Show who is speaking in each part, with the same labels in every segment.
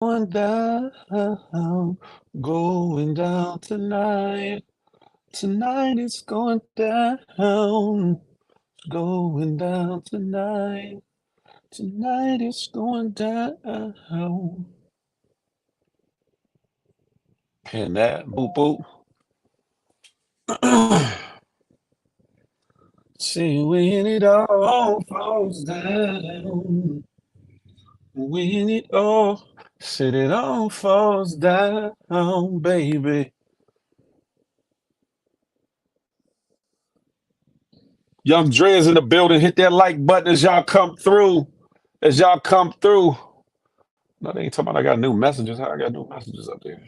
Speaker 1: Going down, going down tonight. Tonight it's going down, going down tonight. Tonight it's going down. And that boop boop. See when it all falls down. When it all said it all falls down, baby. Young Dre's in the building. Hit that like button as y'all come through. As y'all come through. No, they ain't talking about I got new messages. How I got new messages up there?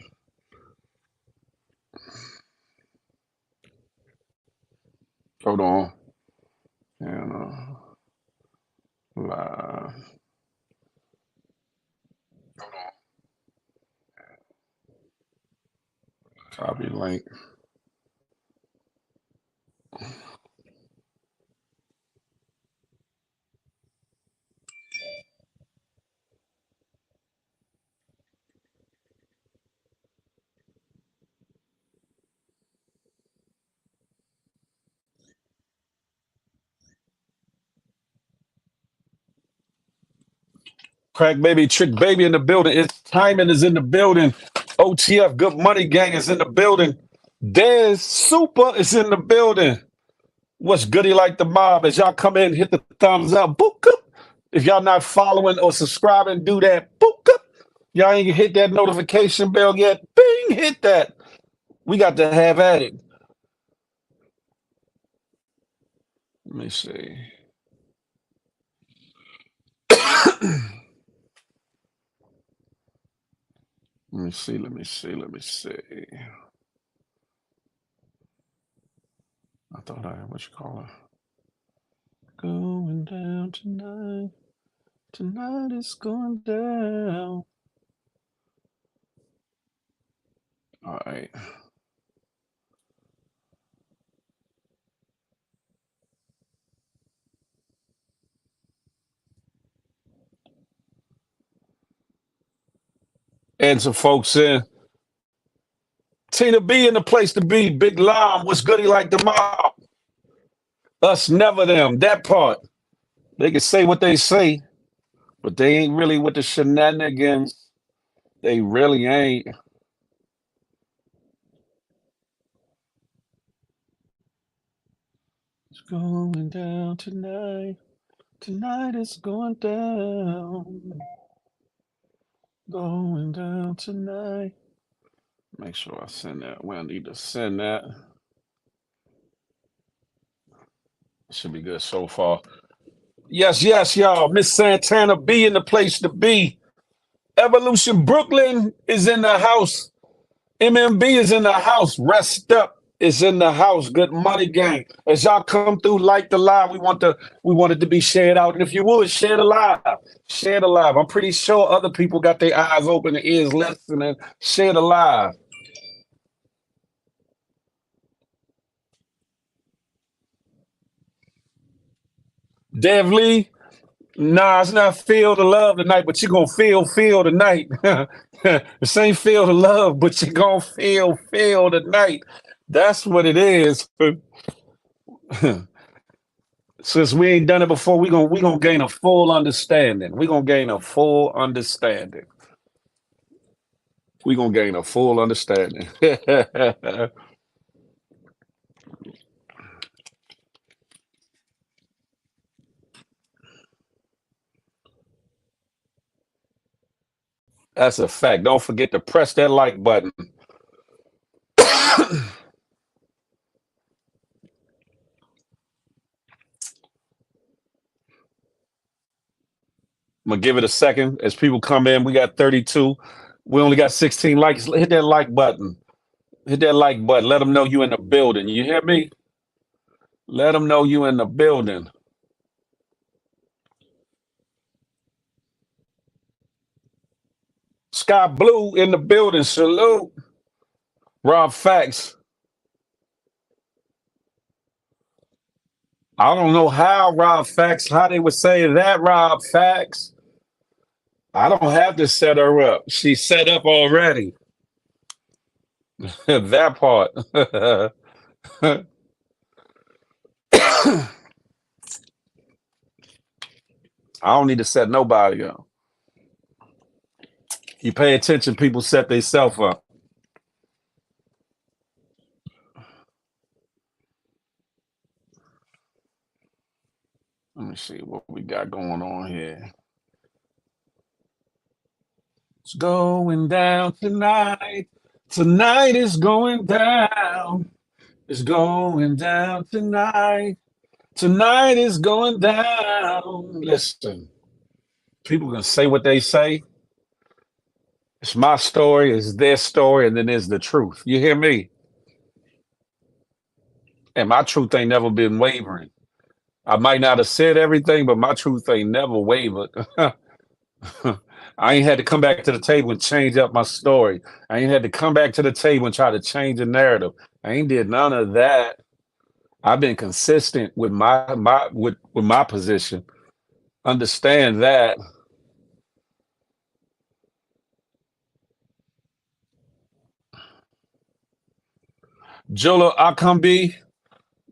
Speaker 1: Hold on. And live. Hold on. Copy link. Crack baby, trick baby in the building. It's timing is in the building. OTF, good money gang is in the building. Dez Super is in the building. What's goody like the mob? As y'all come in, hit the thumbs up. Boop, up. If y'all not following or subscribing, do that. Boop, up. Y'all ain't hit that notification bell yet. Bing, hit that. We got to have at it. Let me see. Let me see. Let me see. Let me see. I thought I what you call it? Going down tonight. Tonight is going down. All right. And some folks in. Tina B in the place to be. Big Lom. What's goody like the mob? Us never them. That part. They can say what they say, but they ain't really with the shenanigans. They really ain't. It's going down tonight. Tonight is going down. Going down tonight. Make sure I send that. We don't need to send that. Should be good so far. Yes, yes, y'all. Miss Santana B in the place to be. Evolution Brooklyn is in the house. MMB is in the house. Rest up is in the house. Good money gang. As y'all come through, like the live. We want it to be shared out. And if you would, share the live. Share the live. I'm pretty sure other people got their eyes open, their ears listening. Share the live. Dev Lee, nah, it's not feel the love tonight, but you're gonna feel tonight. This ain't feel the love, but you're gonna feel tonight. That's what it is. Since we ain't done it before, we gonna gain a full understanding. We gonna gain a full understanding. We gonna gain a full understanding. That's a fact. Don't forget to press that like button. I'm gonna give it a second as people come in. We got 32. We only got 16 likes. Hit that like button. Hit that like button. Let them know you in the building. You hear me? Let them know you in the building. Sky Blue in the building. Salute. Rob Facts. I don't know how Rob Facts, how they would say that, Rob Facts. I don't have to set her up. She's set up already. That part. I don't need to set nobody up. You pay attention, people set themselves up. Let me see what we got going on here. It's going down tonight. Tonight is going down. It's going down tonight. Tonight is going down. Listen, people can say what they say. It's my story, it's their story, and then there's the truth. You hear me? And my truth ain't never been wavering. I might not have said everything, but my truth ain't never wavered. I ain't had to come back to the table and change up my story. I ain't had to come back to the table and try to change the narrative. I ain't did none of that. I've been consistent with with my position. Understand that. Jolo Akambi,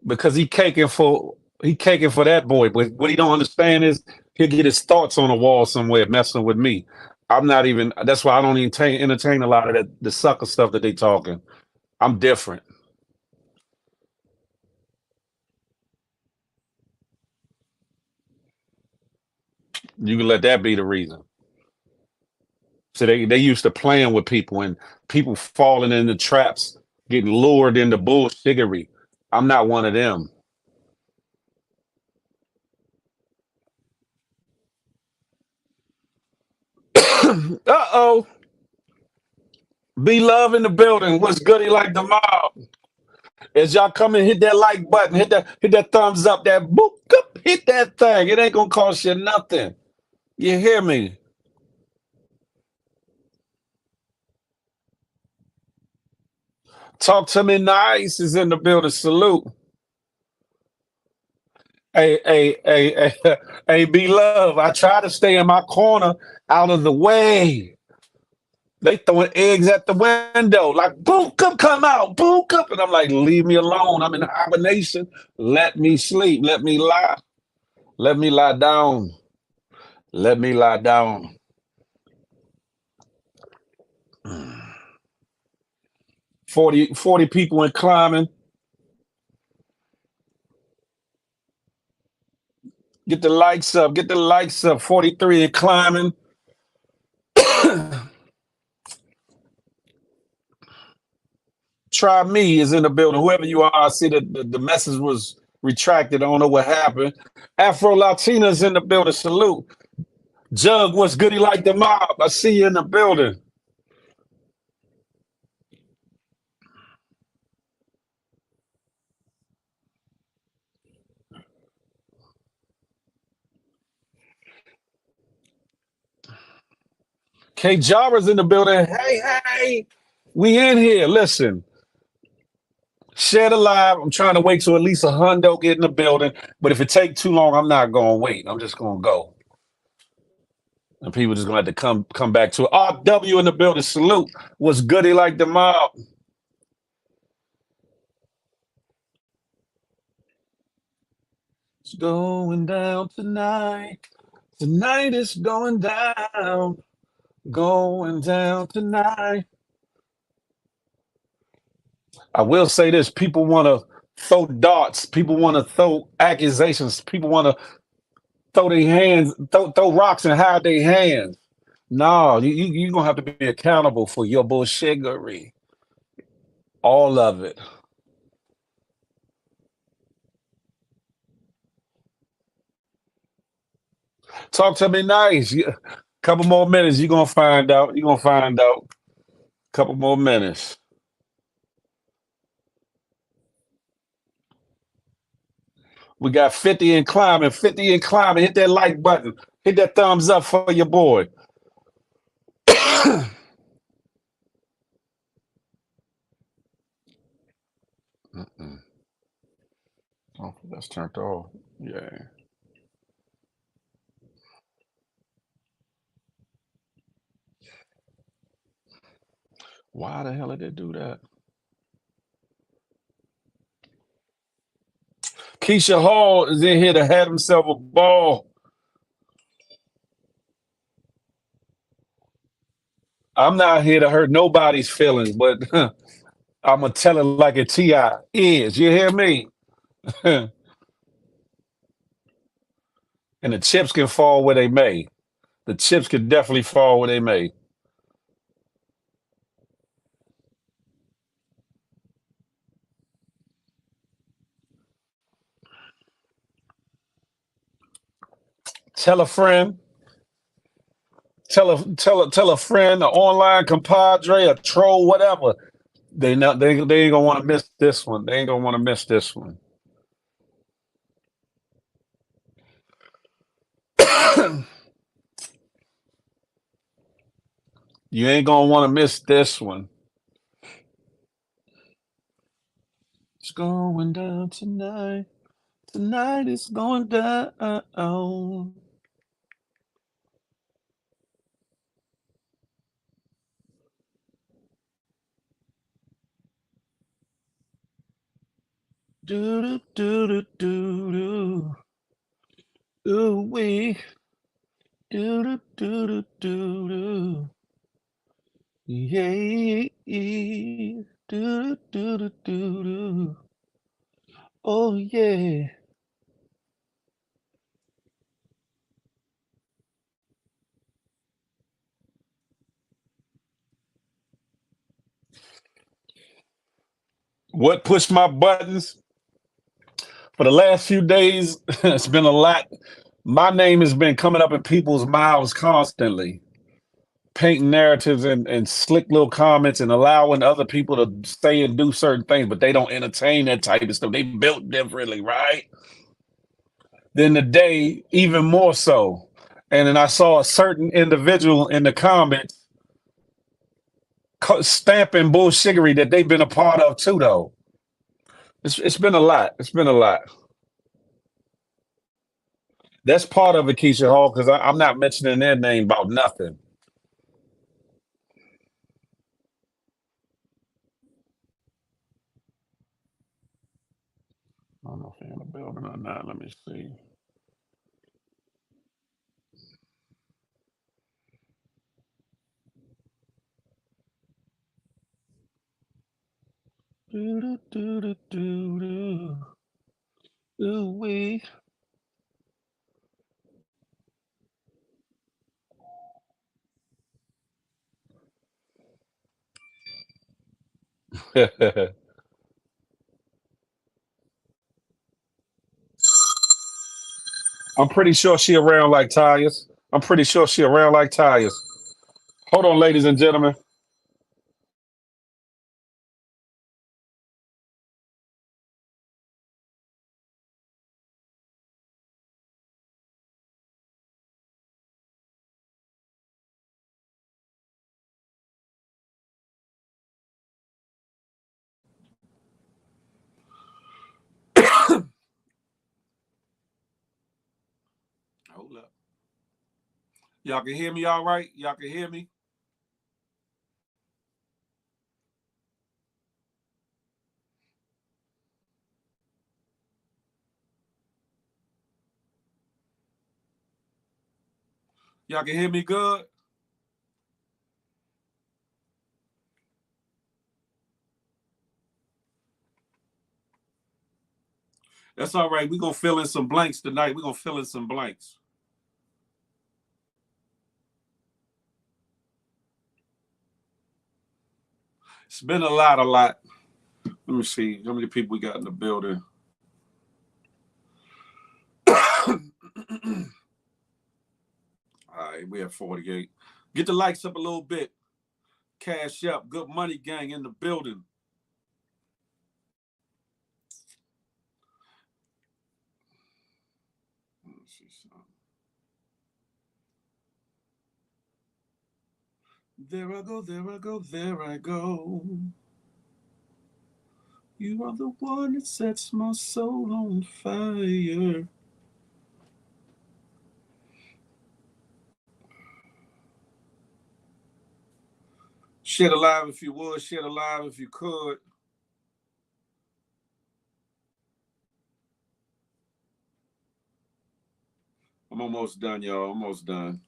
Speaker 1: because he caking for that boy. But what he don't understand is he'll get his thoughts on the wall somewhere messing with me. I'm not even. That's why I don't even entertain a lot of that the sucker stuff that they talking. I'm different. You can let that be the reason. So they used to playing with people and people falling into traps, getting lured into bullshittery. I'm not one of them. Uh-oh. Be love in the building. What's goody like the mob? As y'all come and hit that like button, hit that thumbs up, that boop, up, hit that thing. It ain't gonna cost you nothing. You hear me? Talk to me nice is in the building. Salute. Hey, hey, be love. I try to stay in my corner out of the way. They throwing eggs at the window, like boom, come out, boom, up, and I'm like, leave me alone. I'm in hibernation. Let me sleep. Let me lie down. Let me lie down. 40 people in climbing. Get the likes up. Get the likes up. 43 and climbing. Try me is in the building. Whoever you are, I see that the message was retracted. I don't know what happened. Afro Latinas in the building. Salute. Jug, what's goody like the mob? I see you in the building. K Jara's in the building. Hey, we in here. Listen, share the live. I'm trying to wait till at least a hundo get in the building. But if it take too long, I'm not gonna wait. I'm just gonna go. And people just gonna have to come back to it. RW in the building. Salute. What's goody like the mob? It's going down tonight. Tonight is going down. Going down tonight. I will say this: people want to throw darts. People want to throw accusations. People want to throw their hands, throw rocks and hide their hands. No, you gonna have to be accountable for your bullshittery. All of it. Talk to me nice. Couple more minutes, you're gonna find out. You're gonna find out. Couple more minutes. We got 50 and climbing, 50 and climbing. Hit that like button. Hit that thumbs up for your boy. Mm-mm. Oh, that's turned off. Yeah. Why the hell did they do that? Keisha Hall is in here to have himself a ball. I'm not here to hurt nobody's feelings, but I'm gonna tell it like a Ti is. You hear me? And the chips can fall where they may. The chips can definitely fall where they may. Tell a friend. Tell a friend, an online compadre, a troll, whatever. They ain't gonna want to miss this one. They ain't gonna want to miss this one. You ain't gonna want to miss this one. It's going down tonight. Tonight it's going down. Do do do do do do. Ooh wee. Do do do do do do. Yeah. Do do do do do. Oh yeah. What pushed my buttons for the last few days? It's been a lot. My name has been coming up in people's mouths constantly, painting narratives and slick little comments and allowing other people to say and do certain things, but they don't entertain that type of stuff. They built differently, right? Then the day, even more so. And then I saw a certain individual in the comments stamping bullshittery that they've been a part of too, though. It's been a lot. It's been a lot. That's part of it, Keisha Hall, because I'm not mentioning their name about nothing. I don't know if they're in the building or not. Let me see. Do, do, do, do, do, do. Ooh, wee. I'm pretty sure she around like tires. I'm pretty sure she around like tires. Hold on, ladies and gentlemen. Hold up. Y'all can hear me all right? Y'all can hear me? Y'all can hear me good? That's all right. We're going to fill in some blanks tonight. We're going to fill in some blanks. It's been a lot. Let me see how many people we got in the building. All right, we have 48. Get the likes up a little bit. Cash up. Good money gang in the building. Let me see something. There I go, there I go, there I go. You are the one that sets my soul on fire. Share the live if you would. Share the live if you could. I'm almost done, y'all. Almost done.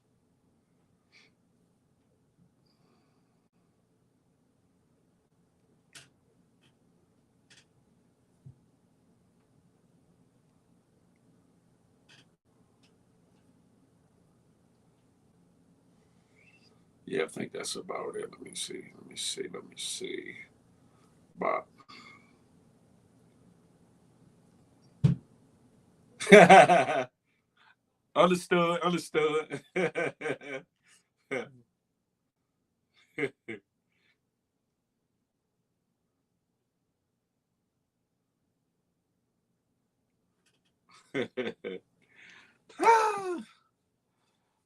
Speaker 1: Yeah, I think that's about it. Let me see. Let me see. Let me see. Bob. Understood. Understood.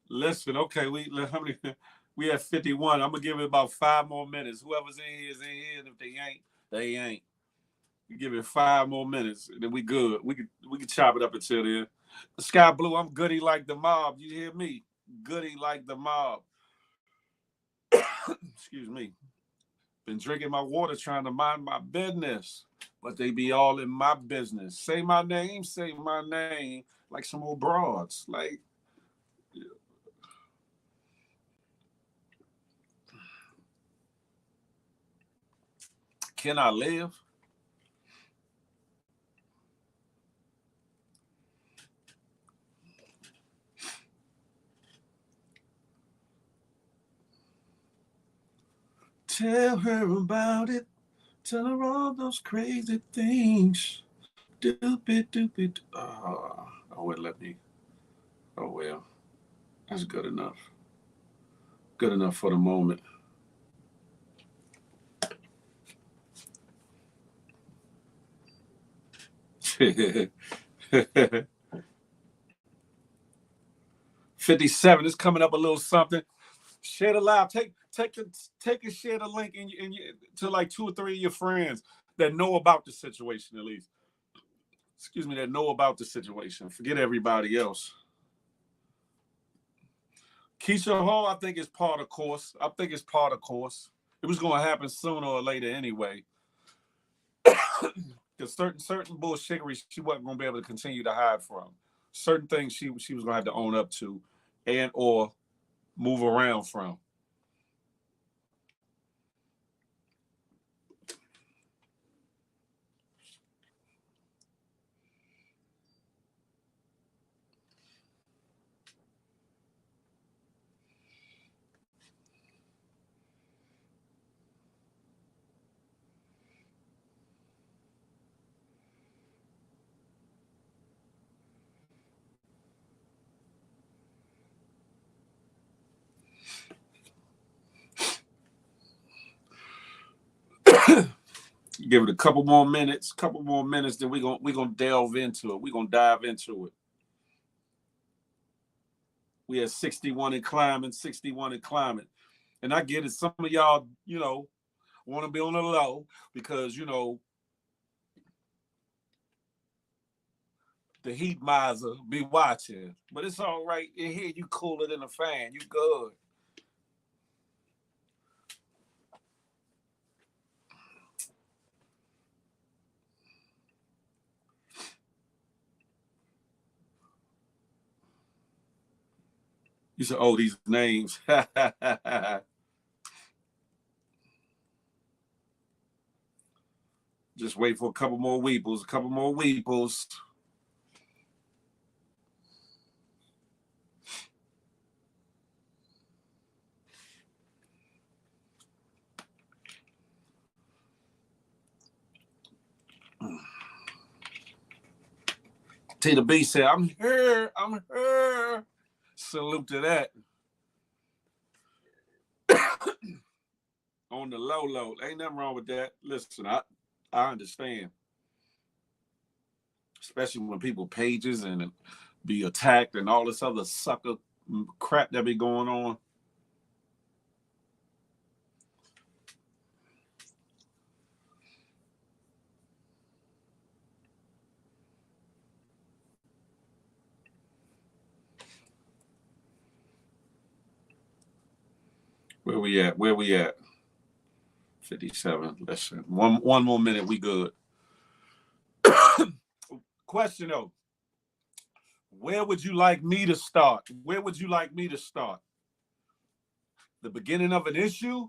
Speaker 1: Listen, okay, how many? We have 51. I'm gonna give it about 5 more minutes. Whoever's in here is in here, and if they ain't, they ain't. You give it 5 more minutes, and then we good. We could chop it up until then. Sky Blue, I'm goody like the mob. You hear me? Goody like the mob. Excuse me. Been drinking my water, trying to mind my business, but they be all in my business. Say my name, like some old broads. Like, can I live? Tell her about it. Tell her all those crazy things. Doop it. Oh, it let me. Oh, well. That's good enough. Good enough for the moment. $57. It's coming up a little something. Share the live. Take and share the link to like 2 or 3 of your friends that know about the situation, at least. Excuse me, that know about the situation. Forget everybody else. Keisha Hall, I think is part of course. I think it's part of course. It was going to happen sooner or later anyway. Because certain bullshittery she wasn't going to be able to continue to hide from. Certain things she was going to have to own up to, and or move around from. Give it a couple more minutes, then we're gonna delve into it. We're gonna dive into it. We had 61 and climbing, 61 and climbing. And I get it. Some of y'all, want to be on the low because, the heat miser be watching. But it's all right. In here, you cooler than a fan. You good. You said, oh, these names. Just wait for a couple more weeples. Tina B said, I'm here. Salute to that. On the low. Ain't nothing wrong with that. Listen, I understand. Especially when people pages and be attacked and all this other sucker crap that be going on. Where we at? 57. Listen, one more minute, we good. Question though, where would you like me to start? Where would you like me to start? The beginning of an issue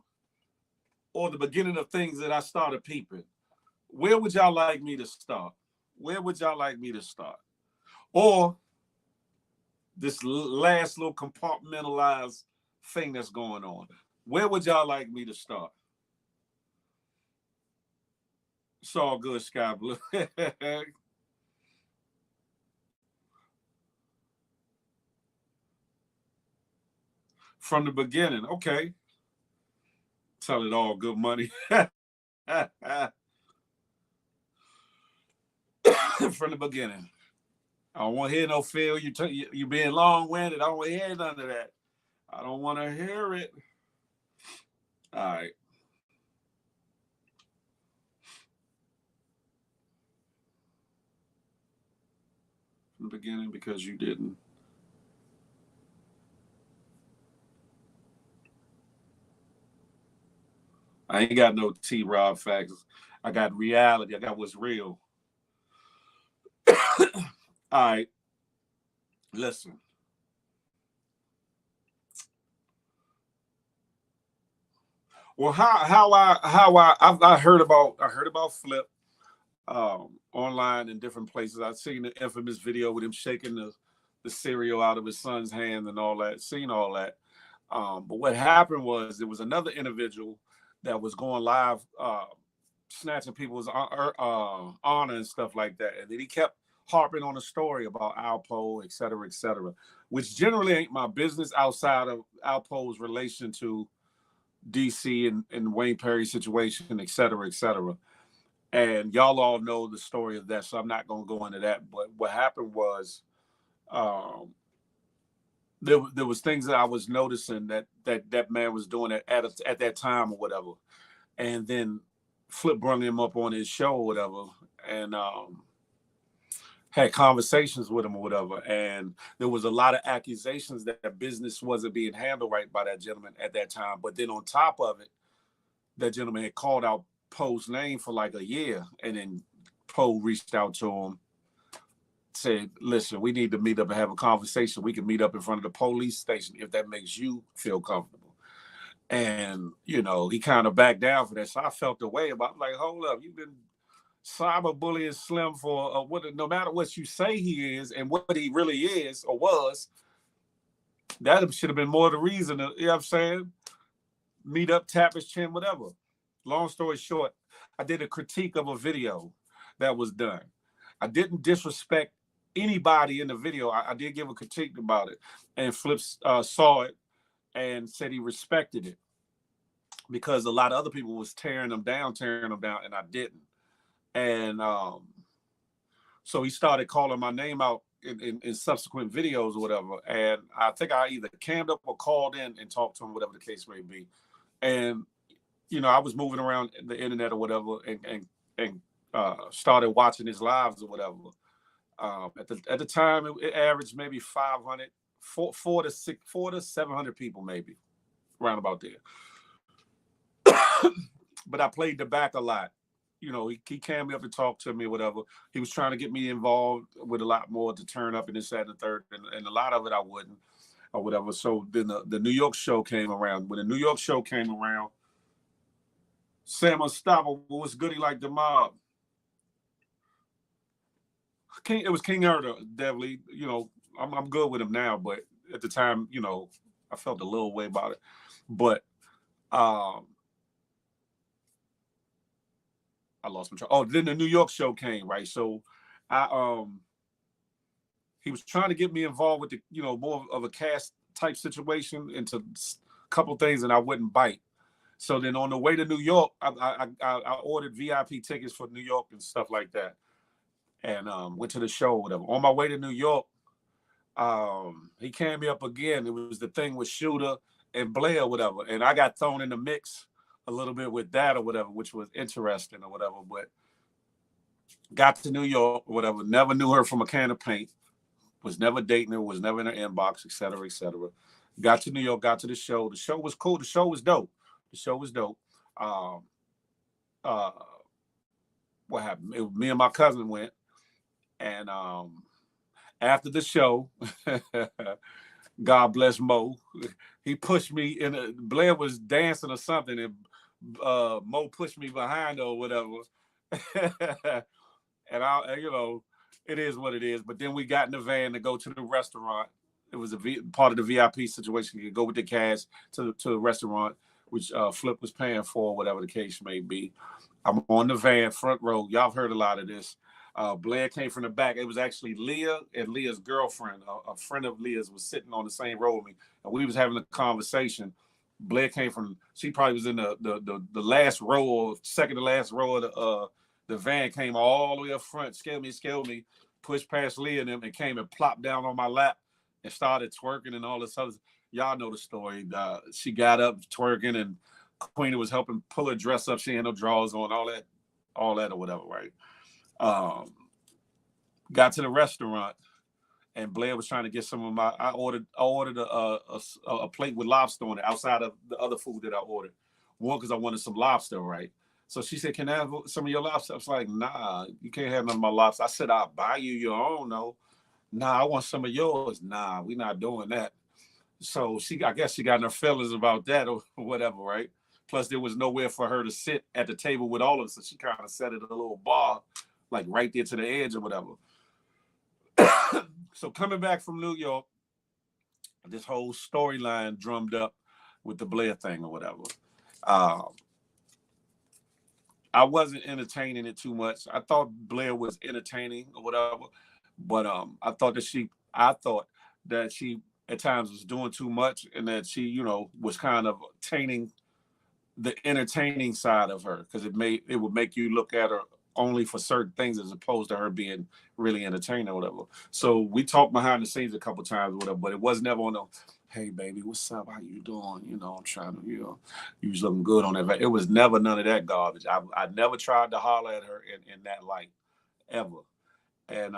Speaker 1: or the beginning of things that I started peeping? Where would y'all like me to start? Where would y'all like me to start? Or this last little compartmentalized thing that's going on? Where would y'all like me to start? It's all good, Sky Blue. From the beginning, okay. Tell it all, good money. From the beginning. I don't want to hear no feel. You being long-winded. I don't want to hear none of that. I don't want to hear it. All right. From the beginning, because you didn't. I ain't got no T-Rob facts. I got reality. I got what's real. All right. Listen. Well, I heard about Flip online in different places. I've seen the infamous video with him shaking the cereal out of his son's hand and all that. Seen all that. But what happened was there was another individual that was going live, snatching people's honor and stuff like that, and then he kept harping on a story about Alpo, et cetera, which generally ain't my business outside of Alpo's relation to DC and Wayne Perry's situation, et cetera. And y'all all know the story of that, so I'm not going to go into that. But what happened was, there was things that I was noticing that man was doing at that time or whatever, and then Flip brought him up on his show or whatever, and had conversations with him or whatever, and there was a lot of accusations that business wasn't being handled right by that gentleman at that time. But then on top of it, that gentleman had called out Poe's name for like a year, and then Poe reached out to him, said, listen, we need to meet up and have a conversation. We can meet up in front of the police station if that makes you feel comfortable. And, he kind of backed down for that. So I felt the way about, like, hold up, you've been cyberbullying Slim for no matter what you say he is and what he really is or was, that should have been more the reason, you know what I'm saying? Meet up, tap his chin, whatever. Long story short, I did a critique of a video that was done. I didn't disrespect anybody in the video. I did give a critique about it, and Flip saw it and said he respected it because a lot of other people was tearing them down, and I didn't. And so he started calling my name out in subsequent videos or whatever. And I think I either cammed up or called in and talked to him, whatever the case may be. And, I was moving around the internet or whatever and started watching his lives or whatever. At the time, it averaged maybe 500, 400 to 700 people, maybe, around about there. But I played the back a lot. He came up and talked to me, whatever. He was trying to get me involved with a lot more to turn up and this, that, and the third. And a lot of it I wouldn't or whatever. So then the New York show came around. When the New York show came around, Sam Unstoppable was goody like the mob. It was King Erda, definitely. I'm good with him now, but at the time, I felt a little way about it. But I lost my track. Oh, then the New York show came, right? So he was trying to get me involved with the, more of a cast type situation into a couple things, and I wouldn't bite. So then on the way to New York, I ordered VIP tickets for New York and stuff like that, and went to the show or whatever. On my way to New York, he came me up again. It was the thing with Shooter and Blair or whatever, and I got thrown in the mix a little bit with that or whatever, which was interesting or whatever. But got to New York or whatever, never knew her from a can of paint, was never dating her, was never in her inbox, et cetera. Got to New York, got to the show. The show was cool. The show was dope. uh, what happened? Me and my cousin went, and after the show, God bless Mo, he pushed me in. Blair was dancing or something, and Mo pushed me behind her or whatever. And it is what it is. But then we got in the van to go to the restaurant. It was part of the VIP situation. You could go with the cash to the restaurant, which Flip was paying for, whatever the case may be. I'm on the van, front row. Y'all have heard a lot of this. Blair came from the back. It was actually Leah and Leah's girlfriend. A friend of Leah's was sitting on the same row with me, and we was having a conversation. Blair came from. She probably was in the last row or second to last row of the van. Came all the way up front, scared me, pushed past Leah and them, and came and plopped down on my lap and started twerking and all this other. Y'all know the story. She got up twerking, and Queenie was helping pull her dress up. She had no drawers on, all that or whatever, right? Got to the restaurant, and Blair was trying to get some of my. I ordered a plate with lobster on it outside of the other food that I ordered. One, because I wanted some lobster, right? So she said, "Can I have some of your lobster?" I was like, "Nah, you can't have none of my lobster." I said, "I'll buy you your own." No, nah, I want some of yours. Nah, we're not doing that. So I guess she got in her feelings about that or whatever, right? Plus, there was nowhere for her to sit at the table with all of us, so she kind of sat at a little bar, like right there to the edge or whatever. So coming back from New York, this whole storyline drummed up with the Blair thing or whatever. I wasn't entertaining it too much. I thought Blair was entertaining or whatever, but I thought that she at times was doing too much, and that she, was kind of tainting the entertaining side of her, because it would make you look at her only for certain things as opposed to her being really entertaining or whatever. So we talked behind the scenes a couple times or whatever, but it was never on the, "Hey baby, what's up? How you doing? I'm trying to, you was looking good on that." It was never none of that garbage. I never tried to holler at her in that light ever. And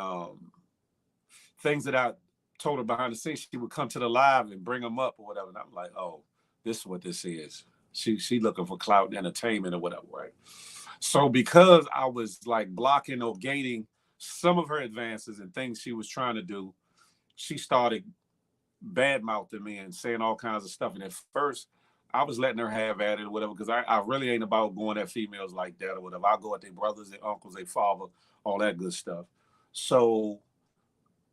Speaker 1: things that I told her behind the scenes, she would come to the live and bring them up or whatever. And I'm like, oh, this is what this is. She looking for clout and entertainment or whatever, right? So because I was like blocking or gating some of her advances and things she was trying to do, she started bad mouthing me and saying all kinds of stuff. And at first, I was letting her have at it or whatever, because I really ain't about going at females like that or whatever. I go at their brothers, their uncles, their father, all that good stuff. So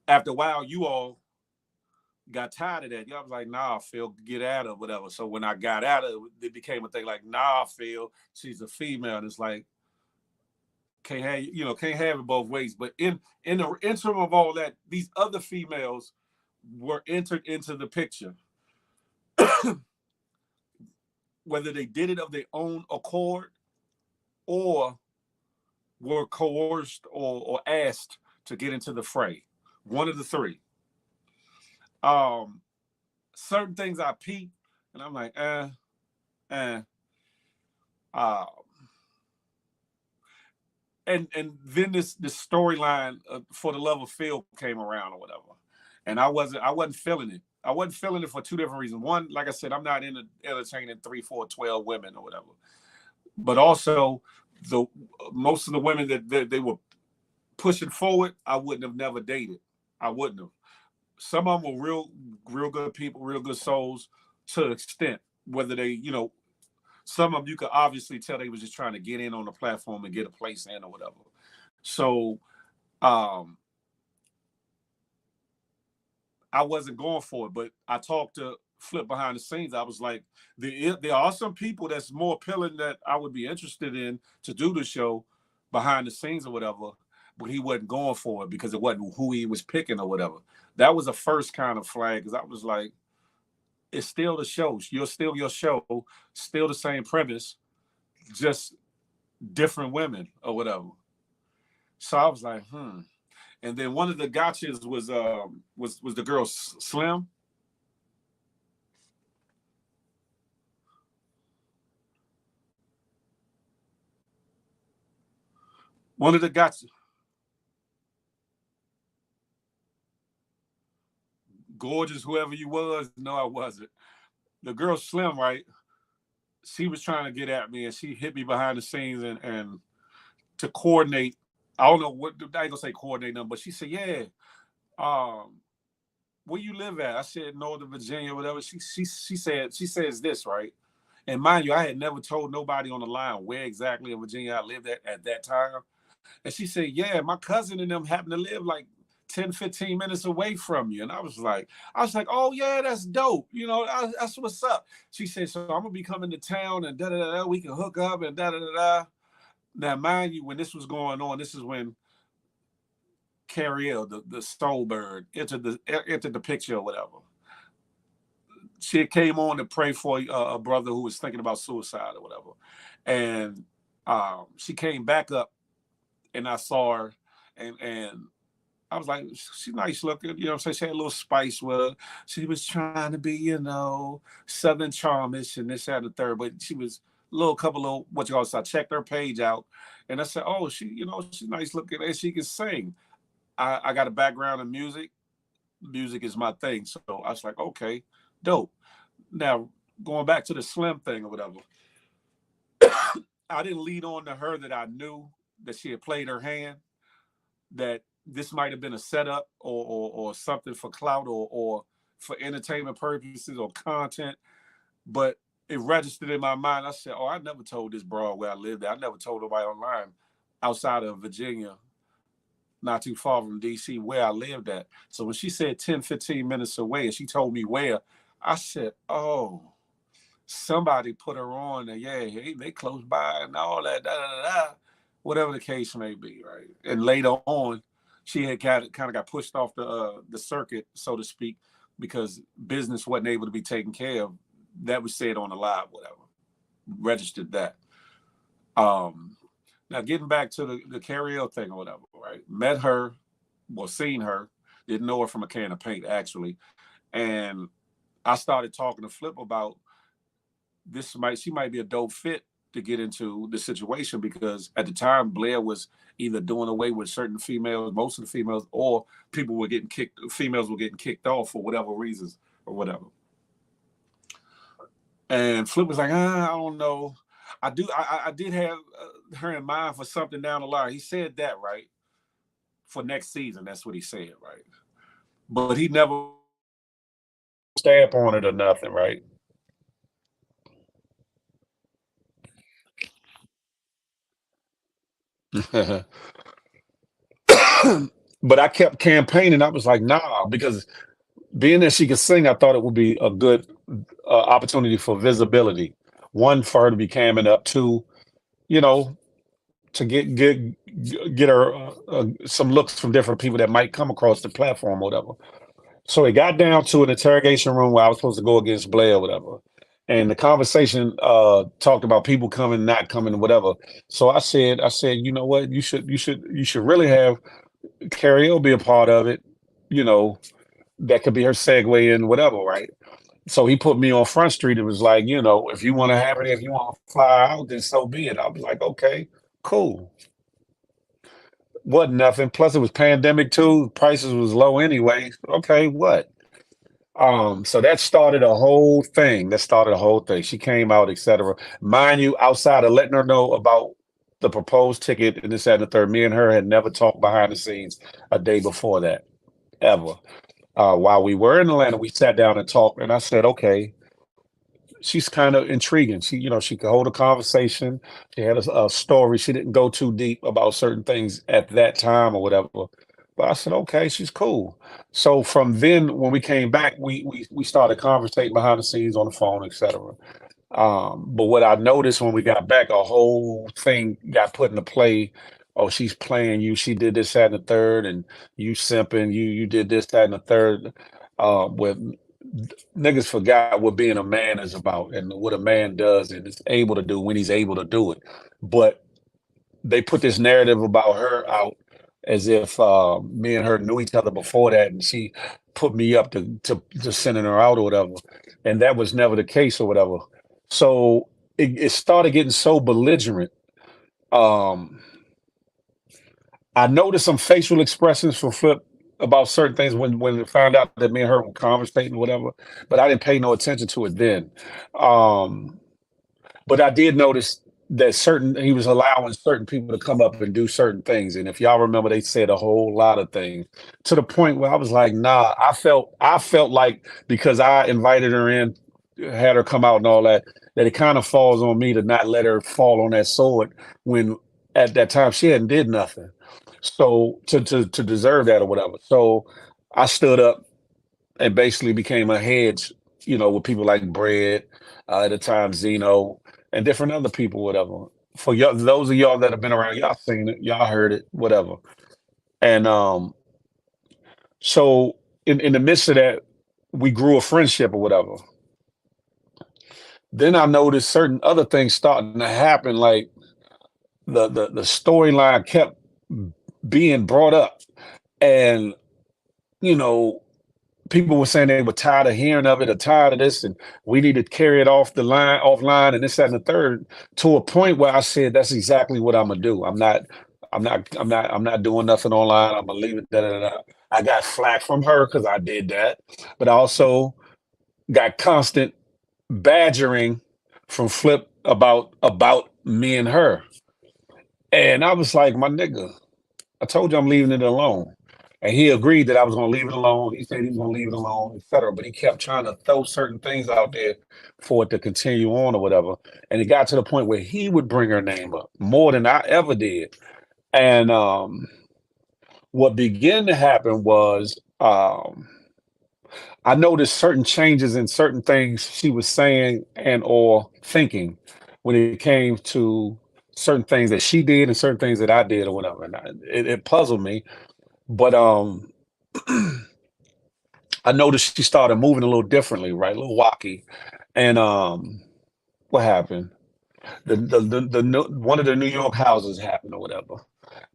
Speaker 1: after a while, you all got tired of that. Y'all was like, "Nah, Phil, get at her," whatever. So when I got at her, it became a thing like, "Nah, Phil, she's a female." And it's like, can't have it both ways. But in the interim of all that, these other females were entered into the picture, whether they did it of their own accord or were coerced or asked to get into the fray. One of the three. Certain things I peep, and I'm like, eh. Uh, and then this storyline for the love of Phil came around or whatever, and I wasn't feeling it. I wasn't feeling it for two different reasons. One, like I said, I'm not into entertaining 3, 4, 12 women or whatever. But also, the most of the women that they were pushing forward, I wouldn't have never dated. I wouldn't have. Some of them were real good people, real good souls to an extent. Whether they, some of them you could obviously tell they was just trying to get in on the platform and get a place in or whatever. So I wasn't going for it, but I talked to Flip behind the scenes. I was like, there are some people that's more appealing that I would be interested in to do the show behind the scenes or whatever, but he wasn't going for it because it wasn't who he was picking or whatever. That was the first kind of flag, because I was like, it's still the show. You're still your show, still the same premise, just different women or whatever. So I was like, And then one of the gotchas was the girl Slim. One of the gotchas, gorgeous whoever you was. No, I wasn't. The girl Slim, right? she was trying to get at me, and she hit me behind the scenes and to coordinate. I don't know what I ain't gonna say coordinate them, but she said, "Yeah, um, where you live at?" I said, "Northern Virginia, whatever." She says this, right. And mind you, I had never told nobody on the line where exactly in Virginia I lived at that time. And she said, "Yeah, my cousin and them happen to live like 10, 15 minutes away from you." And I was like, "Oh yeah, that's dope. That's what's up." She said, "So I'm gonna be coming to town and da da da. We can hook up and da da da da." Now, mind you, when this was going on, this is when Carriel, the soul bird, entered the picture or whatever. She came on to pray for a brother who was thinking about suicide or whatever, and she came back up, and I saw her, and I was like, she's nice looking, you know what I'm saying? She had a little spice with her. She was trying to be, Southern charmish and this, that, and the third, but she was a little couple of what you call. So I checked her page out, and I said, "Oh, she's nice looking and she can sing." I got a background in music. Music is my thing. So I was like, okay, dope. Now, going back to the Slim thing or whatever, I didn't lead on to her that I knew that she had played her hand, that this might have been a setup or something for clout or for entertainment purposes or content. But it registered in my mind. I said, "Oh, I never told this broad where I lived at. I never told nobody online outside of Virginia, not too far from DC, where I lived at." So when she said 10, 15 minutes away and she told me where, I said, "Oh, somebody put her on and yeah, hey, they close by and all that, da, da, da, da," whatever the case may be, right? And later on, she had kind of got pushed off the circuit, so to speak, because business wasn't able to be taken care of. That was said on the live, whatever. Registered that. Um, Now getting back to the Carriel thing or whatever, right? Met her, well, seen her, didn't know her from a can of paint actually, and I started talking to Flip about she might be a dope fit to get into the situation, because at the time Blair was either doing away with certain females, most of the females, or females were getting kicked off for whatever reasons or whatever. And Flip was like, I don't know. I did have her in mind for something down the line. He said that, right? For next season, that's what he said, right? But he never stamp on it or nothing, right? But I kept campaigning. I was like, nah, because being that she could sing, I thought it would be a good opportunity for visibility. One, for her to be camming up. Two, you know, to get her some looks from different people that might come across the platform or whatever. So it got down to an interrogation room where I was supposed to go against Blair or whatever. And the conversation talked about people coming, not coming, whatever. So I said, you know what, you should really have Carrie will be a part of it, you know, that could be her segue in whatever, right? So he put me on Front Street. It was like, if you want to have it, if you want to fly out, then so be it. I was like, okay, cool. Wasn't nothing. Plus, it was pandemic too. Prices was low anyway. Okay, what? So that started a whole thing. That started a whole thing. She came out, etc. Mind you, outside of letting her know about the proposed ticket and this, that, and the third, me and her had never talked behind the scenes a day before that, ever. While we were in Atlanta, we sat down and talked, and I said, okay, she's kind of intriguing. She could hold a conversation. She had a story. She didn't go too deep about certain things at that time or whatever. But I said, okay, she's cool. So from then, when we came back, we started conversating behind the scenes on the phone, etc. But what I noticed when we got back, a whole thing got put into play. Oh, she's playing you. She did this, that, and the third, and you simping. You did this, that, and the third. With niggas forgot what being a man is about and what a man does and is able to do when he's able to do it. But they put this narrative about her out as if me and her knew each other before that, and she put me up to sending her out or whatever, and that was never the case or whatever. So it started getting so belligerent. Um, I noticed some facial expressions from Flip about certain things when it found out that me and her were conversating or whatever, but I didn't pay no attention to it then. Um, But I did notice that certain he was allowing certain people to come up and do certain things. And if y'all remember, they said a whole lot of things to the point where I was like, nah, I felt like because I invited her in, had her come out and all that, that it kind of falls on me to not let her fall on that sword when at that time she hadn't did nothing. So to deserve that or whatever. So I stood up and basically became a hedge, with people like Bread, at the time Zeno, and different other people, whatever. For y'all, those of y'all that have been around, y'all seen it, y'all heard it, whatever. And so in the midst of that, we grew a friendship or whatever. Then I noticed certain other things starting to happen, like the storyline kept being brought up, and you know people were saying they were tired of hearing of it or tired of this, and we need to carry it offline, and this, that, and the third, to a point where I said, that's exactly what I'm gonna do. I'm not doing nothing online. I'm gonna leave it. Da, da, da, da. I got flack from her because I did that, but I also got constant badgering from Flip about me and her. And I was like, my nigga, I told you I'm leaving it alone. And he agreed that I was going to leave it alone. He said he was going to leave it alone, etc. But he kept trying to throw certain things out there for it to continue on or whatever. And it got to the point where he would bring her name up more than I ever did. And what began to happen was I noticed certain changes in certain things she was saying and or thinking when it came to certain things that she did and certain things that I did or whatever. And it puzzled me. But I noticed she started moving a little differently, right? A little wacky. And what happened? One of the New York houses happened or whatever.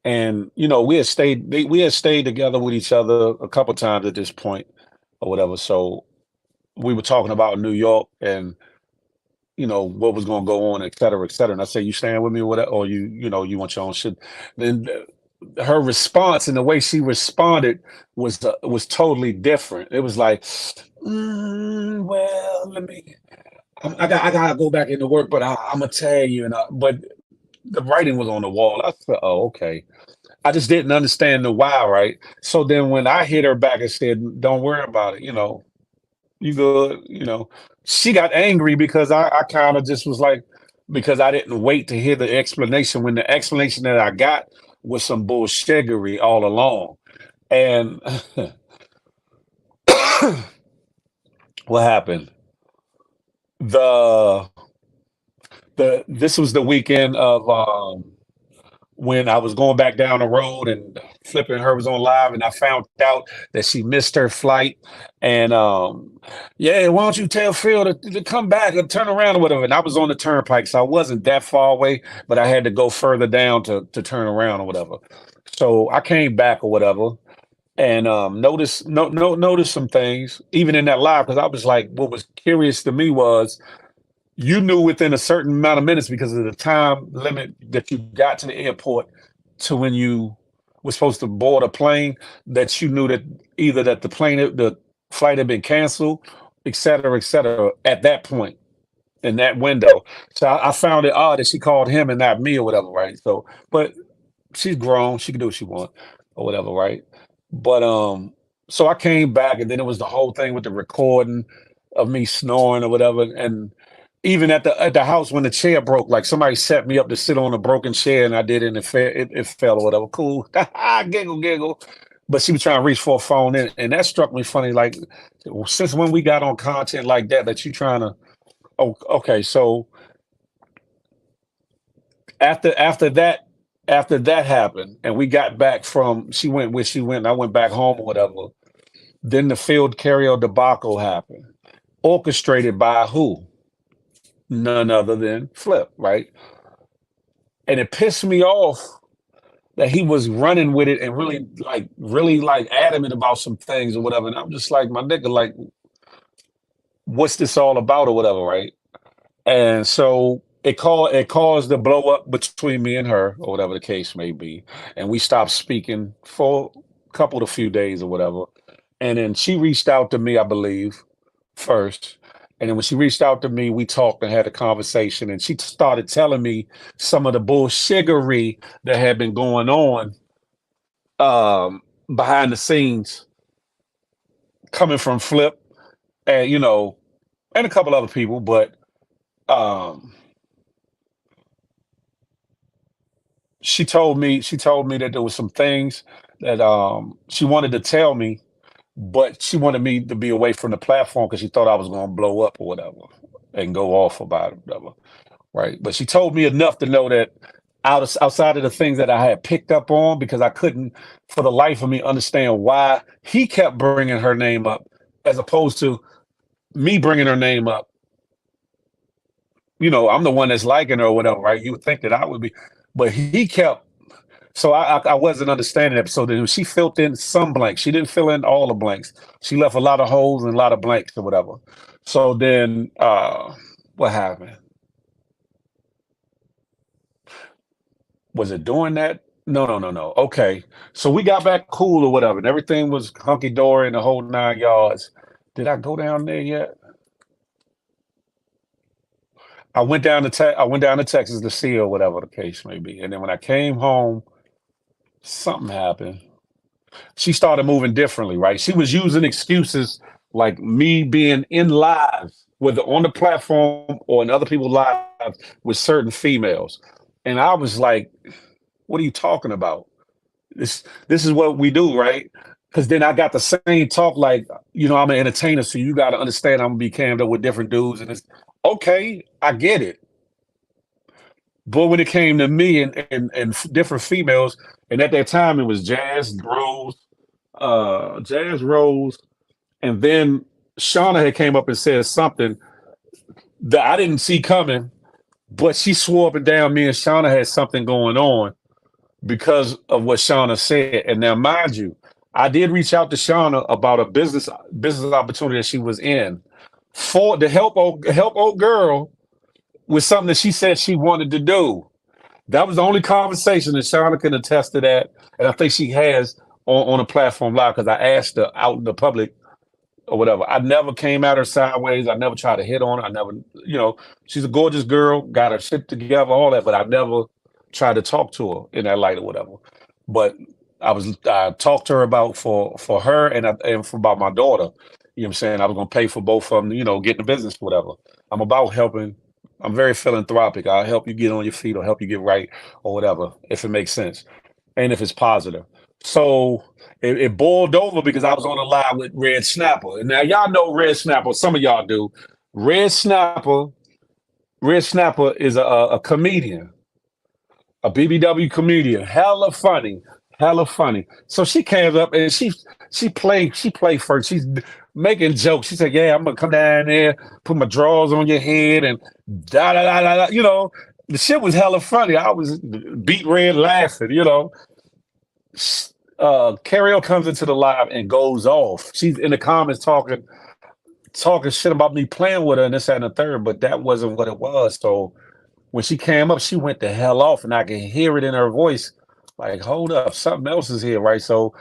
Speaker 1: And we had stayed together with each other a couple times at this point or whatever. So we were talking about New York and what was going to go on, et cetera, et cetera. And I said, "You staying with me, or whatever, or you want your own shit?" Then her response and the way she responded was totally different. It was like, "Well, I gotta go back into work, but I'm gonna tell you." But the writing was on the wall. I said, "Oh, okay." I just didn't understand the why, right? So then when I hit her back and said, "Don't worry about it," you good, she got angry because I kind of just was like, because I didn't wait to hear the explanation when the explanation that I got was some bullshittery all along. And what happened? The this was the weekend of when I was going back down the road and flipping her was on live and I found out that she missed her flight. And yeah, why don't you tell Phil to come back and turn around or whatever. And I was on the turnpike, so I wasn't that far away, but I had to go further down to turn around or whatever. So I came back or whatever and notice no no notice some things even in that live because I was like, what was curious to me was you knew within a certain amount of minutes because of the time limit that you got to the airport to when you were supposed to board a plane that you knew that either that the flight had been canceled, et cetera, at that point in that window. So I found it odd that she called him and not me or whatever, right? So, but she's grown, she can do what she want or whatever, right? But so I came back and then it was the whole thing with the recording of me snoring or whatever. And even at the house when the chair broke, like somebody set me up to sit on a broken chair and I did it and it fell or whatever. Cool. Giggle, giggle. But she was trying to reach for a phone and that struck me funny. Like since when we got on content like that you trying to okay, so after that happened and we got back from she went where she went and I went back home or whatever, then the field carrier debacle happened. Orchestrated by who? None other than Flip, right? And it pissed me off that he was running with it and really like adamant about some things or whatever. And I'm just like, my nigga, like, what's this all about or whatever, right? And so it caused the blow up between me and her, or whatever the case may be. And we stopped speaking for a couple of few days or whatever. And then she reached out to me, I believe, first. And then when she reached out to me, we talked and had a conversation, and she started telling me some of the bullshiggery that had been going on behind the scenes, coming from Flip and and a couple other people. But um, she told me that there was some things that she wanted to tell me, but she wanted me to be away from the platform because she thought I was going to blow up or whatever and go off about it, whatever. Right. But she told me enough to know that outside of the things that I had picked up on, because I couldn't for the life of me understand why he kept bringing her name up as opposed to me bringing her name up. I'm the one that's liking her or whatever, right? You would think that I would be, but he kept. So I wasn't understanding that. So then she filled in some blanks. She didn't fill in all the blanks. She left a lot of holes and a lot of blanks or whatever. So then what happened? Was it doing that? No, no, no, no. Okay. So we got back cool or whatever, and everything was hunky dory and the whole 9 yards. Did I go down there yet? I went down to Texas to see her, whatever the case may be. And then when I came home, something happened. She started moving differently, right? She was using excuses like me being in live, whether on the platform or in other people's lives with certain females. And I was like, what are you talking about? This is what we do, right? Because then I got the same talk like, I'm an entertainer, so you got to understand I'm gonna be cammed up with different dudes, and it's okay. I get it, but when it came to me and different females, and at that time it was Jazz Rose, and then Shauna had came up and said something that I didn't see coming, but she swore up and down me and Shauna had something going on because of what Shauna said. And now, mind you, I did reach out to Shauna about a business opportunity that she was in for to help old girl with something that she said she wanted to do. That was the only conversation that Shauna can attest to that, and I think she has on a platform live because I asked her out in the public or whatever. I never came at her sideways. I never tried to hit on her. I never, she's a gorgeous girl, got her shit together, all that, but I never tried to talk to her in that light or whatever. But I talked to her about for her and for about my daughter. You know what I'm saying? I was gonna pay for both of them, getting the business, whatever. I'm about helping. I'm very philanthropic. I'll help you get on your feet or help you get right or whatever, if it makes sense. And if it's positive. So it boiled over because I was on the line with Red Snapper. And now y'all know Red Snapper, some of y'all do. Red Snapper, Red Snapper is a comedian, a BBW comedian, hella funny. So she came up and she played first. She's making jokes. She said, "Yeah, I'm gonna come down there, put my drawers on your head, and da da da da." Da. The shit was hella funny. I was beat red laughing. Carol comes into the live and goes off. She's in the comments talking shit about me playing with her and this that, and the third, but that wasn't what it was. So when she came up, she went the hell off, and I could hear it in her voice. Like, hold up, something else is here, right? So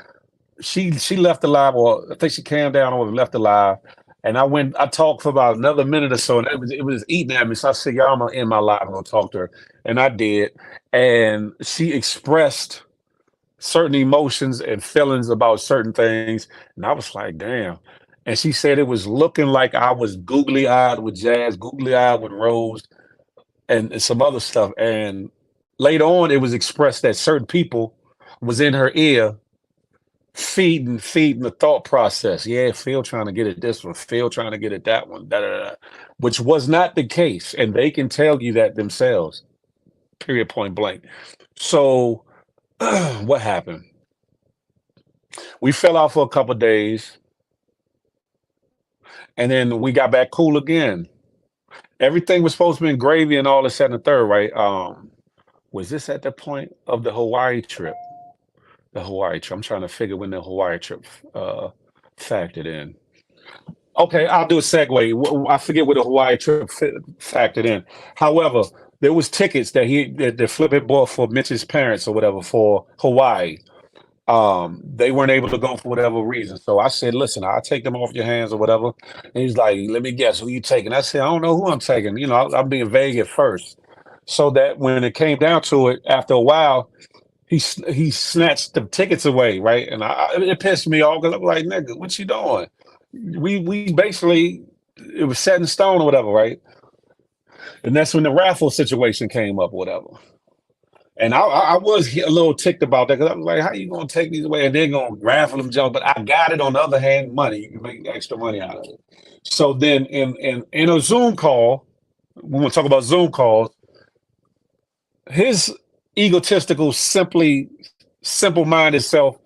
Speaker 1: she left the live, or I think she came down or left the live. And I talked for about another minute or so, and it was eating at me. So I said, "Y'all, I'm gonna end my live. I'm gonna talk to her." And I did. And she expressed certain emotions and feelings about certain things. And I was like, damn. And she said it was looking like I was googly eyed with Jazz, googly eyed with Rose, and some other stuff. And later on, it was expressed that certain people was in her ear feeding the thought process. Yeah, Phil trying to get at this one, Phil trying to get at that one, da, da, da, which was not the case. And they can tell you that themselves, period, point blank. So what happened? We fell out for a couple of days, and then we got back cool again. Everything was supposed to be in gravy and all this, that, and the third, right? Was this at the point of the Hawaii trip? The Hawaii trip. I'm trying to figure when the Hawaii trip factored in. Okay, I'll do a segue. I forget where the Hawaii trip factored in. However, there was tickets that Flip had bought for Mitch's parents or whatever for Hawaii. They weren't able to go for whatever reason. So I said, listen, I'll take them off your hands or whatever. And he's like, let me guess, who you taking? I said, I don't know who I'm taking. I'm being vague at first. So that when it came down to it, after a while, he snatched the tickets away, right? And it pissed me off because I'm like, nigga, what you doing? We basically, it was set in stone or whatever, right? And that's when the raffle situation came up, whatever. And I was a little ticked about that because I was like, how you gonna take these away and they're gonna raffle them jump? But I got it on the other hand, money. You can make extra money out of it. So then in a Zoom call, when we talk about Zoom calls, his egotistical, simple-minded self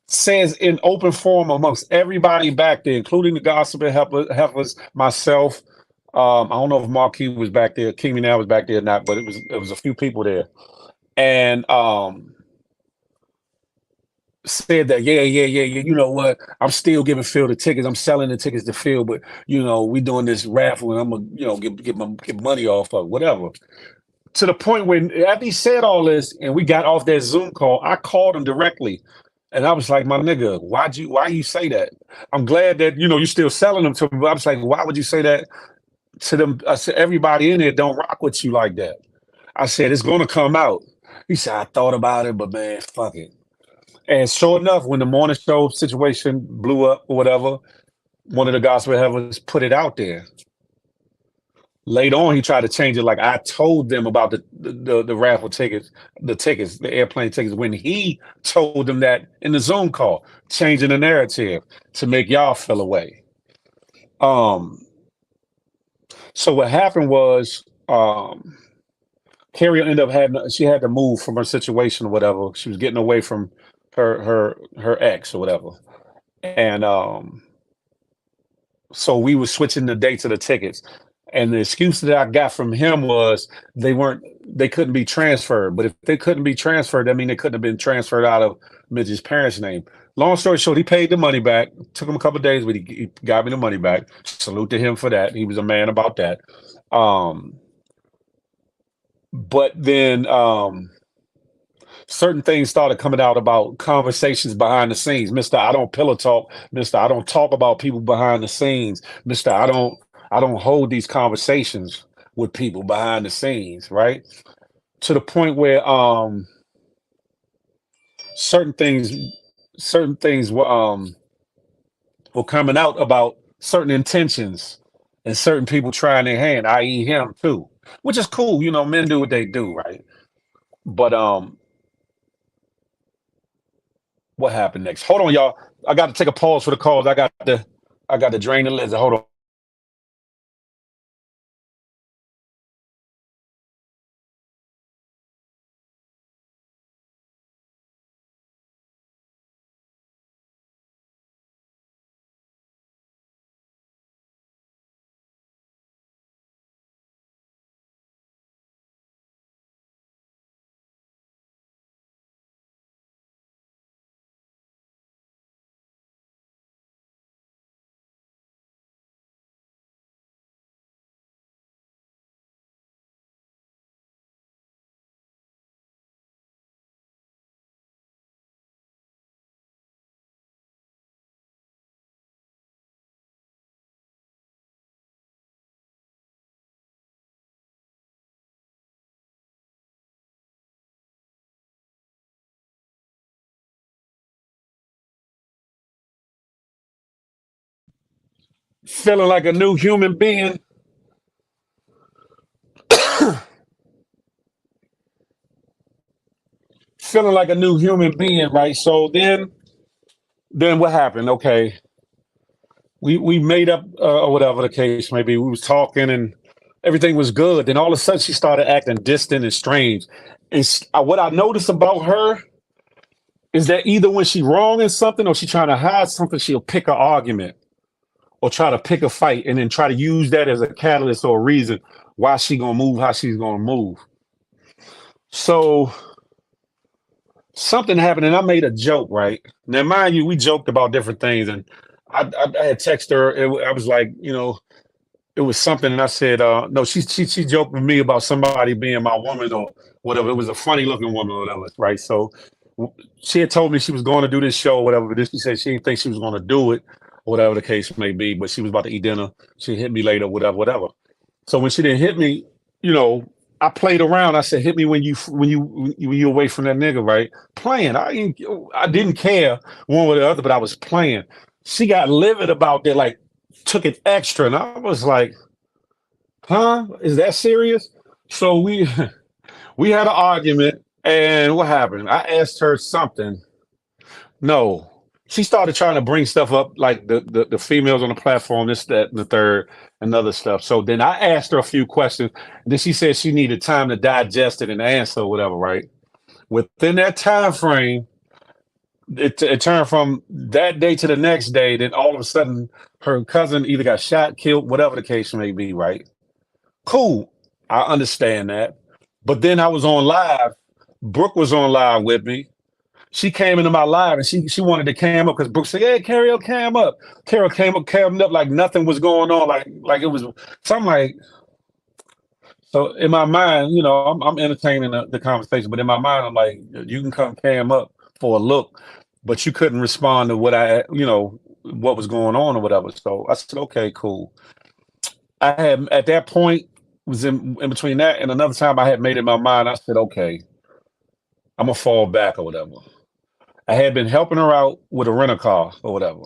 Speaker 1: says in open forum amongst everybody back there, including the gospel helpers, myself. I don't know if Marquis was back there, King now was back there or not, but it was a few people there. And said that, yeah. You know what? I'm still giving Phil the tickets. I'm selling the tickets to Phil, but we doing this raffle, and I'm gonna, get money off of whatever. To the point when after he said all this, and we got off that Zoom call, I called him directly, and I was like, my nigga, why you say that? I'm glad that you're still selling them to me, but I was like, why would you say that to them? I said, everybody in there don't rock with you like that. I said, it's gonna come out. He said, I thought about it, but man, fuck it. And sure enough, when the morning show situation blew up or whatever, one of the gospel heavens put it out there. Later on, he tried to change it. Like I told them about the raffle tickets, the airplane tickets, when he told them that in the Zoom call, changing the narrative to make y'all feel away. Um, so what happened was, Carrie ended up having she had to move from her situation or whatever. She was getting away from her ex or whatever, and so we were switching the dates of the tickets. And the excuse that I got from him was they couldn't be transferred. But if they couldn't be transferred, that means they couldn't have been transferred out of Midge's parents' name. Long story short, he paid the money back. Took him a couple of days, but he got me the money back. Salute to him for that. He was a man about that. Um, but then certain things started coming out about conversations behind the scenes. Mr. I don't pillow talk. Mr. I don't talk about people behind the scenes. Mr. I don't hold these conversations with people behind the scenes, right? To the point where certain things certain things were coming out about certain intentions and certain people trying their hand, i.e. him too. Which is cool, men do what they do, right? But what happened next? Hold on, y'all. I got to take a pause for the calls. I got to drain the lizard. Hold on. Feeling like a new human being. Feeling like a new human being, right? So then what happened? Okay, we made up or whatever the case may be. We was talking and everything was good. Then all of a sudden she started acting distant and strange. What I noticed about her is that either when she wrong in something or she trying to hide something, she'll pick an argument or try to pick a fight and then try to use that as a catalyst or a reason why she gonna move how she's gonna move. So something happened and I made a joke, right? Now, mind you, we joked about different things and I had texted her. I was like, it was something, and I said, no, she joked with me about somebody being my woman or whatever. It was a funny looking woman or whatever, right? So She had told me she was going to do this show or whatever, but then she said she didn't think she was going to do it, whatever the case may be. But she was about to eat dinner. She hit me later, whatever, whatever. So when she didn't hit me, you know, I played around. I said, "Hit me when you away from that nigga, right?" Playing. I didn't care one way or the other, but I was playing. She got livid about that, like took it extra, and I was like, "Huh? Is that serious?" So we we had an argument, and what happened? I asked her something. No. She started trying to bring stuff up like the females on the platform, this, that, and the third, and other stuff. So then I asked her a few questions. And then she said she needed time to digest it and answer or whatever, right? Within that time frame, it turned from that day to the next day. Then all of a sudden, her cousin either got shot, killed, whatever the case may be, right? Cool. I understand that. But then I was on live. Brooke was on live with me. She came into my live and she wanted to cam up because Brooke said, "Hey, Carol, cam up." Carol came up, cammed up like nothing was going on, like it was. So I'm like, so in my mind, I'm entertaining the conversation, but in my mind, I'm like, you can come cam up for a look, but you couldn't respond to what was going on or whatever. So I said, okay, cool. I had at that point was in between that and another time I had made in my mind. I said, okay, I'm gonna fall back or whatever. I had been helping her out with a rental car or whatever.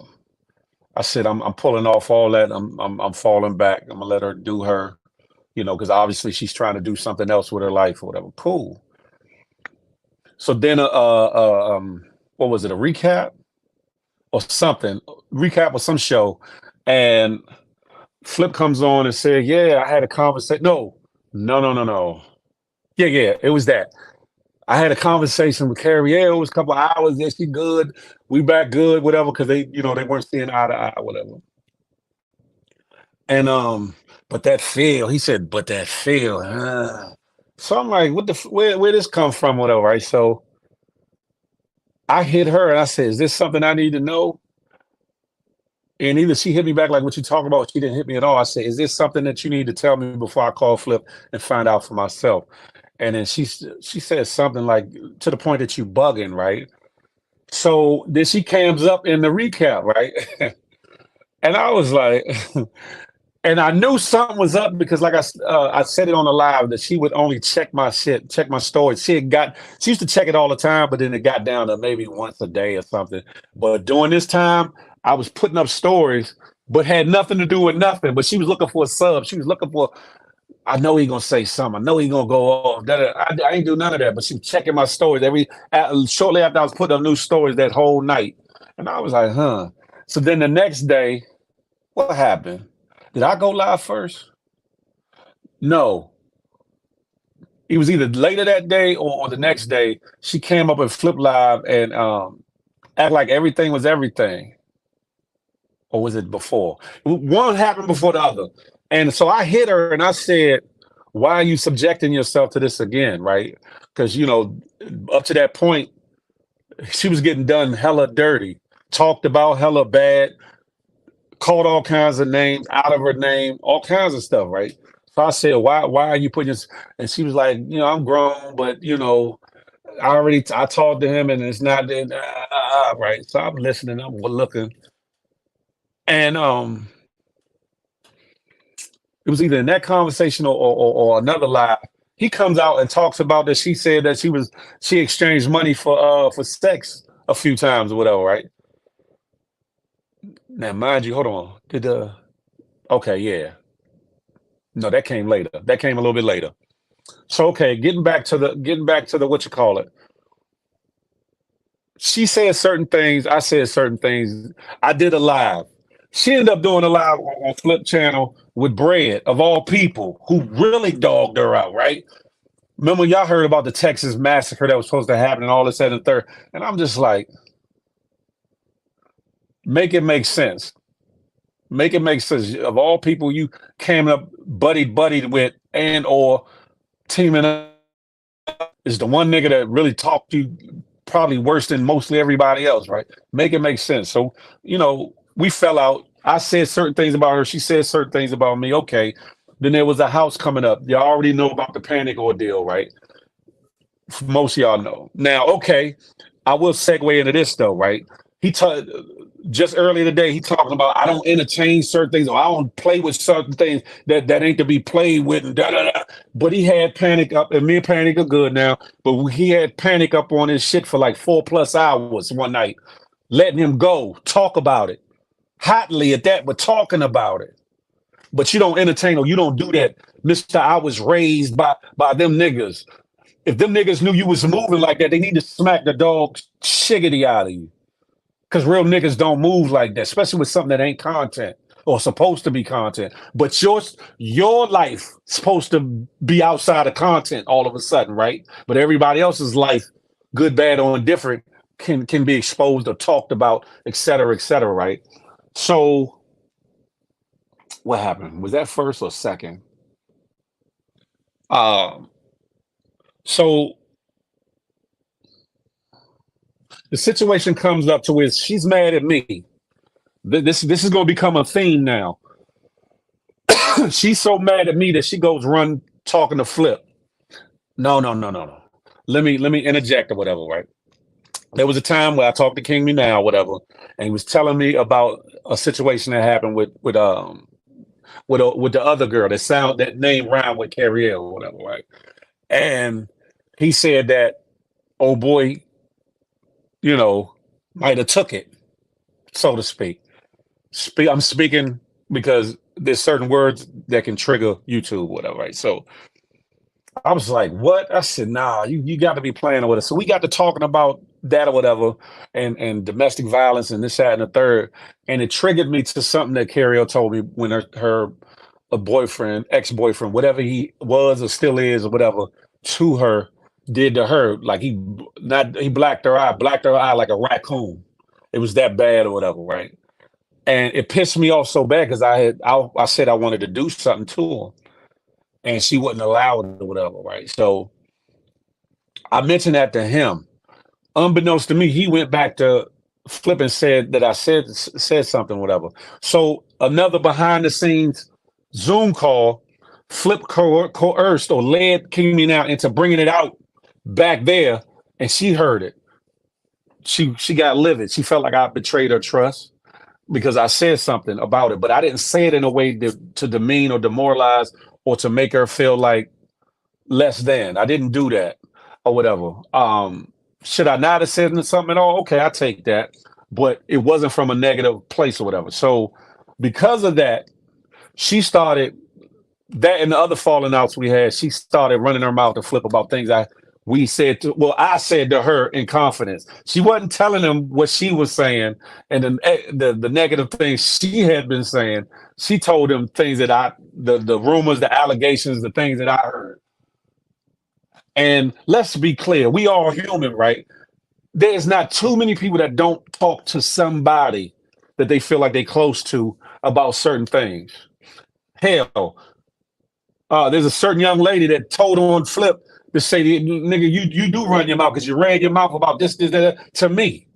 Speaker 1: I said, I'm pulling off all that. I'm falling back. I'm gonna let her do her, because obviously she's trying to do something else with her life or whatever. Cool. So then, what was it? A recap or something? Recap or some show, and Flip comes on and said, "Yeah, I had a conversation." No, no, no, no, no. Yeah, yeah, it was that. I had a conversation with Carrie. Yeah, it was a couple of hours. Yeah, she good. We back good, whatever, because they weren't seeing eye to eye, whatever. And but that feel, he said, but that feel. So I'm like, where this come from, whatever, right? So I hit her and I said, "Is this something I need to know?" And either she hit me back like, "What you talking about?" She didn't hit me at all. I said, "Is this something that you need to tell me before I call Flip and find out for myself?" And then she said something like to the point that you bugging, right? So then she cams up in the recap, right? And I was like, and I knew something was up because, like I said it on the live that she would only check my shit, check my stories. She used to check it all the time, but then it got down to maybe once a day or something. But during this time, I was putting up stories, but had nothing to do with nothing. But she was looking for a sub. She was looking for. I know he gonna say something. I know he gonna go off. I ain't do none of that. But she was checking my stories shortly after I was putting up new stories that whole night, and I was like, huh. So then the next day, what happened? Did I go live first? No. It was either later that day or the next day. She came up and flipped live and act like everything was everything. Or was it before? One happened before the other. And so I hit her and I said, "Why are you subjecting yourself to this again?" Right? Because, up to that point, she was getting done hella dirty, talked about hella bad, called all kinds of names out of her name, all kinds of stuff, right? So I said, why are you putting this? And she was like, "I'm grown, but I talked to him and it's not right." So I'm listening, I'm looking. And it was either in that conversation or another live. He comes out and talks about that she said that she exchanged money for sex a few times or whatever, right? Now, mind you, hold on. Okay, yeah. No, that came later. That came a little bit later. So okay, getting back to the what you call it. She said certain things, I said certain things. I did a live. She ended up doing a live on Flip Channel with Bread, of all people, who really dogged her out, right? Remember, y'all heard about the Texas massacre that was supposed to happen and all this and the third. And I'm just like, make it make sense. Make it make sense. Of all people you came up buddied with and or teaming up is the one nigga that really talked to you probably worse than mostly everybody else, right? Make it make sense. So, we fell out. I said certain things about her. She said certain things about me. Okay. Then there was a house coming up. Y'all already know about the panic ordeal, right? Most of y'all know. Now, okay. I will segue into this though, right? He ta- just earlier today he talking about I don't entertain certain things or I don't play with certain things that ain't to be played with and da da da. But he had panic up, and me and panic are good now. But he had panic up on his shit for like 4+ hours one night, letting him go, talk about it hotly at that, but talking about it. But you don't entertain or you don't do that, Mister. I was raised by them niggas. If them niggas knew you was moving like that, they need to smack the dog shiggity out of you. Because real niggas don't move like that, especially with something that ain't content or supposed to be content. But your life supposed to be outside of content all of a sudden, right? But everybody else's life, good, bad, or indifferent, can be exposed or talked about, et cetera, right? So what happened? Was that first or second? Um, so the situation comes up to where she's mad at me. This is gonna become a theme now. She's so mad at me that she goes run talking to Flip. No, no, no, no, no. Let me interject or whatever, right? There was a time where I talked to King Me Now, whatever, and he was telling me about a situation that happened with the other girl that name rhymed with Carriel or whatever, right? And he said that oh boy, you know, might have took it, so to speak. I'm speaking because there's certain words that can trigger YouTube, whatever, right? So I was like, what? I said, nah, you got to be playing with us. So we got to talking about that or whatever, and domestic violence and this, that, and the third. And it triggered me to something that Carrie told me when her a boyfriend, ex-boyfriend, whatever he was or still is or whatever, to her, did to her. Like he blacked her eye like a raccoon. It was that bad or whatever, right? And it pissed me off so bad because I said I wanted to do something to her, and she wouldn't allow it or whatever, right? So I mentioned that to him. Unbeknownst to me, he went back to Flip and said that I said something, whatever. So another behind the scenes Zoom call, Flip coerced or led King Me Now into bringing it out back there, and she heard it. She got livid. She felt like I betrayed her trust because I said something about it, but I didn't say it in a way to demean or demoralize or to make her feel like less than. I didn't do that or whatever. Should I not have said something at all? Okay, I take that, but it wasn't from a negative place or whatever. So because of that, she started that and the other falling outs we had. She started running her mouth to Flip about things I said to her in confidence. She wasn't telling him what she was saying and the negative things she had been saying. She told him things that the rumors, the allegations, the things that I heard. And let's be clear, we all human, right? There's not too many people that don't talk to somebody that they feel like they close to about certain things. Hell, there's a certain young lady that told on Flip to say, nigga, you do run your mouth because you ran your mouth about this, that, to me.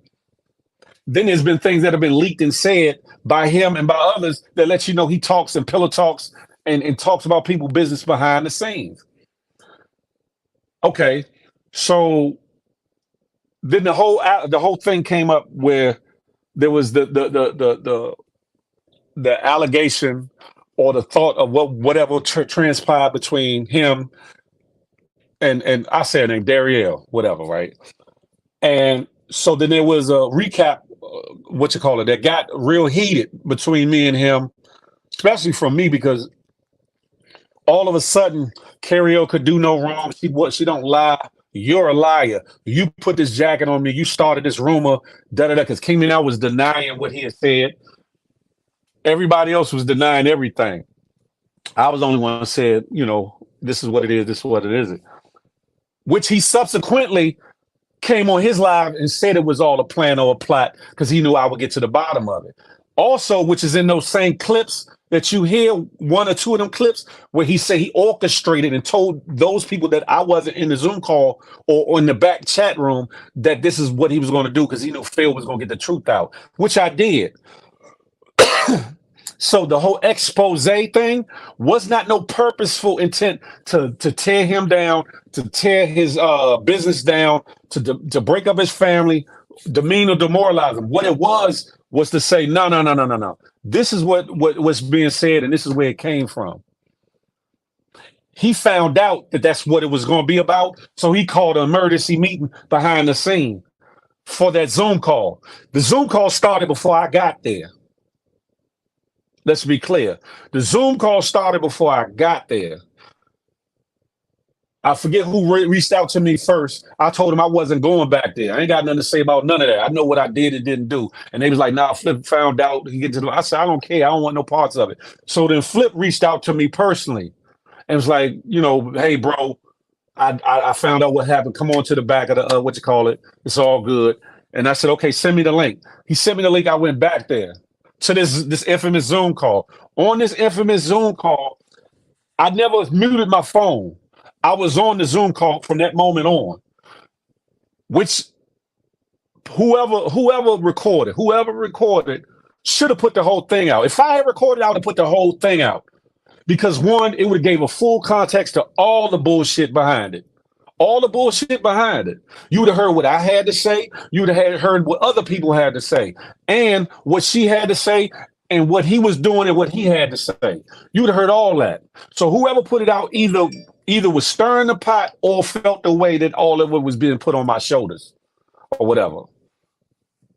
Speaker 1: Then there's been things that have been leaked and said by him and by others that let you know he talks and pillow talks and talks about people business behind the scenes. Okay, so then the whole thing came up where there was the allegation or the thought of whatever transpired between him and I say her name Darielle, whatever, right? And so then there was a recap, what you call it, that got real heated between me and him, especially from me because all of a sudden Carrie could do no wrong. She don't lie. You're a liar. You put this jacket on me. You started this rumor, da da da. Because King Now was denying what he had said. Everybody else was denying everything. I was the only one who said, this is what it is. This is what it isn't. Which he subsequently came on his live and said it was all a plan or a plot because he knew I would get to the bottom of it. Also, which is in those same clips that you hear, one or two of them clips where he said he orchestrated and told those people that I wasn't in the Zoom call or in the back chat room that this is what he was going to do because he knew Phil was going to get the truth out, which I did. So the whole expose thing was not no purposeful intent to tear him down, to tear his business down, to break up his family, demean or demoralize him. What it was to say, no, no, no, no, no, no. This is what was being said, and this is where it came from. He found out that that's what it was going to be about, so he called an emergency meeting behind the scene for that Zoom call. The Zoom call started before I got there. Let's be clear. The Zoom call started before I got there. I forget who reached out to me first. I told him I wasn't going back there. I ain't got nothing to say about none of that. I know what I did and didn't do. And they was like, nah, Flip found out. He get to the, I said, I don't care. I don't want no parts of it. So then Flip reached out to me personally and was like, hey, bro, I found out what happened. Come on to the back of the, what you call it. It's all good. And I said, okay, send me the link. He sent me the link. I went back there to this infamous Zoom call. On this infamous Zoom call, I never muted my phone. I was on the Zoom call from that moment on, which whoever recorded should have put the whole thing out. If I had recorded, I would have put the whole thing out. Because one, it would have gave a full context to all the bullshit behind it. All the bullshit behind it. You would have heard what I had to say. You would have heard what other people had to say. And what she had to say and what he was doing and what he had to say. You would have heard all that. So whoever put it out either was stirring the pot or felt the way that all of it was being put on my shoulders or whatever.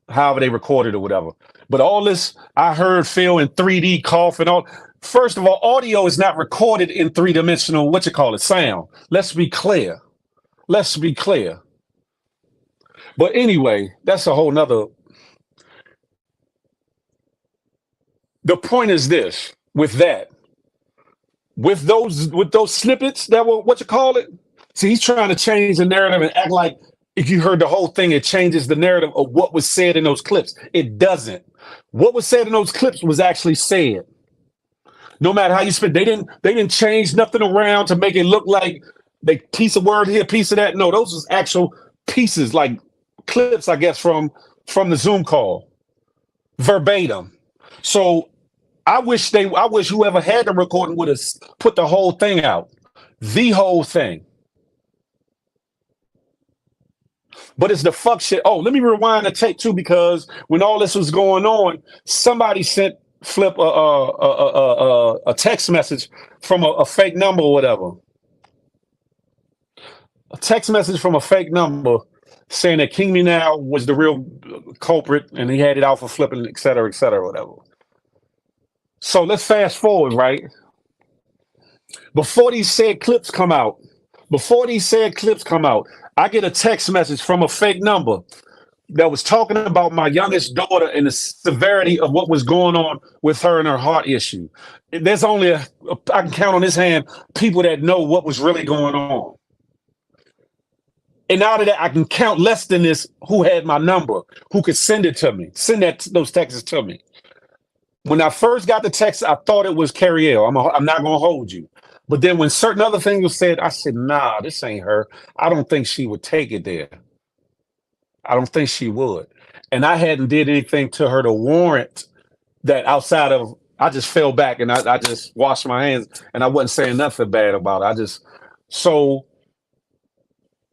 Speaker 1: However they recorded or whatever. But all this, I heard Phil in 3D cough and all. First of all, audio is not recorded in three-dimensional, sound. Let's be clear. Let's be clear. But anyway, that's a whole nother. The point is this, with those snippets that were, See, he's trying to change the narrative and act like if you heard the whole thing, it changes the narrative of what was said in those clips. It doesn't. What was said in those clips was actually said. No matter how you spin, they didn't change nothing around to make it look like they piece of word here, piece of that. No, those was actual pieces, like clips, I guess, from the Zoom call, verbatim. So I wish whoever had the recording would have put the whole thing out, the whole thing. But it's the fuck shit. Oh, let me rewind the tape too, because when all this was going on, somebody sent Flip a text message from a fake number or whatever. A text message from a fake number saying that King Me Now was the real culprit and he had it out for flipping, et cetera, whatever. So let's fast forward, right? Before these said clips come out, I get a text message from a fake number that was talking about my youngest daughter and the severity of what was going on with her and her heart issue. There's only, I can count on this hand, people that know what was really going on. And out of that, I can count less than this who had my number, who could send it to me, those texts to me. When I first got the text, I thought it was Carrie L. I'm not going to hold you. But then when certain other things were said, I said, nah, this ain't her. I don't think she would take it there. I don't think she would. And I hadn't did anything to her to warrant that outside of, I just fell back and I just washed my hands and I wasn't saying nothing bad about it. So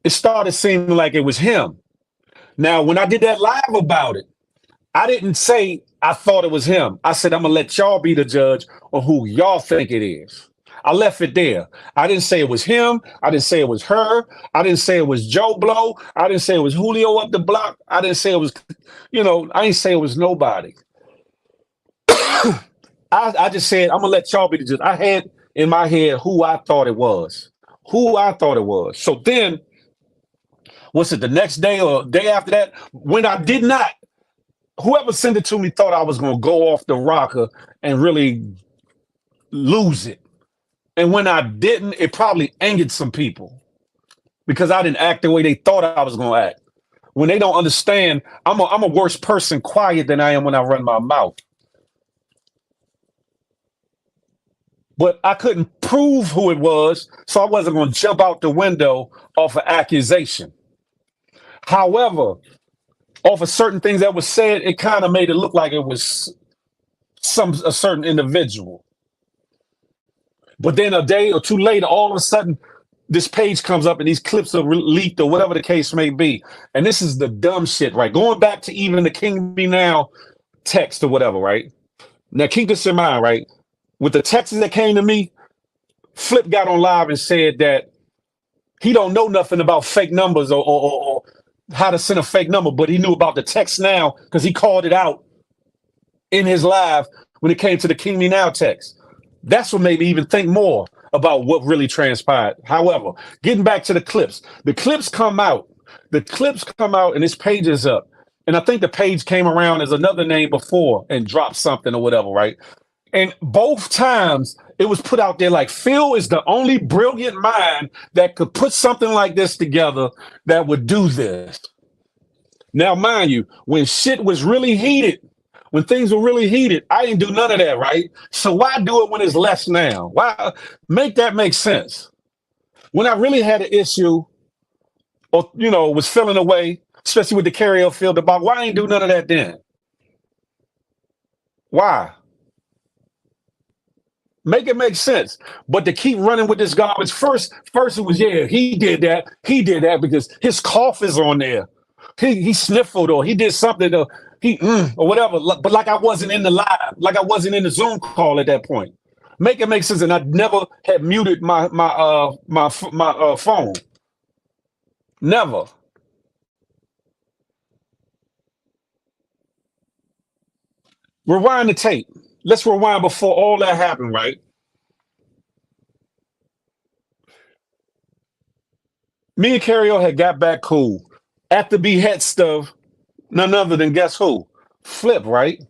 Speaker 1: it started seeming like it was him. Now, when I did that live about it, I didn't say I thought it was him. I said, I'm going to let y'all be the judge on who y'all think it is. I left it there. I didn't say it was him. I didn't say it was her. I didn't say it was Joe Blow. I didn't say it was Julio up the block. I didn't say it was, I didn't say it was nobody. I just said, I'm going to let y'all be the judge. I had in my head who I thought it was. So then, was it the next day or day after that? When I did not, whoever sent it to me thought I was going to go off the rocker and really lose it. And when I didn't, it probably angered some people because I didn't act the way they thought I was going to act. When they don't understand, I'm a worse person quiet than I am when I run my mouth. But I couldn't prove who it was, so I wasn't going to jump out the window off an accusation. However, off of certain things that was said, it kind of made it look like it was a certain individual. But then a day or two later, all of a sudden, this page comes up and these clips are leaked or whatever the case may be. And this is the dumb shit, right? Going back to even the King Me Now text or whatever, right? Now keep this in mind, right? With the texts that came to me, Flip got on live and said that he don't know nothing about fake numbers or how to send a fake number, but he knew about the text now because he called it out in his live when it came to the King Me Now text. That's what made me even think more about what really transpired. However, getting back to the clips come out. The clips come out and this page is up. And I think the page came around as another name before and dropped something or whatever, right? And both times it was put out there like Phil is the only brilliant mind that could put something like this together that would do this. Now, mind you, when shit was really heated, when things were really heated, I didn't do none of that, right? So why do it when it's less now? Why make that make sense? When I really had an issue or, was feeling away, especially with the carry field about why I ain't do none of that then? Why? Make it make sense. But to keep running with this garbage, first it was, yeah, he did that because his cough is on there. He sniffled or he did something or or whatever. But like I wasn't in the live, like I wasn't in the Zoom call at that point. Make it make sense. And I never had muted my phone. Never. Rewind the tape. Let's rewind before all that happened, right? Me and Carrie had got back cool. After behead stuff, none other than guess who? Flip, right?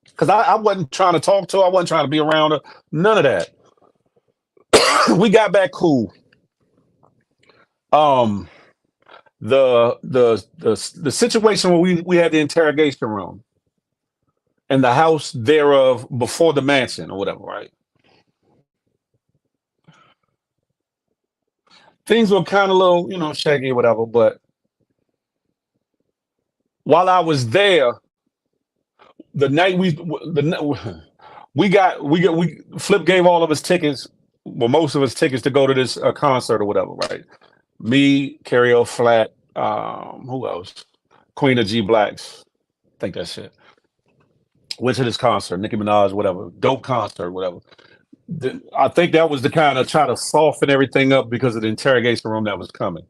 Speaker 1: Because I wasn't trying to talk to her. I wasn't trying to be around her. None of that. We got back cool. Um, the situation where we had the interrogation room and the house thereof before the mansion or whatever, right? Things were kind of little, shaky or whatever. But while I was there, the night we Flip gave all of us tickets, well, most of us tickets to go to this concert or whatever, right? Me, Carrie Flat, who else? Queen of G Blacks, I think that's it. Went to this concert, Nicki Minaj, whatever, dope concert, whatever. I think that was the kind of try to soften everything up because of the interrogation room that was coming.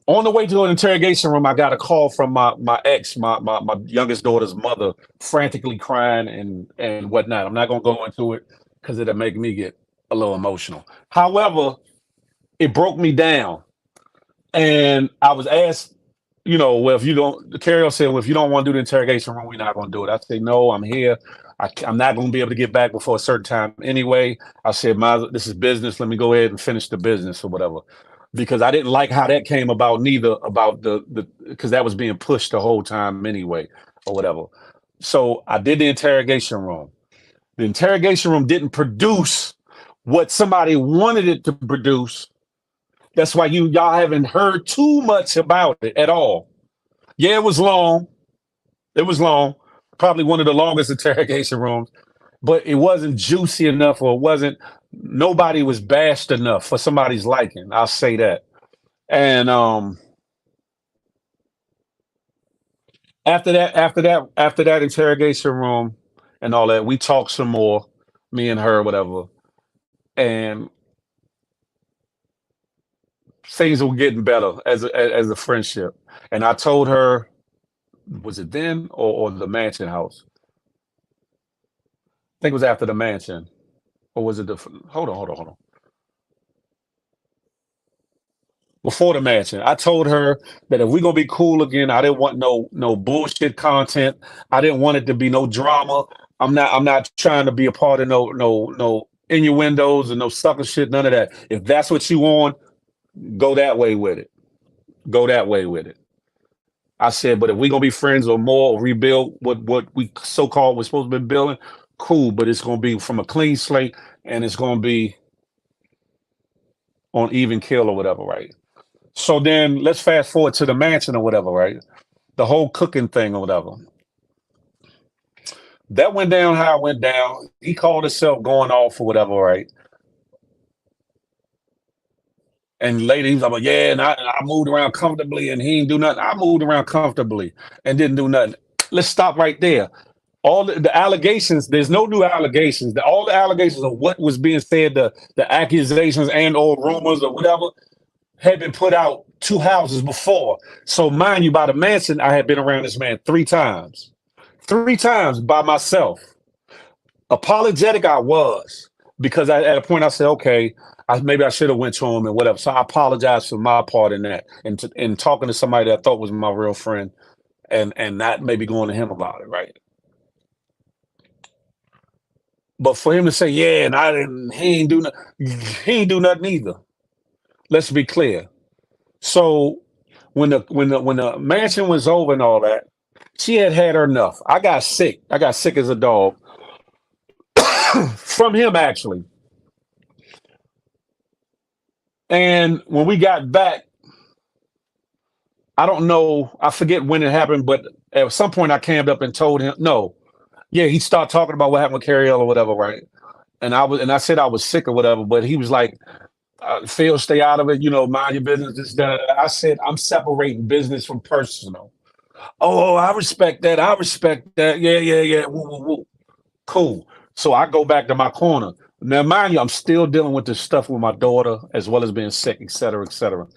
Speaker 1: On the way to an interrogation room, I got a call from my ex, my youngest daughter's mother, frantically crying and whatnot. I'm not gonna go into it because it'll make me get a little emotional. However, it broke me down, and I was asked, well, if you don't, Carol said, well, if you don't want to do the interrogation room, we're not gonna do it. I said, no, I'm here. I'm not gonna be able to get back before a certain time anyway. I said, this is business. Let me go ahead and finish the business or whatever because I didn't like how that came about neither about the because that was being pushed the whole time anyway or whatever. So I did the interrogation room. The interrogation room didn't produce what somebody wanted it to produce. That's why y'all haven't heard too much about it at all. Yeah, it was long. It was long. Probably one of the longest interrogation rooms, but it wasn't juicy enough or it wasn't nobody was bashed enough for somebody's liking. I'll say that. And after that interrogation room and all that, we talked some more, me and her, whatever. And things were getting better as a friendship. And I told her, was it then or the mansion house? I think it was after the mansion. Or was it hold on. Before the mansion. I told her that if we're gonna be cool again, I didn't want no bullshit content. I didn't want it to be no drama. I'm not trying to be a part of no innuendos and no sucker shit, none of that. If that's what you want, go that way with it. Go that way with it. I said, but if we're gonna be friends or more or rebuild what we so called was supposed to be building, cool, but it's gonna be from a clean slate and it's gonna be on even kill or whatever, right? So then let's fast forward to the mansion or whatever, right? The whole cooking thing or whatever. That went down how it went down. He called himself going off or whatever, right? And later he was like, yeah, and I moved around comfortably and he didn't do nothing. I moved around comfortably and didn't do nothing. Let's stop right there. All the allegations, there's no new allegations. All the allegations of what was being said, the accusations and or rumors or whatever, had been put out two houses before. So mind you, by the Manson, I had been around this man three times by myself. Apologetic, I was because at a point I said, okay, maybe I should have went to him and whatever. So I apologize for my part in that, and in talking to somebody that I thought was my real friend, and not maybe going to him about it, right? But for him to say, yeah, and I didn't, he ain't do nothing either. Let's be clear. So when the mansion was over and all that, she had had her enough. I got sick. I got sick as a dog from him actually. And when we got back, I don't know, I forget when it happened, but at some point I came up and told him, no, yeah, he started talking about what happened with Carrie or whatever, right? And I said I was sick or whatever, but he was like, Phil, stay out of it, mind your business. This, that. I said, I'm separating business from personal. Oh, I respect that. I respect that. Yeah, yeah, yeah. Woo, woo, woo. Cool. So I go back to my corner. Now, mind you, I'm still dealing with this stuff with my daughter, as well as being sick, et cetera, et cetera.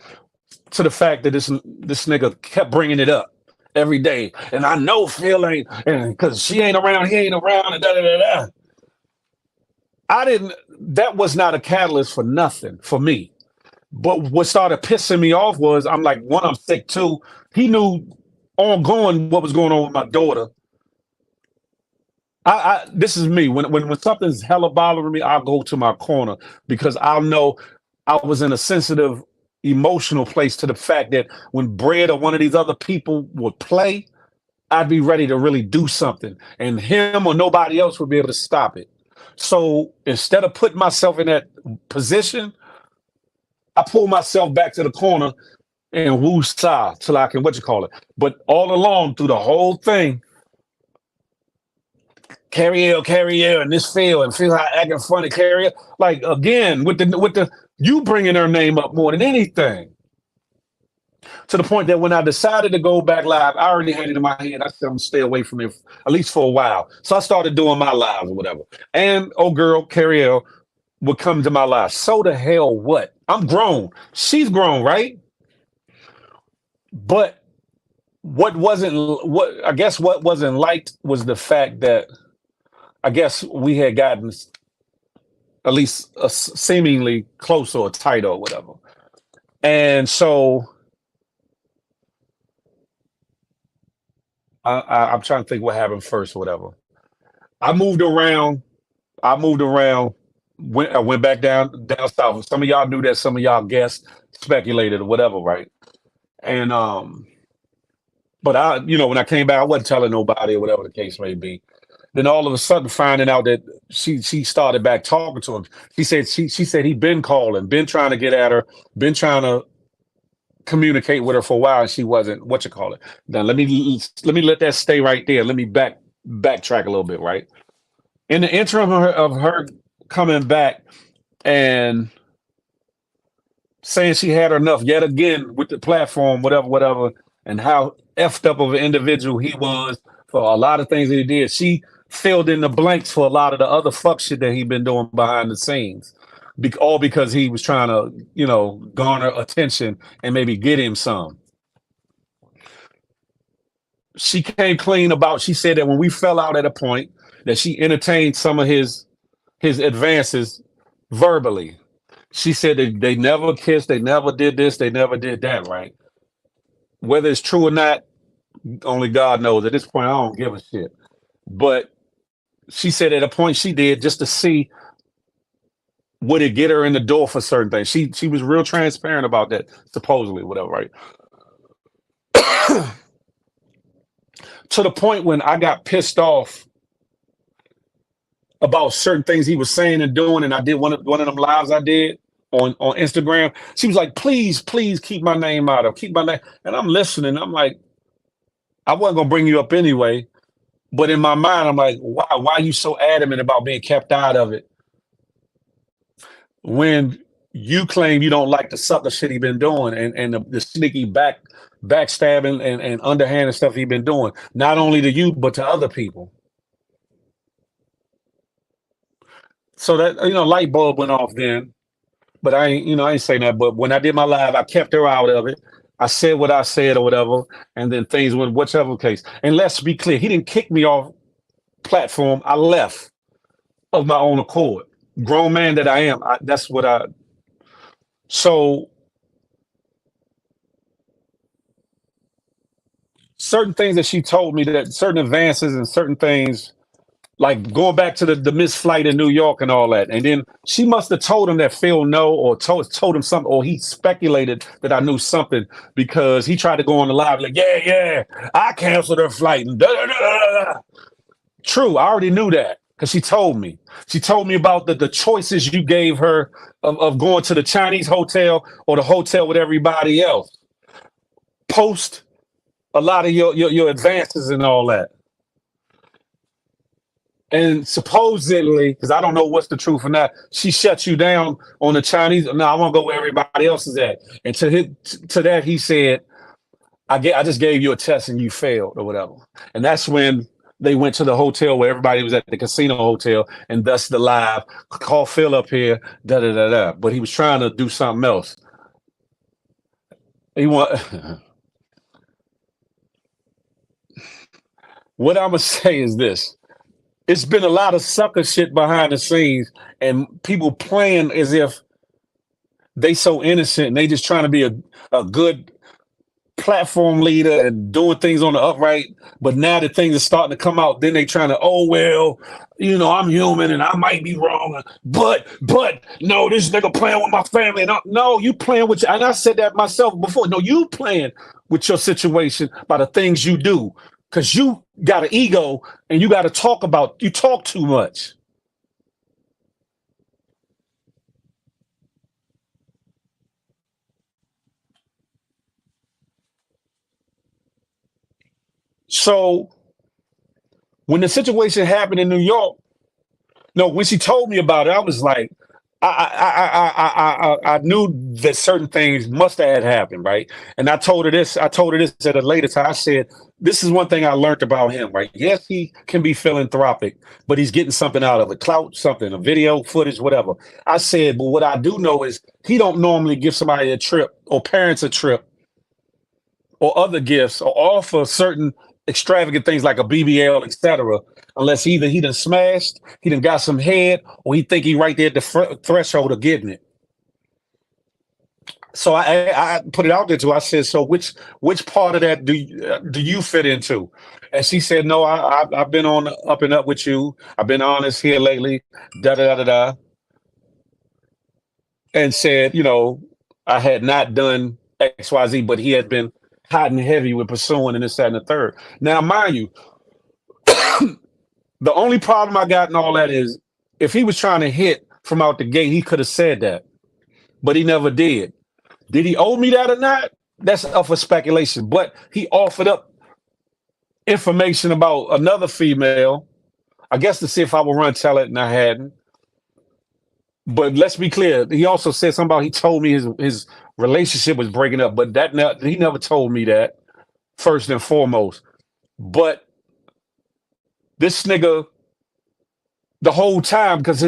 Speaker 1: To the fact that this nigga kept bringing it up every day, and I know Phil ain't, and because she ain't around, he ain't around, and da da da da. I didn't. That was not a catalyst for nothing for me. But what started pissing me off was I'm like, one, I'm sick too. He knew ongoing what was going on with my daughter. This is me. When something's hella bothering me, I'll go to my corner because I'll know I was in a sensitive, emotional place to the fact that when Bread or one of these other people would play, I'd be ready to really do something, and him or nobody else would be able to stop it. So instead of putting myself in that position, I pull myself back to the corner and woo saw till I can what you call it. But all along through the whole thing, Carrier, and this Phil and Phil acting funny, Carrier. Like again with the you bringing her name up more than anything. To the point that when I decided to go back live, I already had it in my head. I said I'm gonna stay away from it at least for a while. So I started doing my lives or whatever. And old girl Carrier would come to my life. So the hell what? I'm grown. She's grown, right? But what wasn't liked was the fact that I guess we had gotten at least seemingly close or tight or whatever. And so I'm trying to think what happened first or whatever. I moved around. I moved around. I went back down south. Some of y'all knew that. Some of y'all guessed, speculated or whatever, right? And but when I came back, I wasn't telling nobody or whatever the case may be. Then all of a sudden, finding out that she started back talking to him. She said he'd been calling, been trying to get at her, been trying to communicate with her for a while, and she wasn't what you call it. Now let me let that stay right there. Let me backtrack a little bit, right? In the interim of her coming back and saying she had enough yet again with the platform, whatever, whatever, and how effed up of an individual he was for a lot of things that he did. She filled in the blanks for a lot of the other fuck shit that he been doing behind the scenes. All because he was trying to, garner attention and maybe get him some. She came clean about, she said that when we fell out at a point, that she entertained some of his advances verbally. She said that they never kissed, they never did this, they never did that, right? Whether it's true or not, only God knows. At this point, I don't give a shit. But she said at a point she did just to see would it get her in the door for certain things. She was real transparent about that, supposedly, whatever, right? To the point when I got pissed off about certain things he was saying and doing, and I did one of them lives I did on Instagram. She was like, please keep my name out of keep my name. And I'm listening. I'm like, I wasn't gonna bring you up anyway. But in my mind, I'm like, why are you so adamant about being kept out of it when you claim you don't like the sucker shit he been doing and the sneaky backstabbing and underhanded stuff he been doing, not only to you but to other people. So that light bulb went off then. But I ain't saying that. But when I did my live, I kept her out of it. I said what I said or whatever, and then things went whichever case. And let's be clear, he didn't kick me off platform. I left of my own accord. Grown man that I am. That's what I. So certain things that she told me, that certain advances and certain things, like going back to the missed flight in New York and all that. And then she must have told him that Phil no, or told him something, or he speculated that I knew something because he tried to go on the live like, yeah, I canceled her flight. And da, da, da, da, da. True, I already knew that because she told me. She told me about the choices you gave her of going to the Chinese hotel or the hotel with everybody else. Post a lot of your advances and all that. And supposedly, because I don't know what's the truth or not, she shut you down on the Chinese. No, I want to go where everybody else is at. And to that, he said, I just gave you a test and you failed or whatever. And that's when they went to the hotel where everybody was at, the casino hotel, and thus the live, call Phil up here, da da da da. But he was trying to do something else. He want. What I'm gonna say is this. It's been a lot of sucker shit behind the scenes and people playing as if they so innocent and they just trying to be a good platform leader and doing things on the upright. But now that things are starting to come out, then they trying to, oh, well, I'm human and I might be wrong. But no, this nigga playing with my family. And no, you playing with, and I said that myself before. No, you playing with your situation by the things you do. Because you got an ego and you got to you talk too much. So when the situation happened in New York, no, when she told me about it, I was like, I knew that certain things must have had happened, right? And I told her this at a later time. I said, this is one thing I learned about him, right? Yes, he can be philanthropic, but he's getting something out of it, clout, something, a video, footage, whatever. I said, but what I do know is he don't normally give somebody a trip or parents a trip or other gifts or offer certain extravagant things like a BBL, etc. Unless either he done smashed, he done got some head, or he think he right there at the threshold of getting it. So I put it out there to her. I said, so which part of that do you fit into? And she said, no, I've been on up and up with you. I've been honest here lately, da da da da. And said, I had not done XYZ, but he had been hot and heavy with pursuing and this, that, and the third. Now, mind you, the only problem I got in all that is if he was trying to hit from out the gate, he could have said that, but he never did. Did he owe me that or not? That's up for speculation. But he offered up information about another female, I guess to see if I would run tell it, and I hadn't. But let's be clear. He also said something about he told me his relationship was breaking up, but he never told me that, first and foremost. But this nigga, the whole time, because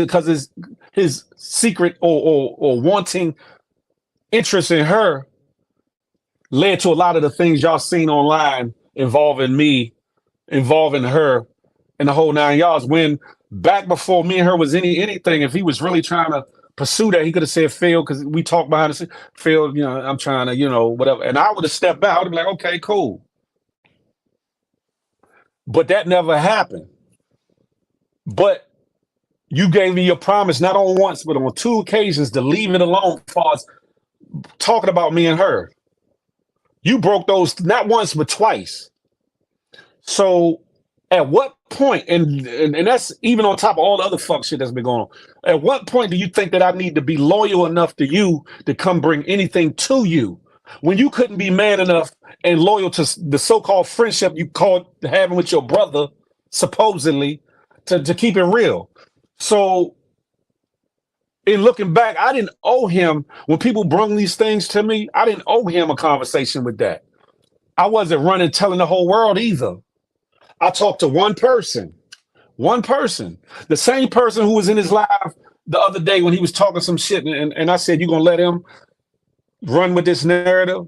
Speaker 1: his secret or wanting interest in her led to a lot of the things y'all seen online involving me, involving her, and the whole nine yards. When back before me and her was anything, if he was really trying to pursue that, he could have said, Phil, because we talked behind the scenes, Phil, I'm trying to, whatever. And I would have stepped back. I would have been like, okay, cool. But that never happened. But you gave me your promise, not on once, but on two occasions, to leave it alone as far as talking about me and her. You broke those not once, but twice. So at what point, and that's even on top of all the other fuck shit that's been going on, at what point do you think that I need to be loyal enough to you to come bring anything to you when you couldn't be man enough and loyal to the so-called friendship you called having with your brother supposedly, to keep it real. So in looking back, I didn't owe him when people brung these things to me. I didn't owe him a conversation with that. I wasn't running telling the whole world either. I talked to one person, the same person who was in his live the other day when he was talking some shit, and I said, "You gonna let him run with this narrative?"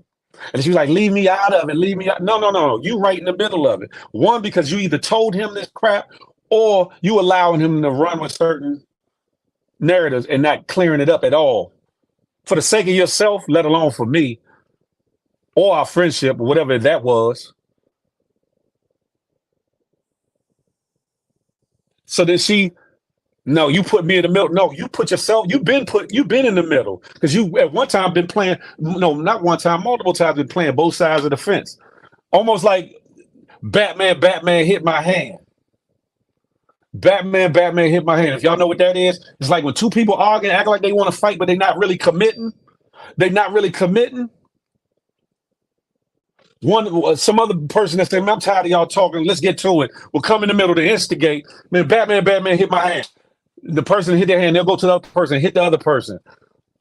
Speaker 1: And she was like, "Leave me out of it. Leave me out." No, no, no. You right in the middle of it. One, because you either told him this crap, or you allowing him to run with certain narratives and not clearing it up at all for the sake of yourself, let alone for me or our friendship or whatever that was. So then she, no, you put me in the middle. No, you put yourself. You've been in the middle because you at one time been playing. No, not one time, multiple times been playing both sides of the fence. Almost like Batman. Batman hit my hand. Batman hit my hand. If y'all know what that is, it's like when two people argue, act like they want to fight, but they're not really committing. They're not really committing. One, some other person that said, "Man, I'm tired of y'all talking. Let's get to it." Will come in the middle to instigate. Man, Batman hit my hand. The person hit their hand, they'll go to the other person, hit the other person.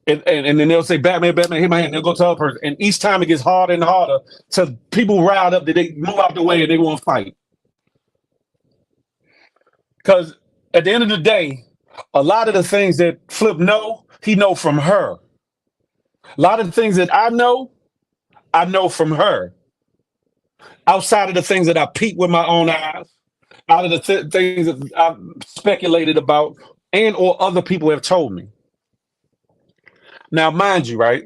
Speaker 1: And then they'll say, Batman hit my hand. They'll go to the other person. And each time it gets harder and harder to people riled up that they move out the way and they won't fight. Because at the end of the day, a lot of the things that Flip know, he know from her. A lot of the things that I know from her. Outside of the things that I peep with my own eyes, out of the things that I've speculated about and or other people have told me. Now, mind you, right?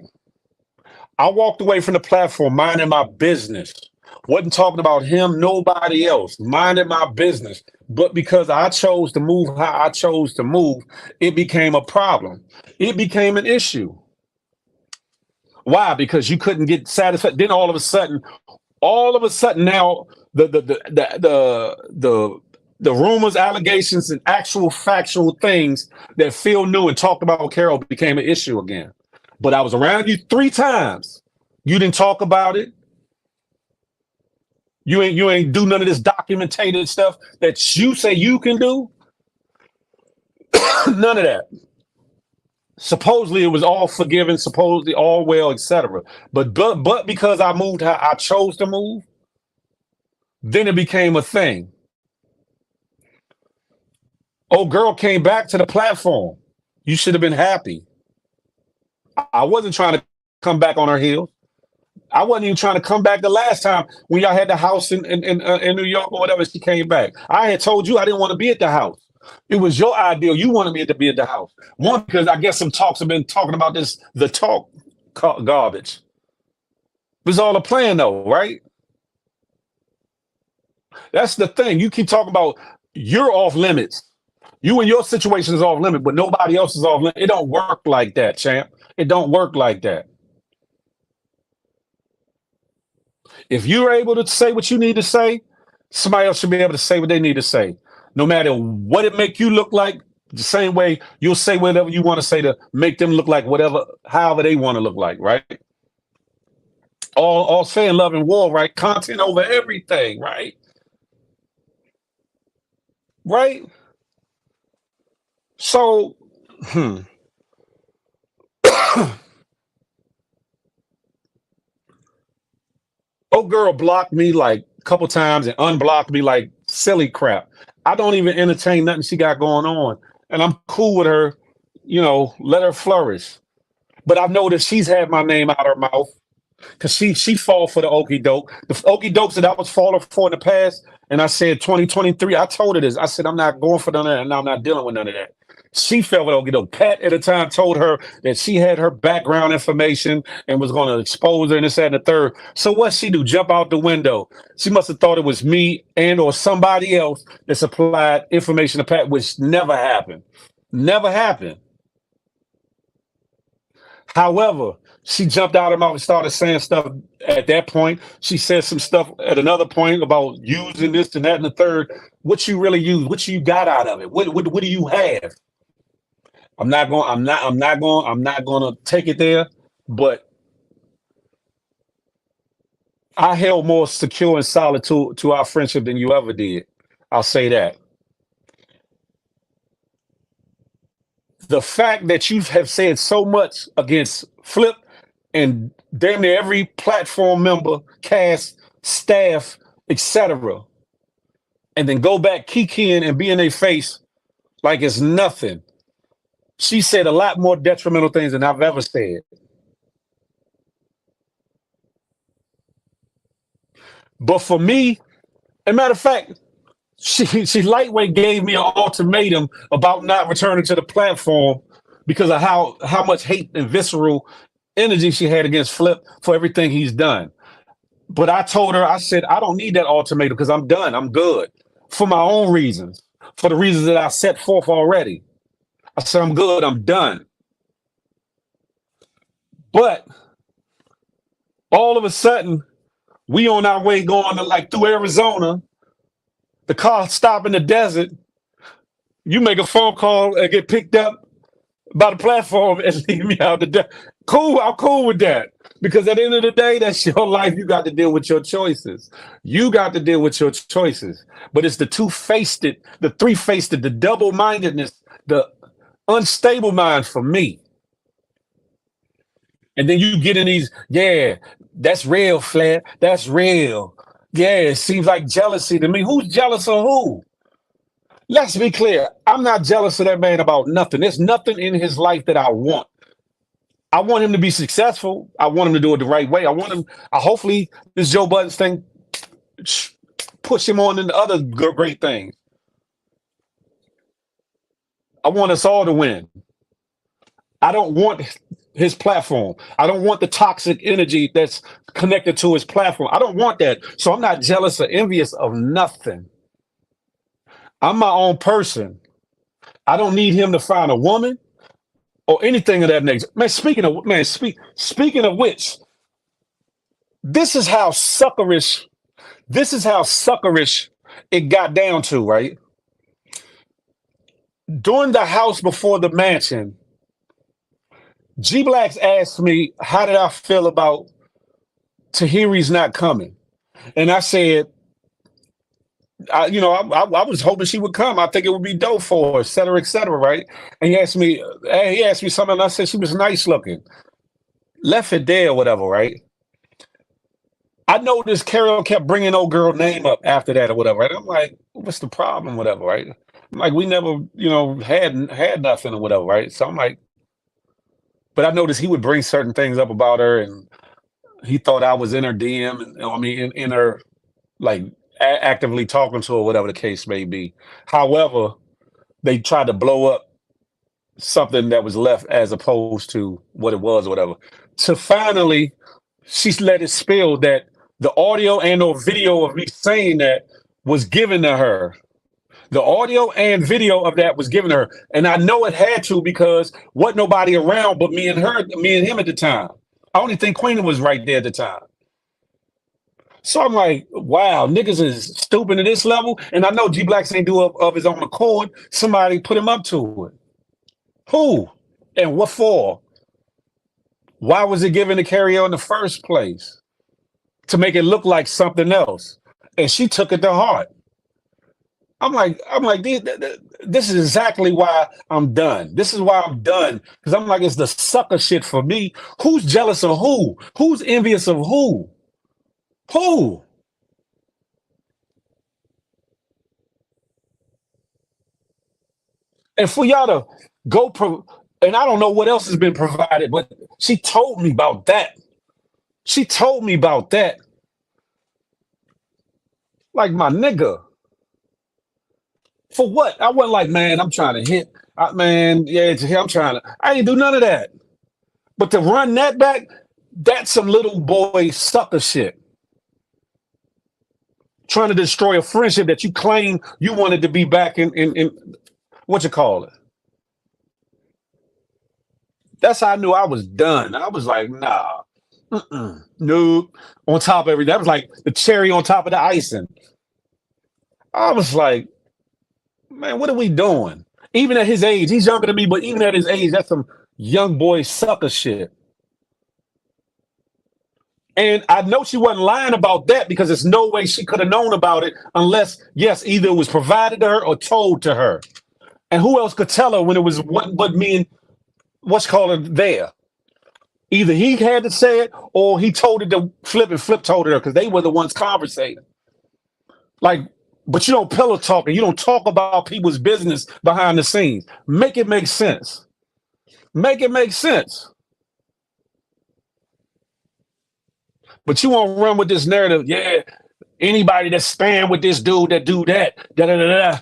Speaker 1: I walked away from the platform minding my business. Wasn't talking about him, nobody else. Minding my business. But because I chose to move how I chose to move, it became a problem. It became an issue. Why? Because you couldn't get satisfied. Then all of a sudden now the rumors, allegations, and actual factual things that Phil knew and talked about with Carol became an issue again. But I was around you 3 times. You didn't talk about it. You ain't do none of this documented stuff that you say you can do. None of that. Supposedly it was all forgiven, supposedly all well, etc. But because I moved how I chose to move, then it became a thing. Oh, girl came back to the platform. You should have been happy. I wasn't trying to come back on her heels. I wasn't even trying to come back the last time when y'all had the house in New York or whatever. She came back. I had told you I didn't want to be at the house. It was your ideal. You wanted me to be at the house. One, because I guess some talks have been talking about this, the talk garbage. It was all a plan, though, right? That's the thing. You keep talking about you're off limits. You and your situation is off limit, but nobody else is off limit. It don't work like that, champ. It don't work like that. If you're able to say what you need to say, somebody else should be able to say what they need to say. No matter what it make you look like, the same way you'll say whatever you want to say to make them look like whatever, however they want to look like, right? All saying love and war, right? Content over everything, right? Right? So, hmm. Oh, girl blocked me like a couple times and unblocked me like silly crap. I don't even entertain nothing she got going on, and I'm cool with her. Let her flourish. But I've noticed she's had my name out her mouth because she fall for the okey doke. The okey dokes that I was falling for in the past, and I said 2023. I told her this. I said I'm not going for none of that, and I'm not dealing with none of that. She fell for the okey doke. Pat at the time told her that she had her background information and was going to expose her and this, that, and the third. So what she do? Jump out the window. She must have thought it was me and or somebody else that supplied information to Pat, which never happened. Never happened. However, she jumped out of her mouth and started saying stuff at that point. She said some stuff at another point about using this and that and the third. What you really use? What you got out of it? What do you have? I'm not going to take it there, but I held more secure and solid to our friendship than you ever did. I'll say that. The fact that you have said so much against Flip and damn near every platform member, cast, staff, etc., and then go back kikiing and be in their face like it's nothing. She said a lot more detrimental things than I've ever said. But for me, a matter of fact, she lightweight gave me an ultimatum about not returning to the platform because of how much hate and visceral energy she had against Flip for everything he's done. But I told her, I said, I don't need that ultimatum because I'm done. I'm good for my own reasons, for the reasons that I set forth already. I said, I'm good. I'm done. But all of a sudden, we on our way going to like through Arizona. The car stop in the desert. You make a phone call and get picked up by the platform and leave me out the desert. Cool, I'm cool with that. Because at the end of the day, that's your life. You got to deal with your choices. You got to deal with your choices. But it's the two-faced, the three-faced, the double-mindedness, the unstable mind for me. And then you get in these, yeah, that's real, Flair. That's real. Yeah, it seems like jealousy to me. Who's jealous of who? Let's be clear. I'm not jealous of that man about nothing. There's nothing in his life that I want. I want him to be successful. I want him to do it the right way. I want him, hopefully, this Joe Budden thing push him on into other great things. I want us all to win. I don't want his platform. I don't want the toxic energy that's connected to his platform. I don't want that. So I'm not jealous or envious of nothing. I'm my own person. I don't need him to find a woman or anything of that nature. Man, speaking of which, this is how suckerish it got down to, right? During the house before the mansion, G Blacks asked me, how did I feel about Tahiri's not coming? And I said, I was hoping she would come. I think it would be dope for her, et cetera, right? And he asked me something, and I said she was nice looking. Left it there or whatever, right? I noticed Carol kept bringing old girl name up after that or whatever, right? I'm like, what's the problem, whatever, right? I'm like, we never, had nothing or whatever, right? So I'm like, but I noticed he would bring certain things up about her, and he thought I was in her DM, and in her, like, actively talking to her, whatever the case may be. However, they tried to blow up something that was left as opposed to what it was or whatever. So finally, she let it spill that the audio and or video of me saying that was given to her. The audio and video of that was given to her. And I know it had to because wasn't nobody around but me and him at the time. I only think Queen was right there at the time. So I'm like, wow, niggas is stupid to this level. And I know G Blacks ain't do it of his own accord. Somebody put him up to it. Who? And what for? Why was it given to Carrie in the first place? To make it look like something else. And she took it to heart. I'm like, this is exactly why I'm done. This is why I'm done. Because I'm like, it's the sucker shit for me. Who's jealous of who? Who's envious of who? Who? And for y'all to and I don't know what else has been provided, but she told me about that. She told me about that. Like, my nigga. For what? I wasn't like, man, I'm trying to hit. Man, yeah, I'm trying to. I ain't do none of that. But to run that back, that's some little boy sucker shit. Trying to destroy a friendship that you claim you wanted to be back in what you call it. That's how I knew I was done. I was like, nah, nope. On top of everything, that was like the cherry on top of the icing. I was like, man, what are we doing? Even at his age, he's younger than me, but even at his age, that's some young boy sucker shit. And I know she wasn't lying about that because there's no way she could have known about it unless, yes, either it was provided to her or told to her. And who else could tell her when it was what but me and what's called it there? Either he had to say it or he told it to Flip and Flip told her because they were the ones conversating. Like, but you don't pillow talk and you don't talk about people's business behind the scenes. Make it make sense. Make it make sense. But you won't run with this narrative. Yeah, anybody that stand with this dude that do that. Da, da, da, da.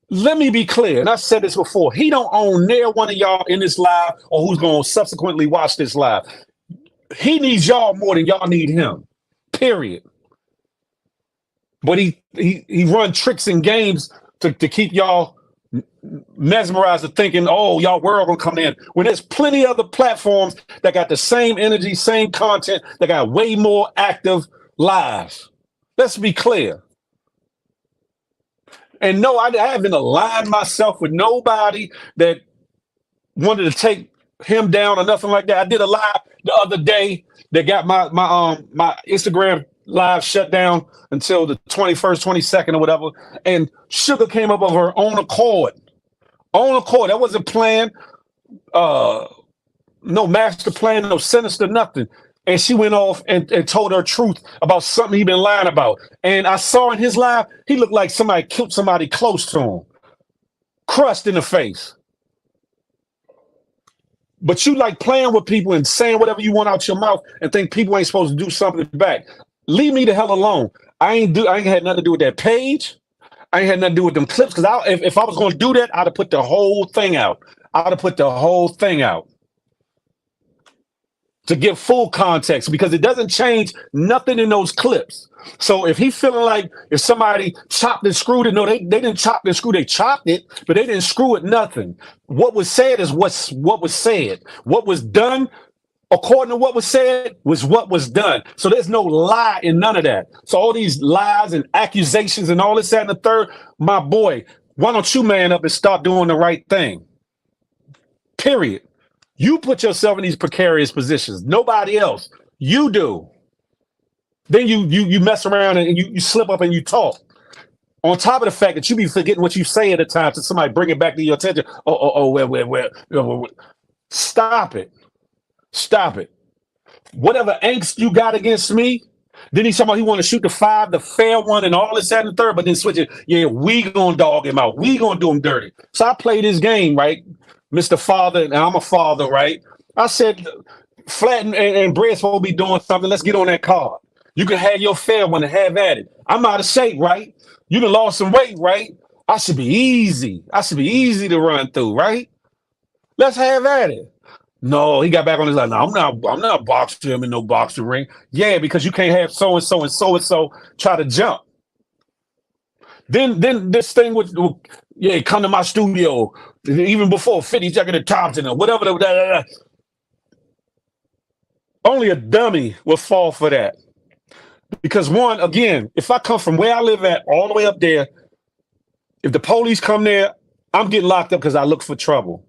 Speaker 1: Let me be clear, and I've said this before. He don't own near one of y'all in this live or who's going to subsequently watch this live. He needs y'all more than y'all need him. Period. But he run tricks and games to keep y'all mesmerized of thinking, oh, y'all world gonna come in. When there's plenty of other platforms that got the same energy, same content, that got way more active lives. Let's be clear. And no, I haven't aligned myself with nobody that wanted to take him down or nothing like that. I did a live the other day that got my Instagram live shut down until the 21st, 22nd or whatever. And Sugar came up of her own accord. Own accord. That wasn't planned. No master plan, no sinister, nothing. And she went off and told her truth about something he'd been lying about. And I saw in his live, he looked like somebody killed somebody close to him. Crushed in the face. But you like playing with people and saying whatever you want out your mouth and think people ain't supposed to do something back. Leave me the hell alone. I ain't had nothing to do with that page. I ain't had nothing to do with them clips. Because if I was going to do that, I'd have put the whole thing out. I'd have put the whole thing out. To give full context, because it doesn't change nothing in those clips. So if he feeling like if somebody chopped and screwed it, no, they didn't chop and screw, they chopped it, but they didn't screw it, nothing. What was said is what was said. What was done, according to what was said, was what was done. So there's no lie in none of that. So all these lies and accusations and all this, that, and the third, my boy, why don't you man up and start doing the right thing? Period. You put yourself in these precarious positions. Nobody else. You do. Then you mess around and you slip up and you talk. On top of the fact that you be forgetting what you say at a time to somebody bring it back to your attention. Where. Stop it. Stop it. Whatever angst you got against me, then he's talking about he want to shoot the 5, the fair one, and all this, that, and the third, but then switch it. Yeah, we gonna dog him out. We gonna do him dirty. So I play this game, right? Mr. Father, and I'm a father, right? I said, Flat and Brett's supposed to be doing something. Let's get on that card. You can have your fair one and have at it. I'm out of shape, right? You done lost some weight, right? I should be easy. I should be easy to run through, right? Let's have at it. No, he got back on his line. No, I'm not boxing him in no boxing ring. Yeah, because you can't have so and so and so and so try to jump. Then this thing with come to my studio even before 50 Jacket and Thompson or whatever. Only a dummy will fall for that. Because one, again, if I come from where I live at all the way up there, if the police come there, I'm getting locked up because I look for trouble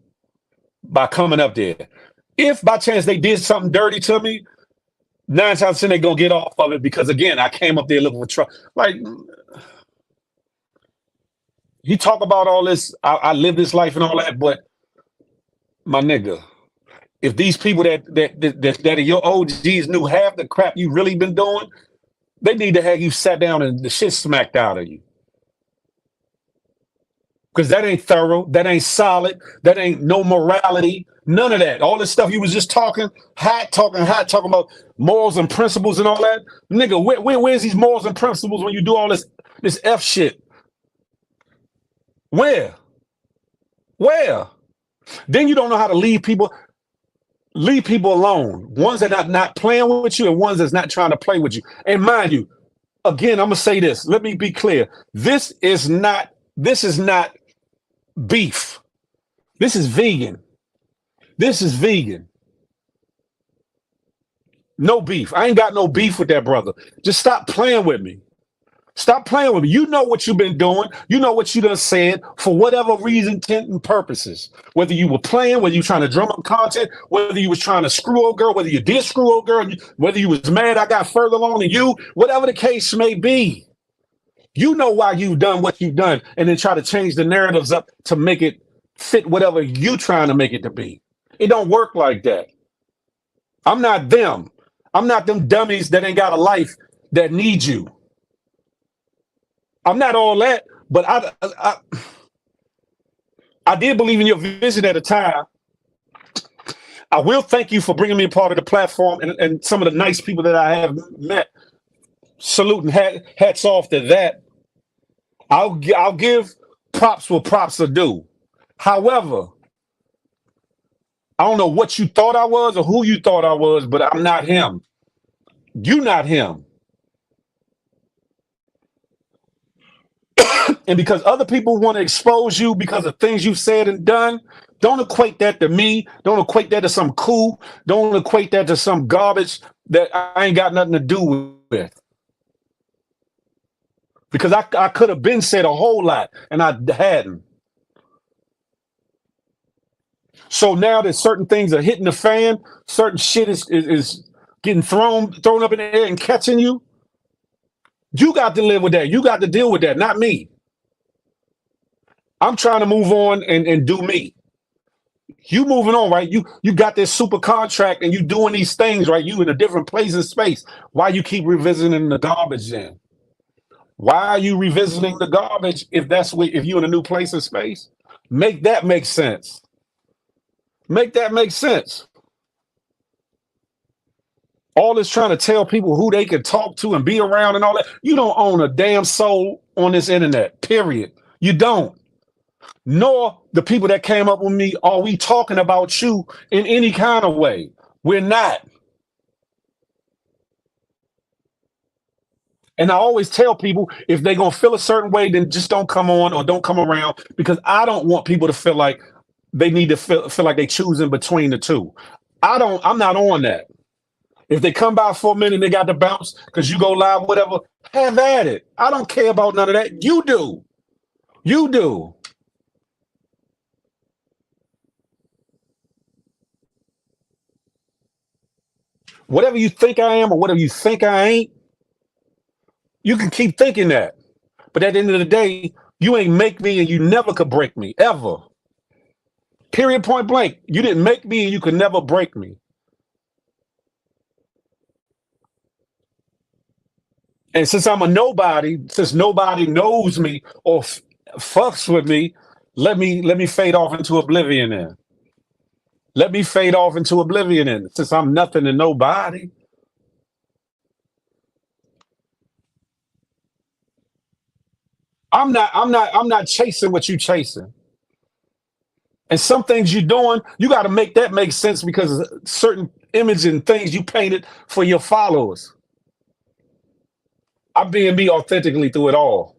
Speaker 1: by coming up there. If by chance they did something dirty to me, 9 times 10 they gonna get off of it because again, I came up there looking for trouble. Like you talk about all this, I live this life and all that, but my nigga, if these people that are your OGs knew half the crap you really been doing, they need to have you sat down and the shit smacked out of you. Because that ain't thorough, that ain't solid, that ain't no morality, none of that. All this stuff you was just talking about morals and principles and all that. Nigga, where's these morals and principles when you do all this F shit? Where? Then you don't know how to leave people alone. Ones that are not playing with you and ones that's not trying to play with you. And mind you, again, I'm gonna say this. Let me be clear. This is not beef. This is vegan. No beef. I ain't got no beef with that brother. Just stop playing with me. Stop playing with me. You know what you've been doing. You know what you done said for whatever reason, intent, and purposes. Whether you were playing, whether you were trying to drum up content, whether you was trying to screw old girl, whether you did screw old girl, whether you was mad I got further along than you, whatever the case may be. You know why you've done what you've done, and then try to change the narratives up to make it fit whatever you trying to make it to be. It don't work like that. I'm not them. I'm not them dummies that ain't got a life that need you. I'm not all that, but I did believe in your vision at a time. I will thank you for bringing me a part of the platform and some of the nice people that I have met. Saluting hats off to that. I'll give props what props are due. However, I don't know what you thought I was or who you thought I was, but I'm not him. You not him. And because other people want to expose you because of things you've said and done, don't equate that to me. Don't equate that to some cool. Don't equate that to some garbage that I ain't got nothing to do with. Because I could have been said a whole lot and I hadn't. So now that certain things are hitting the fan, certain shit is getting thrown up in the air and catching you. You got to live with that. You got to deal with that, not me. I'm trying to move on and do me. You moving on, right? You got this super contract and you doing these things, right? You in a different place in space. Why you keep revisiting the garbage then? Why are you revisiting the garbage if you're in a new place in space? Make that make sense. Make that make sense. All this trying to tell people who they can talk to and be around and all that. You don't own a damn soul on this internet, period. You don't. Nor the people that came up with me, are we talking about you in any kind of way? We're not. And I always tell people if they're going to feel a certain way, then just don't come on or don't come around, because I don't want people to feel like they need to feel like they choosing between the two. I'm not on that. If they come by for a minute and they got to bounce because you go live, whatever, have at it. I don't care about none of that. You do. You do. Whatever you think I am or whatever you think I ain't, you can keep thinking that. But at the end of the day, you ain't make me and you never could break me, ever. Period, point blank. You didn't make me and you could never break me. And since I'm a nobody, since nobody knows me or fucks with me, let me fade off into oblivion then. Let me fade off into oblivion then, since I'm nothing to nobody. I'm not chasing what you chasing. And some things you're doing, you got to make that make sense because of certain image and things you painted for your followers. I'm being me authentically through it all.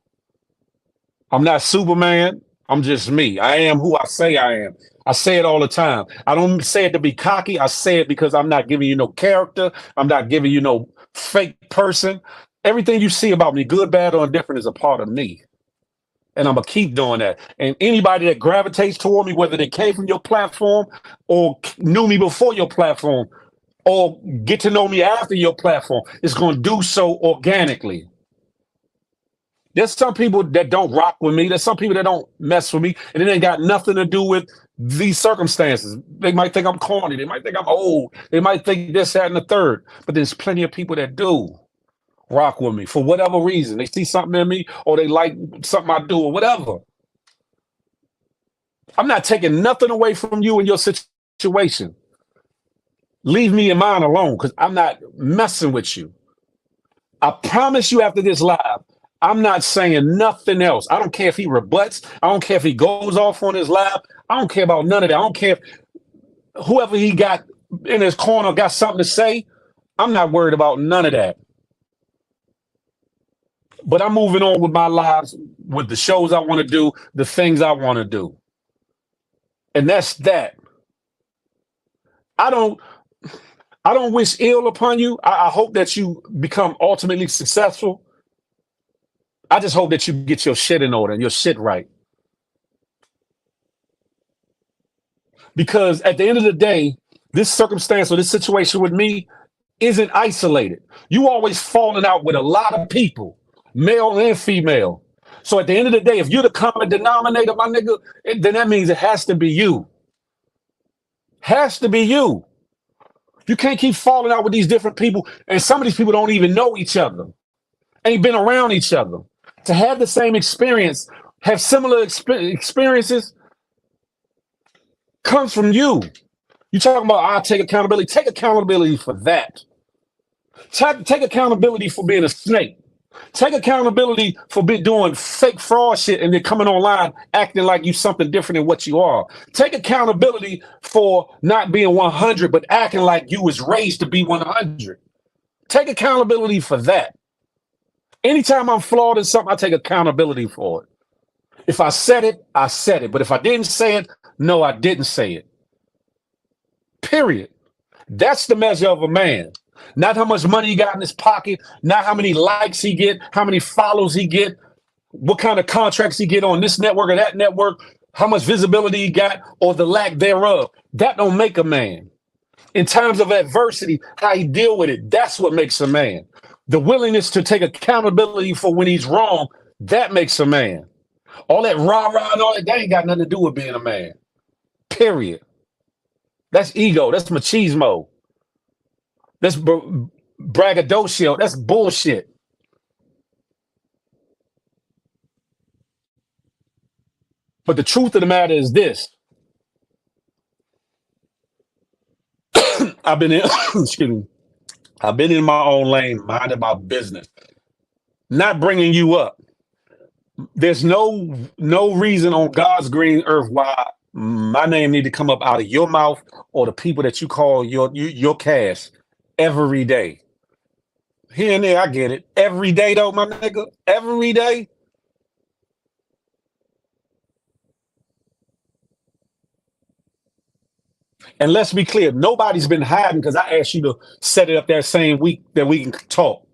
Speaker 1: I'm not Superman. I'm just me. I am who I say I am. I say it all the time. I don't say it to be cocky. I say it because I'm not giving you no character. I'm not giving you no fake person. Everything you see about me, good, bad, or indifferent, is a part of me. And I'm gonna keep doing that. And anybody that gravitates toward me, whether they came from your platform or knew me before your platform or get to know me after your platform, is gonna do so organically. There's some people that don't rock with me. There's some people that don't mess with me, and it ain't got nothing to do with these circumstances. They might think I'm corny. They might think I'm old. They might think this, that, and the third. But there's plenty of people that do rock with me for whatever reason. They see something in me or they like something I do or whatever. I'm not taking nothing away from you and your situation. Leave me and mine alone because I'm not messing with you. I promise you after this live, I'm not saying nothing else. I don't care if he rebuts. I don't care if he goes off on his live. I don't care about none of that. I don't care if whoever he got in his corner got something to say. I'm not worried about none of that. But I'm moving on with my lives, with the shows I want to do, the things I want to do. And that's that. I don't I don't wish ill upon you. I hope that you become ultimately successful. I just hope that you get your shit in order and your shit right. Because at the end of the day, this circumstance or this situation with me isn't isolated. You always falling out with a lot of people, male and female. So at the end of the day, if you're the common denominator, my nigga, then that means it has to be you. Has to be you. You can't keep falling out with these different people, and some of these people don't even know each other, ain't been around each other. To have the same experience, have similar experiences, comes from you. You talking about I take accountability? Take accountability for that. Take accountability for being a snake. Take accountability for doing fake fraud shit and then coming online acting like you something different than what you are. Take accountability for not being 100 but acting like you was raised to be 100. Take accountability for that. Anytime I'm flawed in something, I take accountability for it. If I said it, I said it. But if I didn't say it, no, I didn't say it. Period. That's the measure of a man. Not how much money he got in his pocket, not how many likes he get, how many follows he get, what kind of contracts he get on this network or that network, how much visibility he got or the lack thereof. That don't make a man. In times of adversity, how he deal with it, that's what makes a man. The willingness to take accountability for when he's wrong, that makes a man. All that rah-rah and all that ain't got nothing to do with being a man. Period. That's ego. That's machismo. That's braggadocio. That's bullshit. But the truth of the matter is this. I've been in, excuse me. I've been in my own lane, minding my business, not bringing you up. There's no reason on God's green earth why my name need to come up out of your mouth or the people that you call your cash every day. Here and there, I get it. Every day though, my nigga, every day. And let's be clear, nobody's been hiding because I asked you to set it up that same week that we can talk.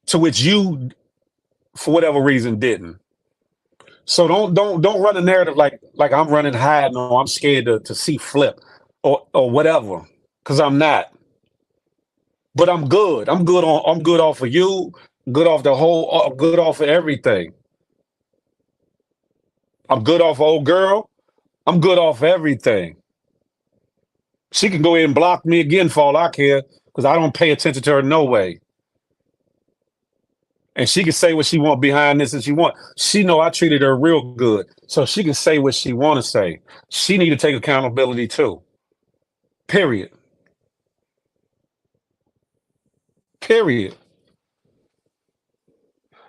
Speaker 1: To which you, for whatever reason, didn't. So don't run a narrative like I'm running hiding or I'm scared to see flip or whatever. Cause I'm not. But I'm good. I'm good off of you, good off the whole, good off of everything. I'm good off of old girl. I'm good off everything. She can go ahead and block me again for all I care, because I don't pay attention to her no way. And she can say what she want behind this if she want. She know I treated her real good, so she can say what she want to say. She need to take accountability too. Period. Period.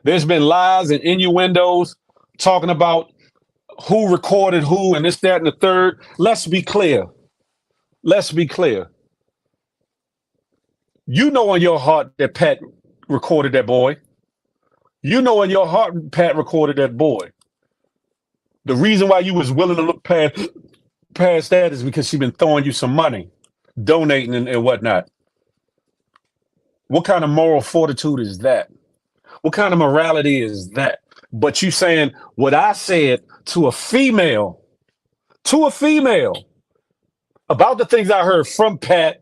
Speaker 1: There's been lies and innuendos talking about who recorded who and this, that, and the third. Let's be clear. Let's be clear. You know in your heart that Pat recorded that boy. You know in your heart Pat recorded that boy. The reason why you was willing to look past that is because she been throwing you some money, donating and whatnot. What kind of moral fortitude is that? What kind of morality is that? But you saying what I said to a female, about the things I heard from Pat,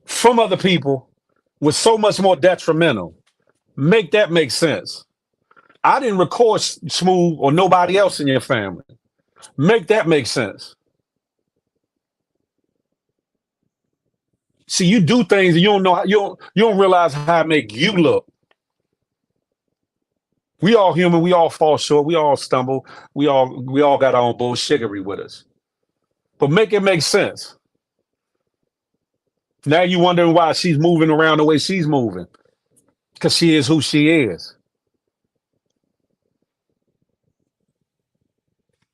Speaker 1: from other people, was so much more detrimental. Make that make sense. I didn't record Smooth or nobody else in your family. Make that make sense. See, you do things and you don't know how, you don't realize how it make you look. We all human, we all fall short, we all stumble, we all got our own bullshittery with us. But make it make sense. Now you wondering why she's moving around the way she's moving. Because she is who she is.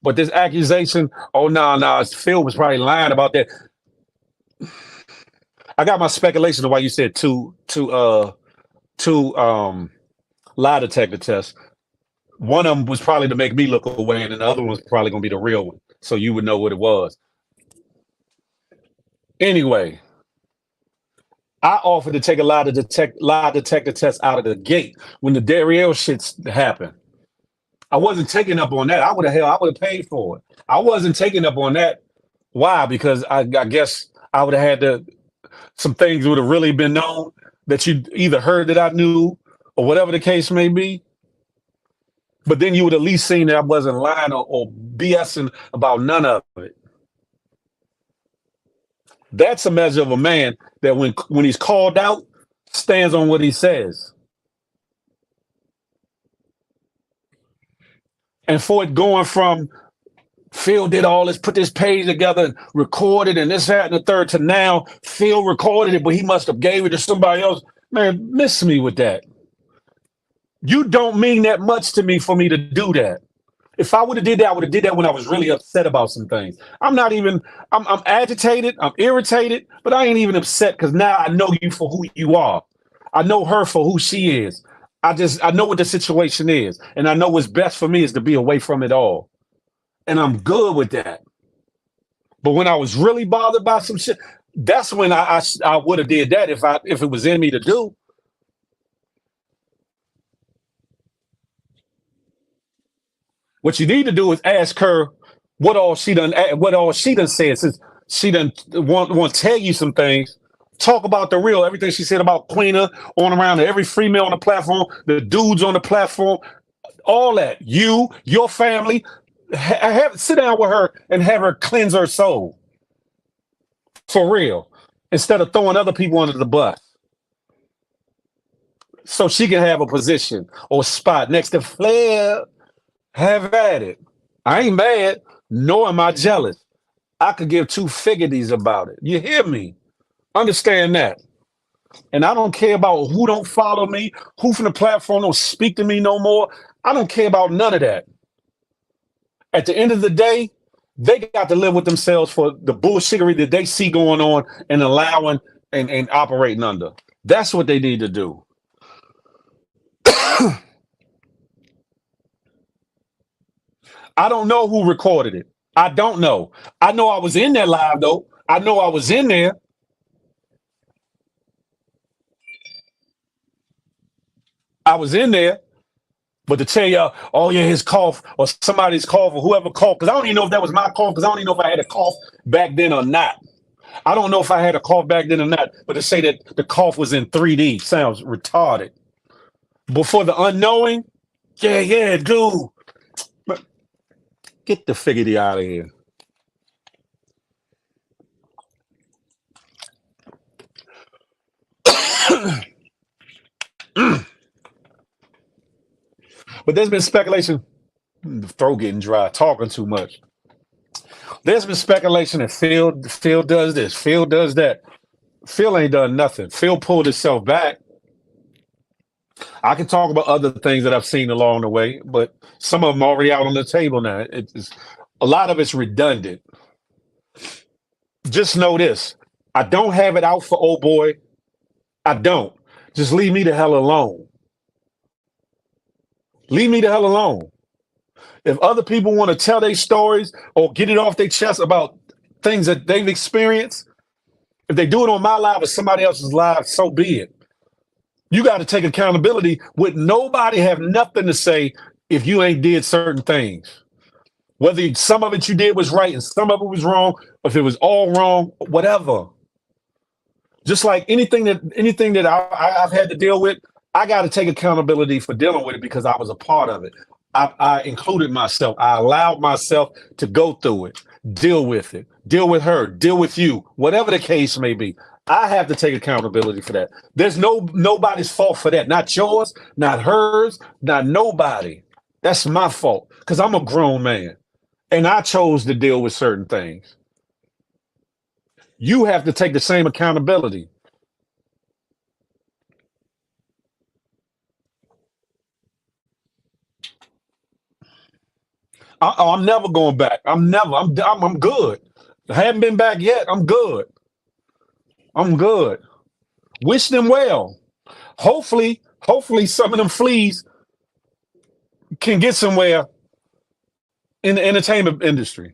Speaker 1: But this accusation, oh no, Phil was probably lying about that. I got my speculation of why you said two lie detector tests. One of them was probably to make me look away, and then the other one was probably gonna be the real one. So you would know what it was. Anyway, I offered to take a lie detector test out of the gate when the Dariel shit happened. I wasn't taking up on that. I would have paid for it. I wasn't taking up on that. Why? Because I guess I would have had to some things would have really been known that you either heard that I knew or whatever the case may be. But then you would at least seen that I wasn't lying or BSing about none of it. That's a measure of a man that when he's called out, stands on what he says. And for it going from Phil did all this, put this page together and recorded and this, that, and the third to now Phil recorded it, but he must have gave it to somebody else. Man, miss me with that. You don't mean that much to me for me to do that. If I would have did that, I would have did that when I was really upset about some things. I'm agitated, I'm irritated, but I ain't even upset because now I know you for who you are. I know her for who she is. I know what the situation is. And I know what's best for me is to be away from it all. And I'm good with that. But when I was really bothered by some shit, that's when I would have did that if it was in me to do. What you need to do is ask her what all she done said since she done want to tell you some things. Talk about the real, everything she said about Queena on around every female on the platform, the dudes on the platform, all that. You, your family, sit down with her and have her cleanse her soul for real, instead of throwing other people under the bus, so she can have a position or spot next to Flair. Have at it. I ain't mad, nor am I jealous. I could give two figgities about it. You hear me? Understand that. And I don't care about who don't follow me, who from the platform don't speak to me no more. I don't care about none of that. At the end of the day, they got to live with themselves for the bullshittery that they see going on and allowing and operating under. That's what they need to do. I don't know who recorded it. I don't know. I know I was in there live though. I know I was in there. I was in there. But to tell y'all, oh yeah, his cough or somebody's cough or whoever coughed, because I don't even know if that was my cough, because I don't even know if I had a cough back then or not. I don't know if I had a cough back then or not. But to say that the cough was in 3D sounds retarded. But for the unknowing, yeah, dude. But get the figgity out of here. But there's been speculation. The throat getting dry, talking too much. There's been speculation that Phil does this, Phil does that. Phil ain't done nothing. Phil pulled himself back. I can talk about other things that I've seen along the way, but some of them already out on the table now. It's a lot of it's redundant. Just know this: I don't have it out for old boy. I don't. Just leave me the hell alone. Leave me the hell alone. If other people want to tell their stories or get it off their chest about things that they've experienced, if they do it on my live or somebody else's live, so be it. You got to take accountability with nobody have nothing to say if you ain't did certain things. Whether some of it you did was right and some of it was wrong, or if it was all wrong, whatever. Just like anything that I've had to deal with, I got to take accountability for dealing with it because I was a part of it. I included myself. I allowed myself to go through it, deal with it, deal with her, deal with you, whatever the case may be. I have to take accountability for that. There's nobody's fault for that. Not yours, not hers, not nobody. That's my fault because I'm a grown man and I chose to deal with certain things. You have to take the same accountability. I'm never going back. I'm good. I haven't been back yet. I'm good. I'm good. Wish them well. Hopefully some of them fleas can get somewhere in the entertainment industry.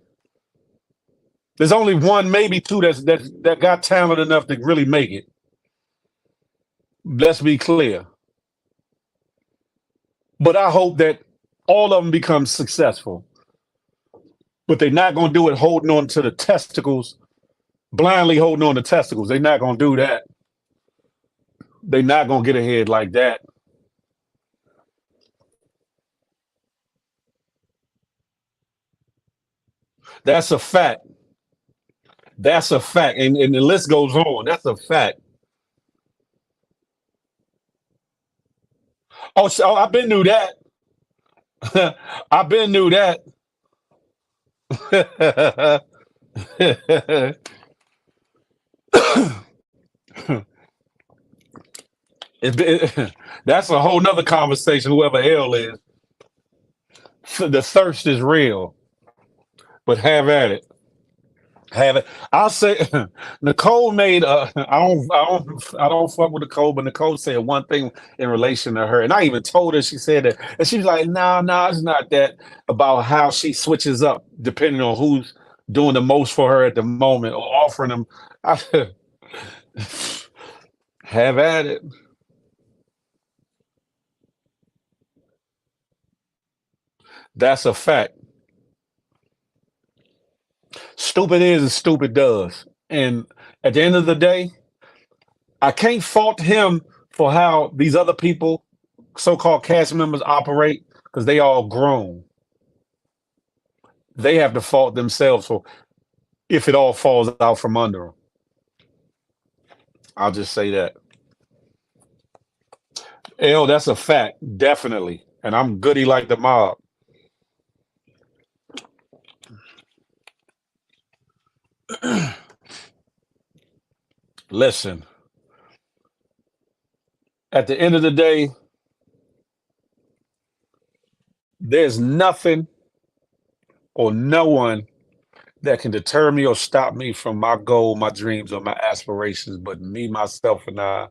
Speaker 1: There's only one, maybe two that got talent enough to really make it. Let's be clear. But I hope that all of them become successful. But they're not going to do it holding on to the testicles, blindly holding on to testicles. They're not going to do that. They're not going to get ahead like that. That's a fact. That's a fact. And the list goes on. That's a fact. Oh, so I've been knew that. I've been knew that. That's a whole nother conversation, whoever hell is. The thirst is real, but have at it. Have it. I'll say Nicole made I don't fuck with Nicole, but Nicole said one thing in relation to her. And I even told her, she said that, and she was like, no, no, it's not that, about how she switches up depending on who's doing the most for her at the moment or offering them. I, have at it. That's a fact. Stupid is and stupid does. And at the end of the day, I can't fault him for how these other people, so-called cast members, operate because they all grown. They have to fault themselves for if it all falls out from under them. I'll just say that. L, that's a fact, definitely. And I'm goody like the mob. Listen, at the end of the day, there's nothing or no one that can deter me or stop me from my goal, my dreams, or my aspirations, but me, myself, and I,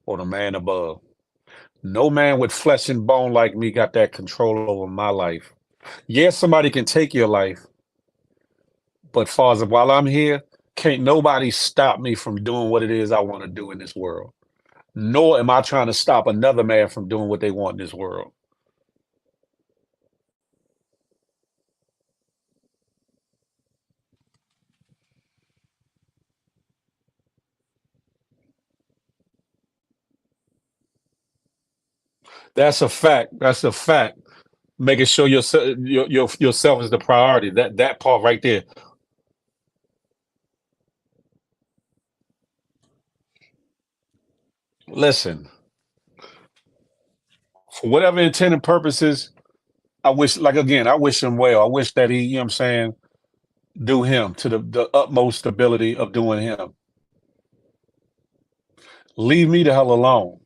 Speaker 1: or the man above. No man with flesh and bone like me got that control over my life. Yes, somebody can take your life, but far as while I'm here, can't nobody stop me from doing what it is I want to do in this world. Nor am I trying to stop another man from doing what they want in this world. That's a fact. That's a fact. Making sure yourself is the priority. That part right there. Listen, for whatever intended purposes, I wish, like again, I wish him well. I wish that he, you know what I'm saying, do him to the utmost ability of doing him. Leave me the hell alone.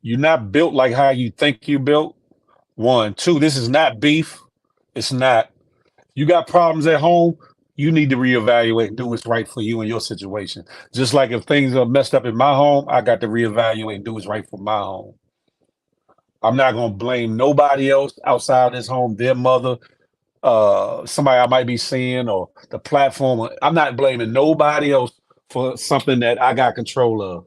Speaker 1: You're not built like how you think you built. One, two, this is not beef. It's not. You got problems at home, you need to reevaluate and do what's right for you and your situation. Just like if things are messed up in my home, I got to reevaluate and do what's right for my home. I'm not gonna blame nobody else outside this home, their mother, somebody I might be seeing, or the platform. I'm not blaming nobody else for something that I got control of.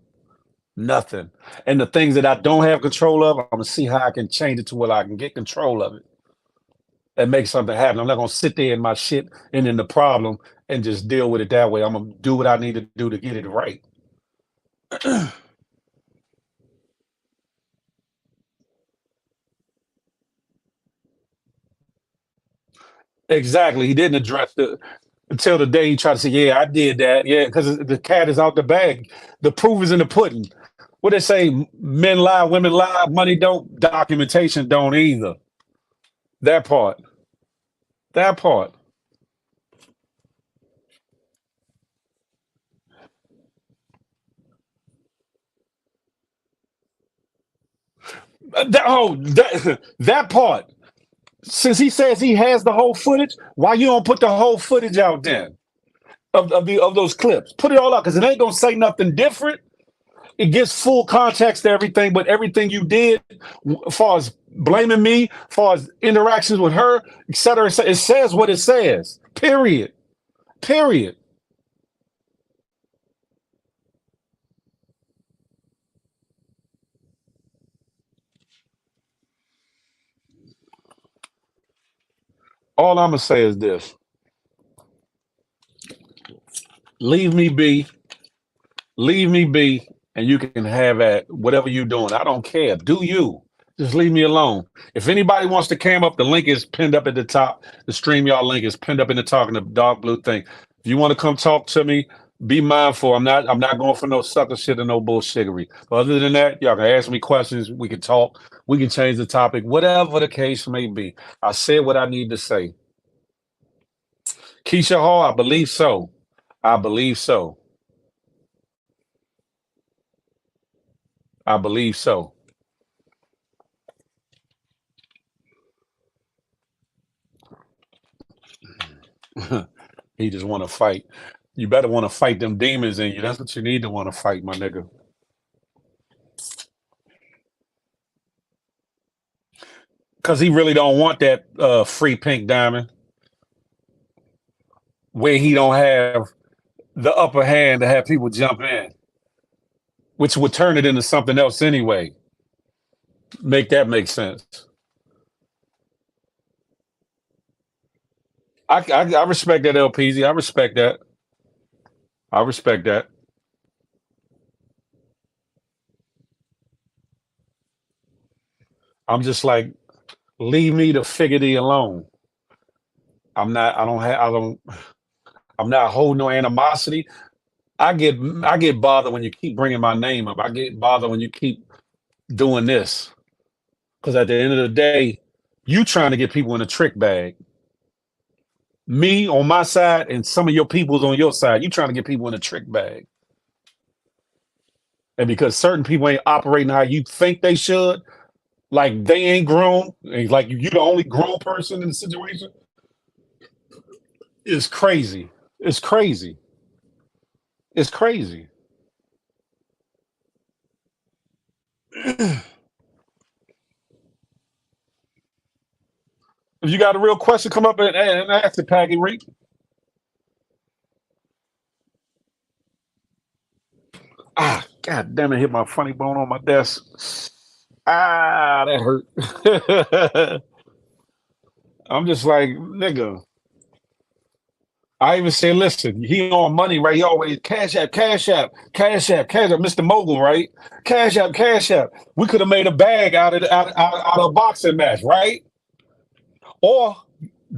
Speaker 1: Nothing. And the things that I don't have control of, I'm gonna see how I can change it to where I can get control of it and make something happen. I'm not gonna sit there in my shit and in the problem and just deal with it that way. I'm gonna do what I need to do to get it right. Exactly. He didn't address the until the day he tried to say, "Yeah, I did that." Yeah, because the cat is out the bag. The proof is in the pudding. What they say: men lie, women lie, money don't, documentation don't either. That part. That part. That part. Since he says he has the whole footage, why you don't put the whole footage out then of those clips? Put it all out because it ain't gonna say nothing different. It gives full context to everything, but everything you did, as far as blaming me, as far as interactions with her, etc., it says what it says. Period. Period. All I'm gonna say is this: leave me be, leave me be, and you can have at whatever you're doing. I don't care. Do you? Just leave me alone. If anybody wants to cam up, the link is pinned up at the top. The stream y'all link is pinned up in the top in the dark blue thing. If you want to come talk to me, be mindful. I'm not going for no sucker shit and no bullshittery. But other than that, y'all can ask me questions. We can talk. We can change the topic, whatever the case may be. I said what I need to say. Keisha Hall, I believe so. I believe so. I believe so. He just want to fight. You better want to fight them demons in you. That's what you need to want to fight, my nigga. Because he really don't want that free pink diamond where he don't have the upper hand to have people jump in, which would turn it into something else anyway. Make that make sense. I respect that, LPZ. I respect that. I respect that. I'm just like, leave me the figgity alone. I'm not. I don't have. I don't. I'm not holding no animosity. I get bothered when you keep bringing my name up. I get bothered when you keep doing this because at the end of the day, you trying to get people in a trick bag. Me on my side and some of your people's on your side. You trying to get people in a trick bag. And because certain people ain't operating how you think they should, like they ain't grown, and like you the only grown person in the situation, it's crazy. It's crazy. It's crazy. If you got a real question, come up and ask it, Paggy Reek. Ah, god damn it, hit my funny bone on my desk. Ah, that hurt. I'm just like, nigga. I even say, listen, he on money, right? He always cash app, cash app, cash app, cash app, Mr. Mogul, right? Cash app, cash app. We could have made a bag out of a boxing match, right? Or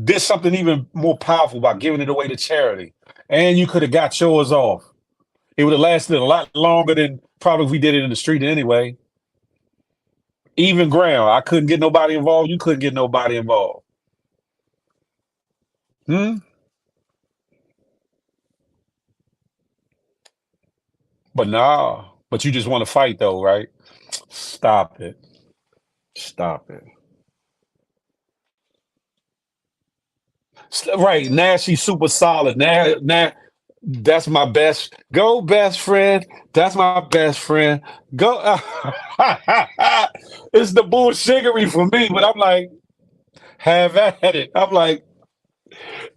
Speaker 1: did something even more powerful by giving it away to charity. And you could have got yours off. It would have lasted a lot longer than probably if we did it in the street anyway. Even ground. I couldn't get nobody involved. You couldn't get nobody involved. Hmm? But nah. But you just want to fight though, right? Stop it. Stop it. Right. Now she's super solid. Now that's my best. Go best friend. That's my best friend. Go. It's the bullshiggery for me, but I'm like, have at it. I'm like,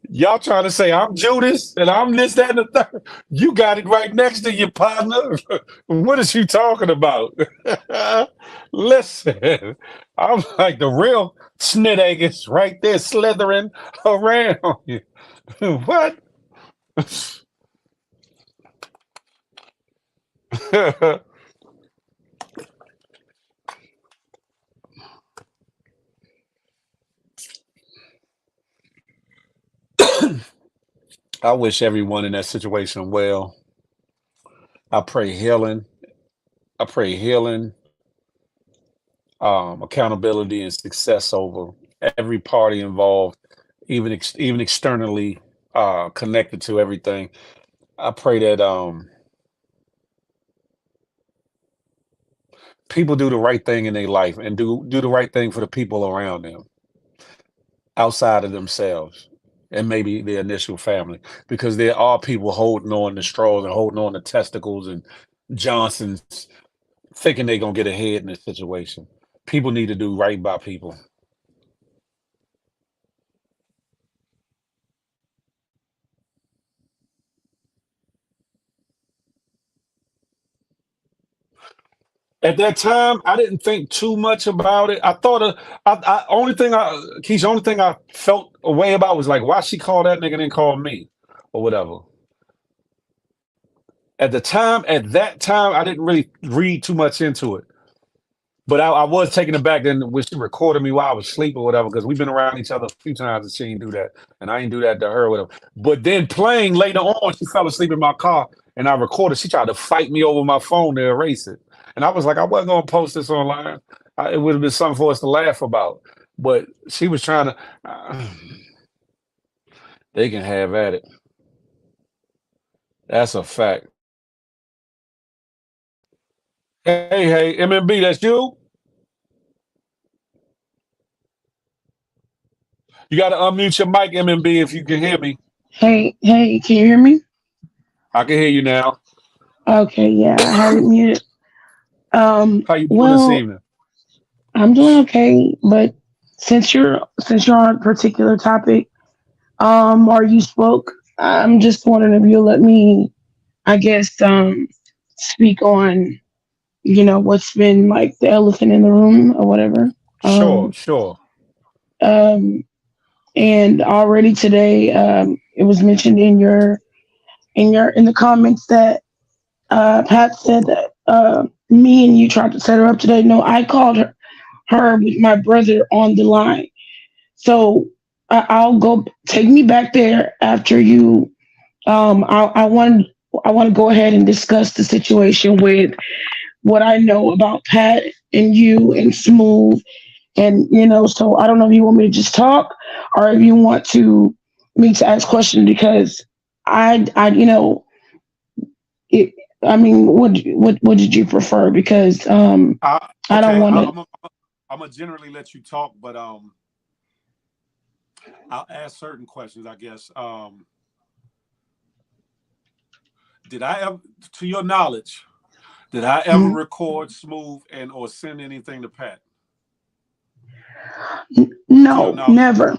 Speaker 1: y'all trying to say I'm Judas and I'm this, that, and the third. You got it right next to your partner. What is she talking about? Listen, I'm like the real snit is right there slithering around you. What? I wish everyone in that situation well. I pray healing. I pray healing, accountability, and success over every party involved, even externally connected to everything. I pray that people do the right thing in their life and do the right thing for the people around them, outside of themselves, and maybe their initial family, because there are people holding on to straws and holding on to testicles and Johnsons, thinking they're gonna get ahead in this situation. People need to do right by people. At that time, I didn't think too much about it. I thought only thing I felt a way about was like, why she called that nigga and didn't call me or whatever. At that time, I didn't really read too much into it. But I was taken aback then when she recorded me while I was asleep or whatever, because we've been around each other a few times and she didn't do that. And I didn't do that to her with her. But then playing later on, she fell asleep in my car and I recorded. She tried to fight me over my phone to erase it. And I was like, I wasn't going to post this online. It would have been something for us to laugh about. But she was trying to, they can have at it. That's a fact. Hey, MMB, that's you? You got to unmute your mic, MMB, if you can hear me.
Speaker 2: Hey, can you hear me?
Speaker 1: I can hear you now.
Speaker 2: Okay, yeah, I had it muted.
Speaker 1: How you doing this
Speaker 2: Well,
Speaker 1: evening?
Speaker 2: I'm doing okay, but since you're on a particular topic, or you spoke, I'm just wondering if you'll let me, I guess, speak on, what's been like the elephant in the room or whatever.
Speaker 1: Sure,
Speaker 2: Um,
Speaker 1: sure.
Speaker 2: um, and already today, it was mentioned in the comments that Pat said that me and you tried to set her up today. No, I called her with my brother on the line. So I'll go take me back there after you. I want to go ahead and discuss the situation with what I know about Pat and you and Smooth, and So I don't know if you want me to just talk or if you want to me to ask questions because I it, I mean, what did you prefer? Because I don't
Speaker 1: Okay,
Speaker 2: want to.
Speaker 1: I'm gonna generally let you talk, but I'll ask certain questions, I guess. Did I ever, to your knowledge, did I ever
Speaker 2: Mhm.
Speaker 1: record Smooth and or send anything to Pat? To your
Speaker 2: No,
Speaker 1: knowledge,
Speaker 2: never.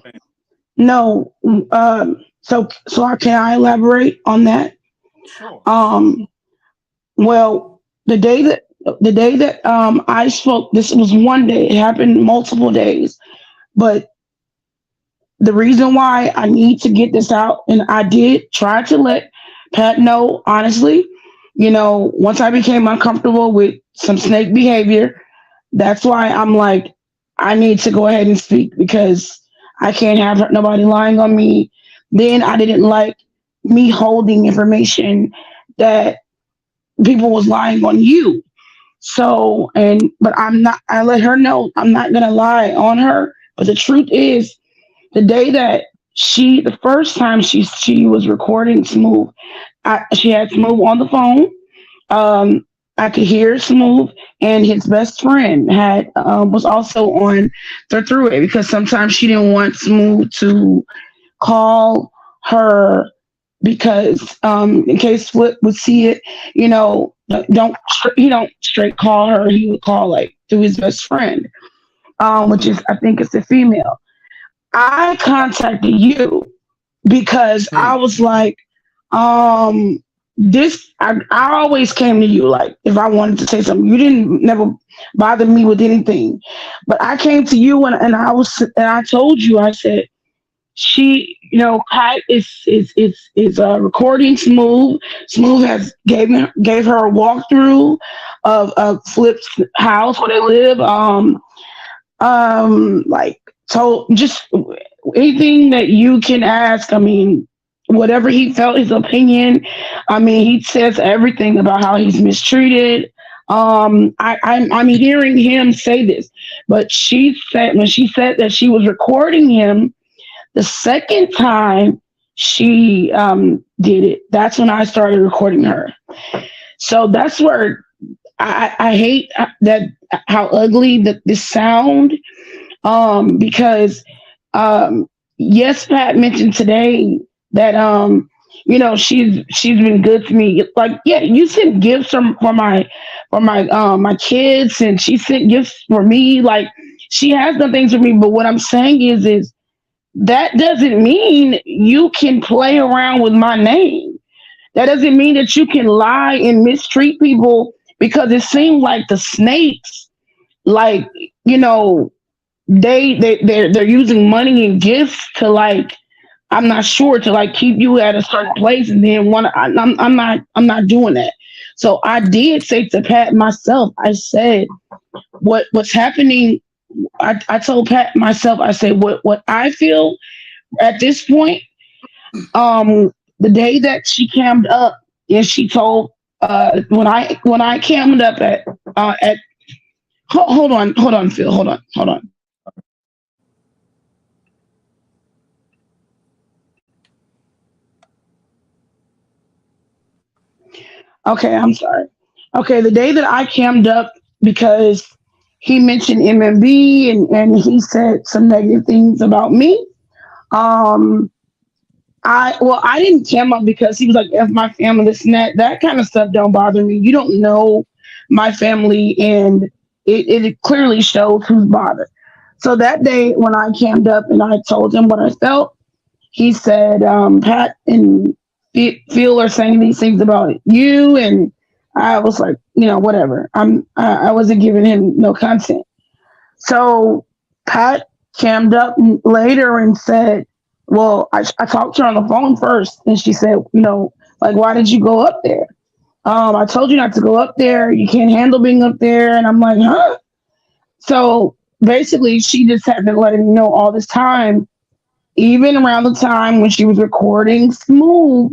Speaker 2: No. Can I elaborate on that?
Speaker 1: sure, sure.
Speaker 2: Um, well, the day that I spoke, this was one day. It happened multiple days, but the reason why I need to get this out, and I did try to let Pat know, honestly, once I became uncomfortable with some snake behavior, that's why I'm like, I need to go ahead and speak because I can't have nobody lying on me. Then I didn't like me holding information that people was lying on you. So, but I let her know I'm not going to lie on her. But the truth is, the day that the first time she was recording Smooth, she had Smooth on the phone. Um, I could hear Smooth, and his best friend had was also on the throughway because sometimes she didn't want Smooth to call her because in case Flip would see it, don't he don't straight call her. He would call like through his best friend, which is I think it's a female. I contacted you because I
Speaker 1: Hmm.
Speaker 2: was like, I always came to you like if I wanted to say something. You didn't never bother me with anything, but I came to you and I told you I said Pat is recording Smooth. Smooth has gave her a walkthrough of Flip's house where they live. Like told just anything that you can ask. I mean, whatever he felt, his opinion. I mean, he says everything about how he's mistreated. I'm hearing him say this, but she said when she said that she was recording him the second time she did it, that's when I started recording her. So that's where I hate that how ugly that this sound because um, yes, Pat mentioned today that she's been good to me. Like yeah, you sent gifts for my kids, and she sent gifts for me. Like she has done things for me. But what I'm saying is that doesn't mean you can play around with my name. That doesn't mean that you can lie and mistreat people because it seemed like the snakes, like, you know, they're using money and gifts to, like, I'm not sure, to like keep you at a certain place, and then I'm not doing that. So I did say to Pat myself, I said, what's happening. I told Pat myself, I said, what I feel at this point, the day that she cammed up and she told, when I cammed up at hold on, Phil, hold on. Okay, I'm sorry. Okay, the day that I cammed up, because he mentioned MMB, and he said some negative things about me. Um, I didn't cam up because he was like, "F my family, this and that." That kind of stuff don't bother me. You don't know my family, and it clearly shows who's bothered. So that day when I cammed up and I told him what I felt, he said, Pat and Phil are saying these things about you. And I was like, whatever. I wasn't giving him no content. So Pat cammed up later and said, well, I talked to her on the phone first, and she said, like, why did you go up there? I told you not to go up there. You can't handle being up there. And I'm like, huh? So basically, she just had been letting me know all this time, even around the time when she was recording Smooth.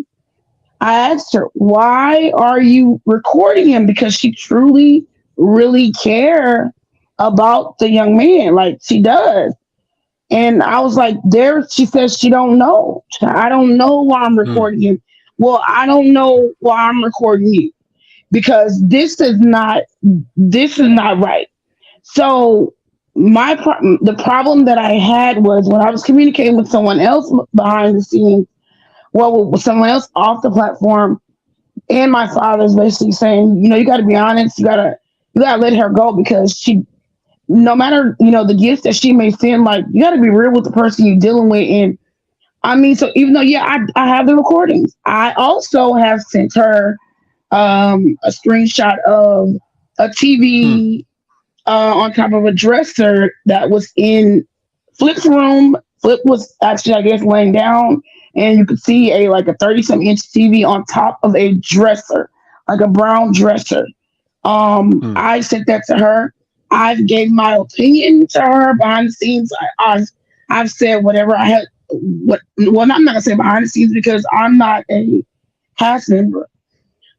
Speaker 2: I asked her, why are you recording him? Because she truly, really care about the young man. Like, she does. And I was like, she says she don't know. I don't know why I'm
Speaker 1: Mm.
Speaker 2: recording him. Well, I don't know why I'm recording you, because this is not right. So the problem that I had was when I was communicating with someone else behind the scenes, well, with someone else off the platform, and my father's basically saying, you got to be honest, you gotta let her go, because she, no matter the gifts that she may send, like, you got to be real with the person you're dealing with. And I mean, so even though, yeah, I have the recordings, I also have sent her a screenshot of a
Speaker 1: Mm.
Speaker 2: TV on top of a dresser that was in Flip's room. Flip was actually, I guess, laying down, and you could see a 30-some inch TV on top of a dresser, like a brown dresser.
Speaker 1: Mm.
Speaker 2: I sent that to her. I've gave my opinion to her behind the scenes. I've said whatever I had. Well, I'm not gonna say behind the scenes because I'm not a cast member.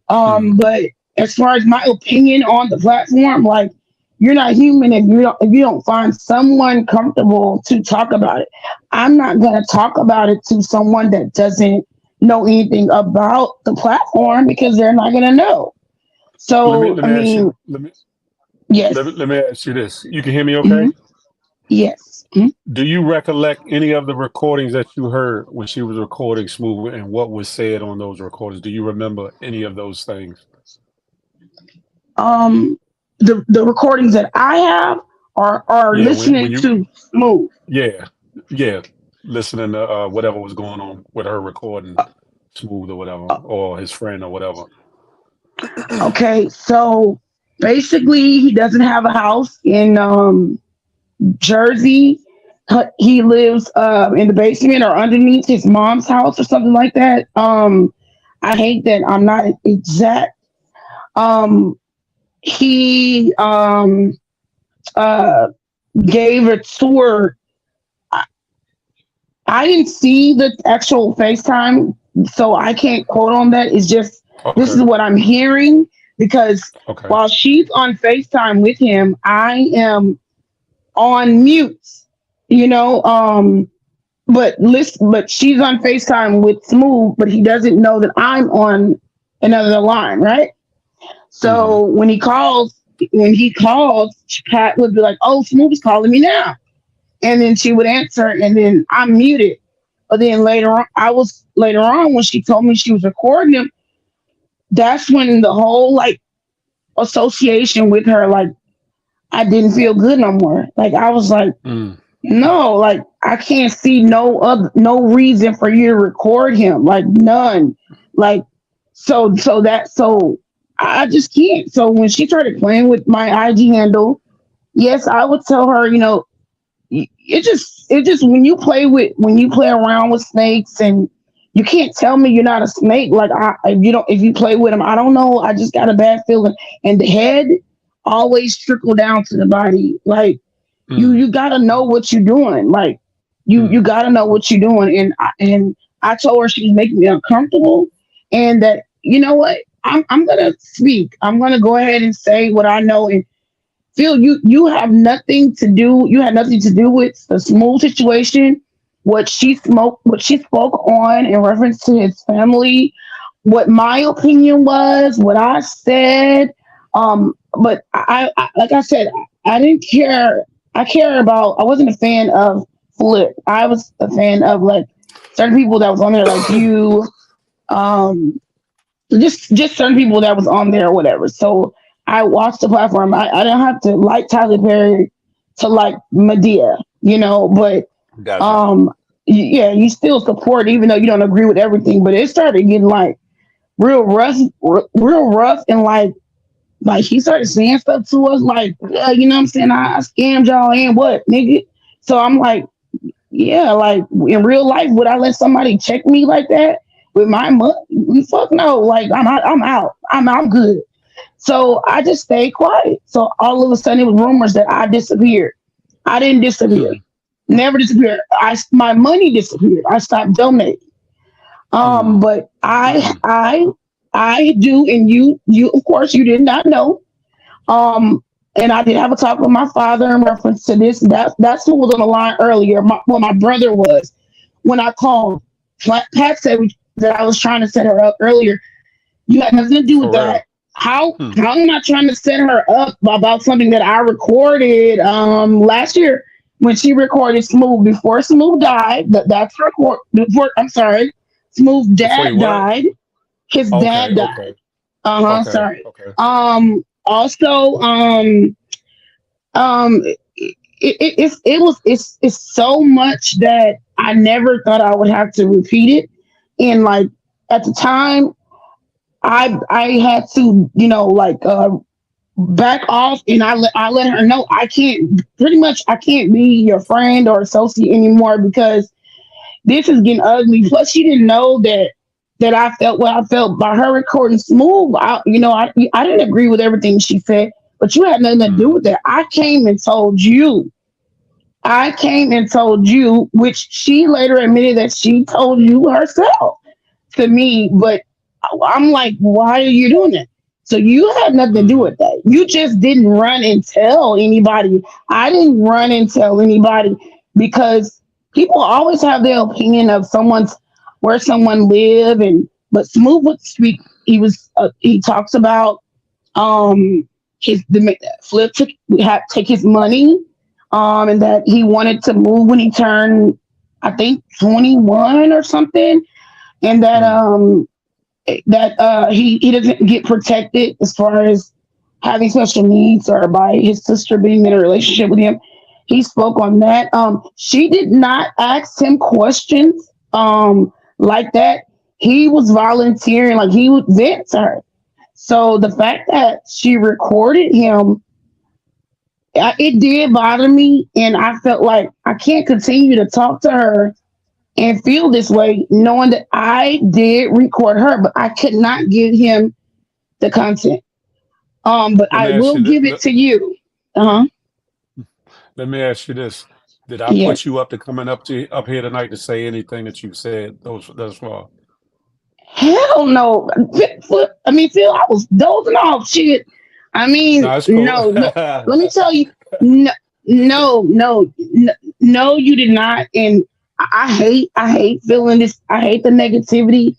Speaker 1: Mm.
Speaker 2: But as far as my opinion on the platform, like, you're not human if you don't find someone comfortable to talk about it. I'm not gonna talk about it to someone that doesn't know anything about the platform, because they're not gonna know.
Speaker 1: Let me
Speaker 2: So
Speaker 1: let
Speaker 2: I
Speaker 1: me ask you
Speaker 2: mean,
Speaker 1: let me let me,
Speaker 2: yes,
Speaker 1: let me ask you this. You can hear me
Speaker 2: hmm
Speaker 1: okay?
Speaker 2: yes.
Speaker 1: Do you recollect any of the recordings that you heard when she was recording Smooth, and what was said on those recordings? Do you remember any of those things?
Speaker 2: Um, the recordings that I have are
Speaker 1: Yeah, when
Speaker 2: listening
Speaker 1: you
Speaker 2: to Smooth.
Speaker 1: yeah, yeah, listening to whatever was going on with her recording Smooth or whatever,
Speaker 2: Uh,
Speaker 1: or his friend or whatever.
Speaker 2: okay, so basically, he doesn't have a house in Jersey. He lives in the basement or underneath his mom's house or something like that. I hate that I'm not exact. Um, he uh, gave a tour. I, I didn't see the actual FaceTime, so I can't quote on that. It's just, this
Speaker 1: Okay,
Speaker 2: is what I'm hearing, because
Speaker 1: okay.
Speaker 2: while she's on FaceTime with him, I am on mute. You know, but she's on FaceTime with Smooth, but he doesn't know that I'm on another line, right?
Speaker 1: Hmm.
Speaker 2: So when he calls, Pat would be like, "Oh, Smooth is calling me now," and then she would answer, and then I'm muted. But then later on when she told me she was recording him, that's when the whole, like, association with her, like, I didn't feel good no more. Like, I was like,
Speaker 1: Mm.
Speaker 2: no, like, I can't see no reason for you to record him, like, none. Like, so I just can't. So when she started playing with my IG handle, yes, I would tell her, it just when you play around with snakes, and you can't tell me you're not a snake. Like, if you play with them, I don't know. I just got a bad feeling, and the head always trickle down to the body. Like,
Speaker 1: Mm,
Speaker 2: you gotta know what you're doing. Like, you
Speaker 1: mm,
Speaker 2: gotta know what you're doing. And I told her she was making me uncomfortable, and that, you know what, I'm gonna speak. I'm gonna go ahead and say what I know. And Phil, you have nothing to do. You had nothing to do with the Smooth situation. What she spoke on in reference to his family, what my opinion was, what I said. But like I said, I didn't care. I wasn't a fan of Flip. I was a fan of, like, certain people that was on there, like you. Um, just certain people that was on there or whatever. So I watched the platform. I don't have to like Tyler Perry to like Medea, but
Speaker 1: gotcha.
Speaker 2: um yeah, you still support even though you don't agree with everything. But it started getting like real rough, and like he started saying stuff to us like, yeah, you know what I'm saying? I scammed y'all and what, nigga? So I'm like, yeah, like, in real life, would I let somebody check me like that with my money? Fuck no. Like, I'm out. I'm out. I'm good. So I just stayed quiet. So all of a sudden, it was rumors that I disappeared. I didn't disappear.
Speaker 1: Hmm,
Speaker 2: Never disappeared. My money disappeared. I stopped donating.
Speaker 1: mm,
Speaker 2: But
Speaker 1: mm.
Speaker 2: I do, and you of course you did not know. And I did have a talk with my father in reference to this. That's who was on the line earlier. My brother was when I called. Pat said that I was trying to set her up earlier. You had nothing to do with
Speaker 1: For
Speaker 2: that.
Speaker 1: real.
Speaker 2: How
Speaker 1: Hmm.
Speaker 2: how am I trying to set her up about something that I recorded last year when she recorded Smooth before Smooth died? That's record before. I'm sorry, Smooth
Speaker 1: Before you
Speaker 2: dad
Speaker 1: what?
Speaker 2: died. His
Speaker 1: Okay,
Speaker 2: dad died.
Speaker 1: okay, okay,
Speaker 2: Sorry.
Speaker 1: okay.
Speaker 2: Also, it's so much that I never thought I would have to repeat it. And, like, at the time, I had to, like, back off, and I let her know I can't be your friend or associate anymore, because this is getting ugly. Plus, she didn't know that I felt what I felt by her recording Smooth. I didn't agree with everything she said, but you had nothing to do
Speaker 1: Mm,
Speaker 2: with that. I came and told you, which she later admitted that she told you herself to me. But I'm like, why are you doing that? So you had nothing to do
Speaker 1: mm,
Speaker 2: with that. You just didn't run and tell anybody. I didn't run and tell anybody, because people always have their opinion of someone's where someone live. And but Smooth would speak. He talks about his the Flip took had take his money, and that he wanted to move when he turned, I think, 21 or something, and
Speaker 1: mm,
Speaker 2: that he doesn't get protected as far as having special needs, or by his sister being in a relationship with him. He spoke on that. She did not ask him questions like that. He was volunteering, like he would vent to her. So the fact that she recorded him, it did bother me, and I felt like I can't continue to talk to her and feel this way, knowing that I did record her, but I could not give him the content. But
Speaker 1: Let
Speaker 2: I
Speaker 1: me ask
Speaker 2: will
Speaker 1: you that.
Speaker 2: give it to you. Uh huh.
Speaker 1: Let me ask you this: did I
Speaker 2: Yeah.
Speaker 1: put you up to coming up here tonight to say anything that you said thus far?
Speaker 2: Hell no. I mean, Phil, I was dozing off. Shit. I mean,
Speaker 1: No, it's cool.
Speaker 2: no, no. Let me tell you, no, no, you did not. And I hate feeling this. I hate the negativity.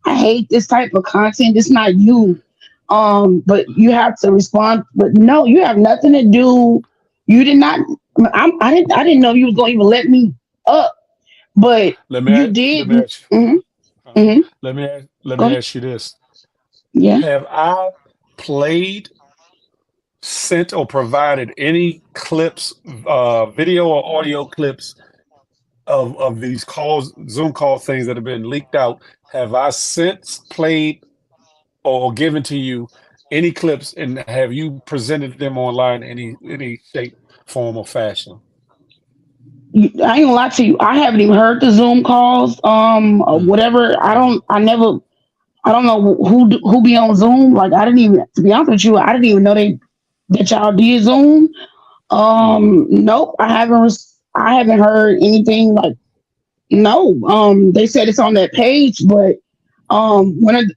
Speaker 2: I hate this type of content. It's not you. But you have to respond. But no, you have nothing to do. You did not. I didn't know you was going to even let me up. But you
Speaker 1: Let
Speaker 2: did.
Speaker 1: me ask
Speaker 2: Hmm.
Speaker 1: uh,
Speaker 2: Hmm.
Speaker 1: let
Speaker 2: Go
Speaker 1: me
Speaker 2: ahead.
Speaker 1: ask you this:
Speaker 2: Yeah.
Speaker 1: have I played, sent, or provided any clips, video or audio clips of these calls, Zoom call things that have been leaked out? Have I since played or given to you any clips, and have you presented them online in any shape, form, or fashion?
Speaker 2: I ain't gonna lie to you. I haven't even heard the Zoom calls, or
Speaker 1: Mm,
Speaker 2: whatever. I
Speaker 1: mm,
Speaker 2: don't. I never. I don't know who be on Zoom. Like I didn't even. To be honest with you, I didn't even know that y'all did Zoom.
Speaker 1: mm,
Speaker 2: Nope. I haven't heard anything like no. They said it's on that page, but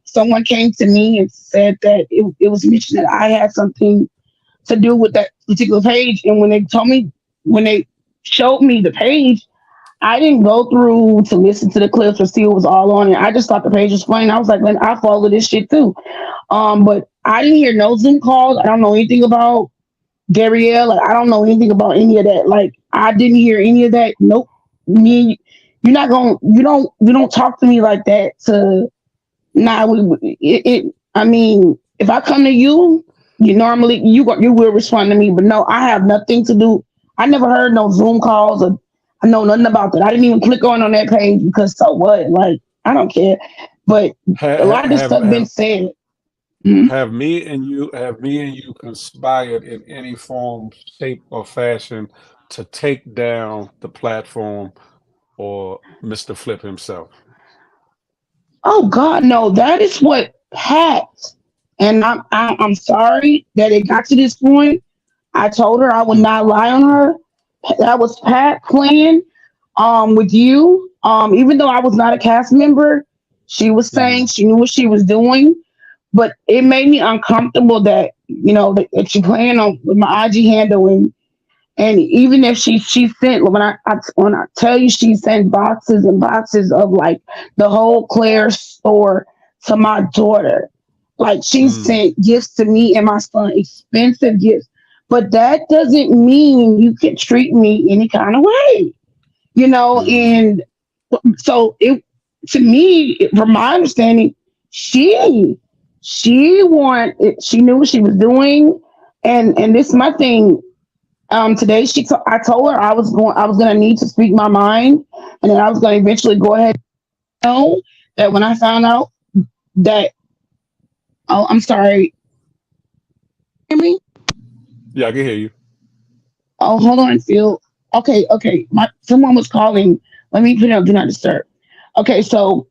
Speaker 2: someone came to me and said that it was mentioned that I had something to do with that particular page. And when they showed me the page, I didn't go through to listen to the clips or see what was all on it. I just thought the page was funny. I was like, man, I follow this shit too. But I didn't hear no Zoom calls. I don't know anything about Gabrielle. Like, I don't know anything about any of that. Like, I didn't hear any of that. Nope. Me, you're not going. You don't talk to me like that. To Nah, I mean, if I come to you, you will respond to me. But no, I have nothing to do. I never heard no Zoom calls, or I know nothing about that. I didn't even click on that page because so what? Like I don't care. But a lot of this
Speaker 1: have
Speaker 2: stuff been
Speaker 1: have
Speaker 2: said. Mhm.
Speaker 1: have me and you conspired in any form, shape, or fashion to take down the platform or Mr. Flip himself?
Speaker 2: Oh God, no! That is what Pat. And I'm sorry that it got to this point. I told her I would
Speaker 1: Mm,
Speaker 2: not lie on her. That was Pat playing with you. Even though I was not a cast member, she was saying
Speaker 1: mm,
Speaker 2: she knew what she was doing, but it made me uncomfortable that that she playing on with my IG handle. And even if she sent when I tell you she sent boxes and boxes of like the whole Claire store to my daughter. Like she
Speaker 1: mm,
Speaker 2: sent gifts to me and my son, expensive gifts. But that doesn't mean you can treat me any kind of way,
Speaker 1: mm,
Speaker 2: and so it to me, from my understanding, she she knew what she was doing, and this is my thing. Today I told her I was gonna need to speak my mind, and then I was gonna eventually go ahead and know that when I found out that I'm sorry, hear me?
Speaker 1: yeah, I can hear you.
Speaker 2: Oh, hold on, Phil. Okay. Someone was calling. Let me put it on do not disturb. Okay, so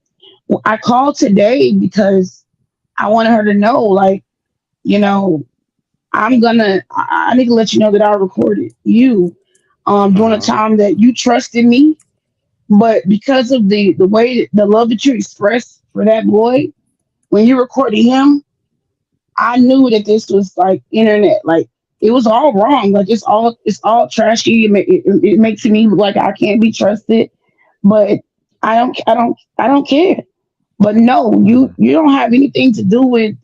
Speaker 2: I called today because I wanted her to know, like, you know, I need to let you know that I recorded you during a
Speaker 1: Uh-huh.
Speaker 2: time that you trusted me. But because of the way the love that you expressed for that boy, when you recorded him, I knew that this was like internet. Like it was all wrong. Like it's all trashy. It makes me look like I can't be trusted. But I don't care. But no,
Speaker 1: Mm,
Speaker 2: you don't have anything to do with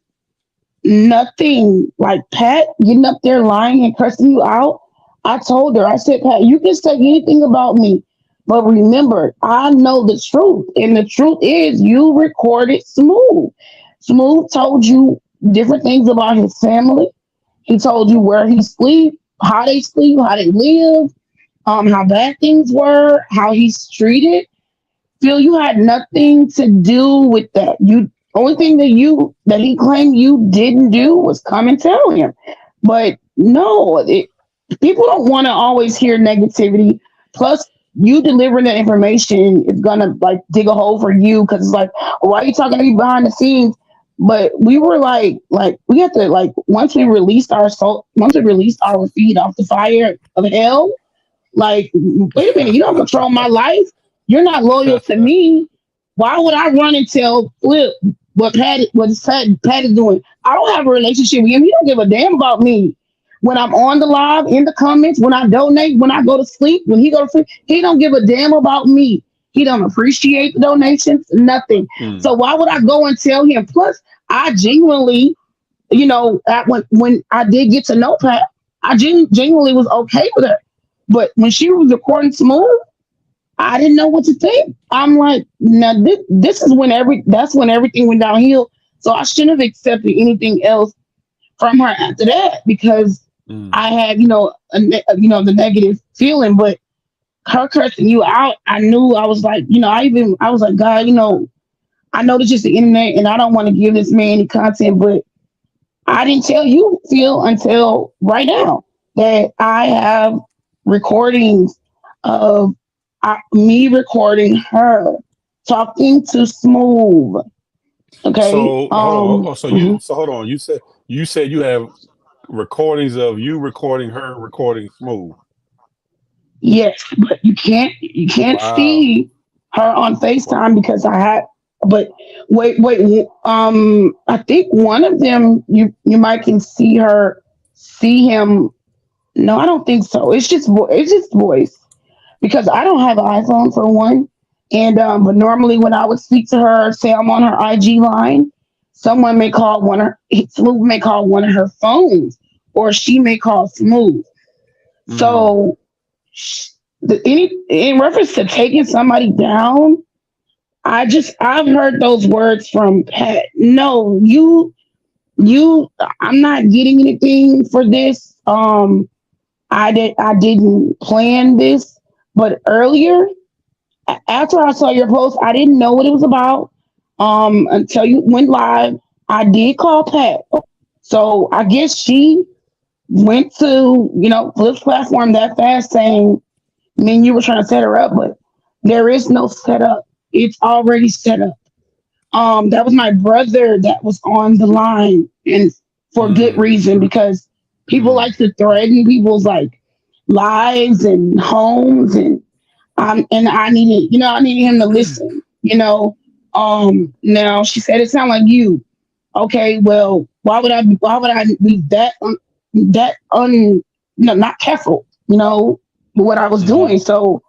Speaker 2: nothing. Like Pat getting up there lying and cursing you out. I told her, I said, Pat, you can say anything about me, but remember, I know the truth. And the truth is you recorded Smooth. Smooth told you different things about his family. He told you where he sleep, how they live, how bad things were, how he's treated. Phil, you had nothing to do with that. You only thing that he claimed you didn't do was come and tell him. But no, people don't want to always hear negativity. Plus, you delivering that information is gonna like dig a hole for you because it's like, why are you talking to me behind the scenes? But we were like we have to like once we released our feed off the fire of hell, like, wait a minute, you don't control my life. You're not loyal to me. Why would I run and tell Flip Pat is doing? I don't have a relationship with him. He don't give a damn about me. When I'm on the live, in the comments, when I donate, when I go to sleep, when he go to sleep, he don't give a damn about me. He don't appreciate the donations, nothing.
Speaker 1: mm,
Speaker 2: So why would I go and tell him? Plus, I genuinely, when I did get to know Pat, I genuinely was okay with her. But when she was recording Smooth, I didn't know what to think. I'm like, now this is that's when everything went downhill. So I shouldn't have accepted anything else from her after that because
Speaker 1: mm.
Speaker 2: I had, the negative feeling. But her cursing you out, I knew I was like, I was like, God, I know this is the internet and I don't want to give this man any content, but I didn't tell you, Phil, until right now that I have recordings of me recording her talking to Smooth. Okay.
Speaker 1: So hold on.
Speaker 2: Mhm.
Speaker 1: So hold on. You said you have recordings of you recording her recording Smooth.
Speaker 2: Yes, but you can't
Speaker 1: Wow.
Speaker 2: see her on
Speaker 1: What?
Speaker 2: FaceTime because I had. But wait. I think one of them you might can see him. No, I don't think so. It's just voice because I don't have an iPhone for one. And but normally when I would speak to her, say I'm on her IG line, someone may call Smooth may call one of her phones, or she may call Smooth.
Speaker 1: Mm.
Speaker 2: So in reference to taking somebody down, I've heard those words from Pat. No, I'm not getting anything for this. I didn't plan this, but earlier after I saw your post, I didn't know what it was about. Until you went live, I did call Pat. So I guess she went to Flip's platform that fast, saying, "I mean, you were trying to set her up, but there is no setup. It's already set up." That was my brother that was on the line, and for good
Speaker 1: Mm.
Speaker 2: reason, because people
Speaker 1: Mm.
Speaker 2: like to threaten people's lives and homes, and I needed him to listen. Now she said it sounded like you. Okay, well, why would I be that no, not careful, with what I was
Speaker 1: Mm-hmm.
Speaker 2: doing. So,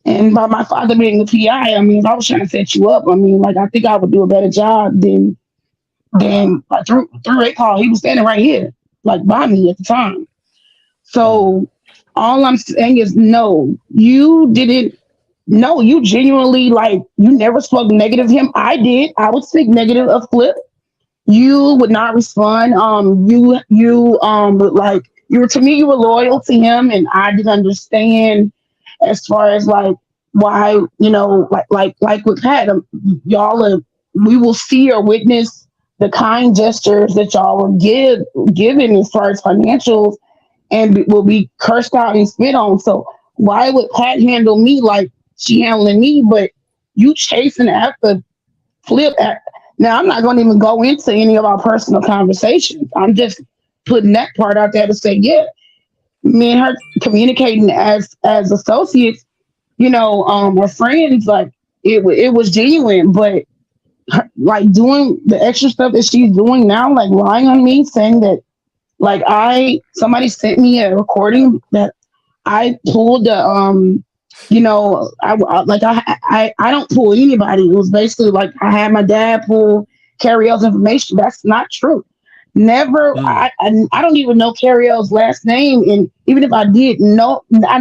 Speaker 2: and by my father being the PI, I mean, if I was trying to set you up, I mean, I think I would do a better job than like through a call. He was standing right here, like by me at the time.
Speaker 1: Mm.
Speaker 2: So all I'm saying is no, you didn't. No, you genuinely, you never spoke negative of him. I did. I would speak negative of Flip. You would not respond. You were, to me, you were loyal to him, and I didn't understand as far as why, like with Pat, y'all are, we will see or witness the kind gestures that y'all will given as far as financials, and will be cursed out and spit on. So why would Pat handle me like she handling me, but you chasing after Flip? Now I'm not going to even go into any of our personal conversations. I'm just putting that part out there to say, yeah, me and her communicating as associates, or friends, it was genuine. But doing the extra stuff that she's doing now, like lying on me, saying that somebody sent me a recording that I pulled the I don't pull anybody. It was basically like I had my dad pull Carrie's information. That's not true. Never.
Speaker 1: Mm.
Speaker 2: I don't even know Carrie's last name, and even if I did, no, I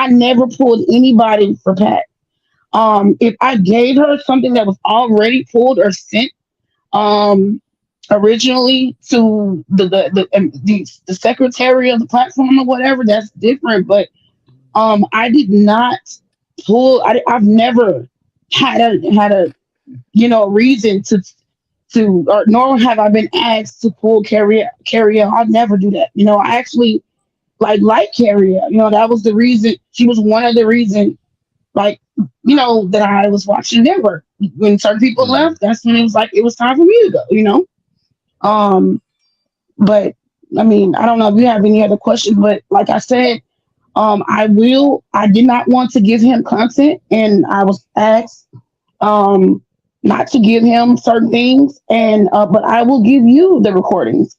Speaker 2: never pulled anybody for Pat. If I gave her something that was already pulled or sent, um, originally to the secretary of the platform or whatever, that's different. But I did not pull. I've never had a reason or nor have I been asked to pull carrier. I'll never do that. I actually like carrier. That was the reason. She was one of the reason. Like that I was watching network. When certain people
Speaker 1: Mm.
Speaker 2: left, that's when it was time for me to go. Um, but I mean, I don't know if you have any other questions, but like I said, I did not want to give him content, and I was asked not to give him certain things, and but I will give you the recordings.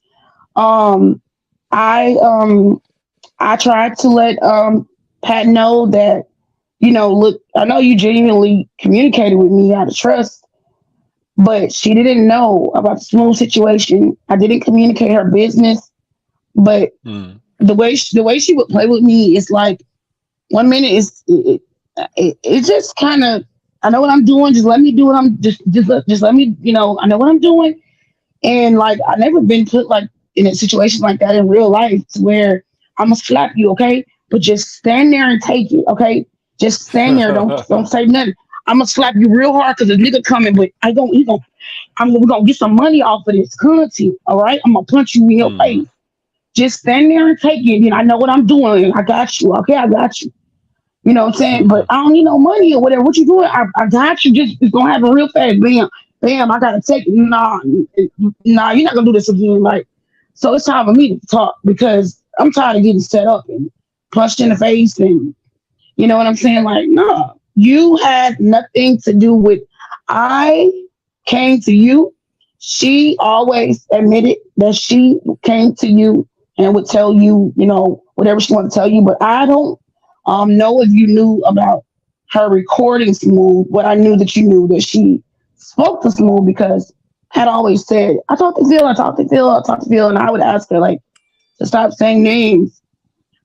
Speaker 2: Um, I tried to let Pat know that, look, I know you genuinely communicated with me out of trust, but she didn't know about the Smooth situation. I didn't communicate her business, but
Speaker 1: Mm.
Speaker 2: the way she would play with me is like, one minute it just kind of, I know what I'm doing. Just let me do what I'm just let me, I know what I'm doing. And I never been put in a situation like that in real life, to where I'm gonna slap you, okay? But just stand there and take it, okay? Just stand there. Don't say nothing. I'm gonna slap you real hard because the nigga coming, but we're gonna get some money off of this content. All right, I'm gonna punch you in your
Speaker 1: Mm-hmm.
Speaker 2: face. Just stand there and take it. I know what I'm doing. I got you. Okay, I got you. You know what I'm saying? But I don't need no money or whatever. What you doing? I got you. Just it's gonna happen real fast. Bam, bam. I gotta take it. Nah, nah. You're not gonna do this again. Like, so it's time for me to talk because I'm tired of getting set up and punched in the face and you know what I'm saying? Like, no, you had nothing to do with. I came to you. She always admitted that she came to you and would tell you, whatever she wanted to tell you. But I don't know if you knew about her recording Smooth. But I knew that you knew that she spoke to Smooth because I had always said, I talked to Phil, I talked to Phil, I talked to Phil, and I would ask her like to stop saying names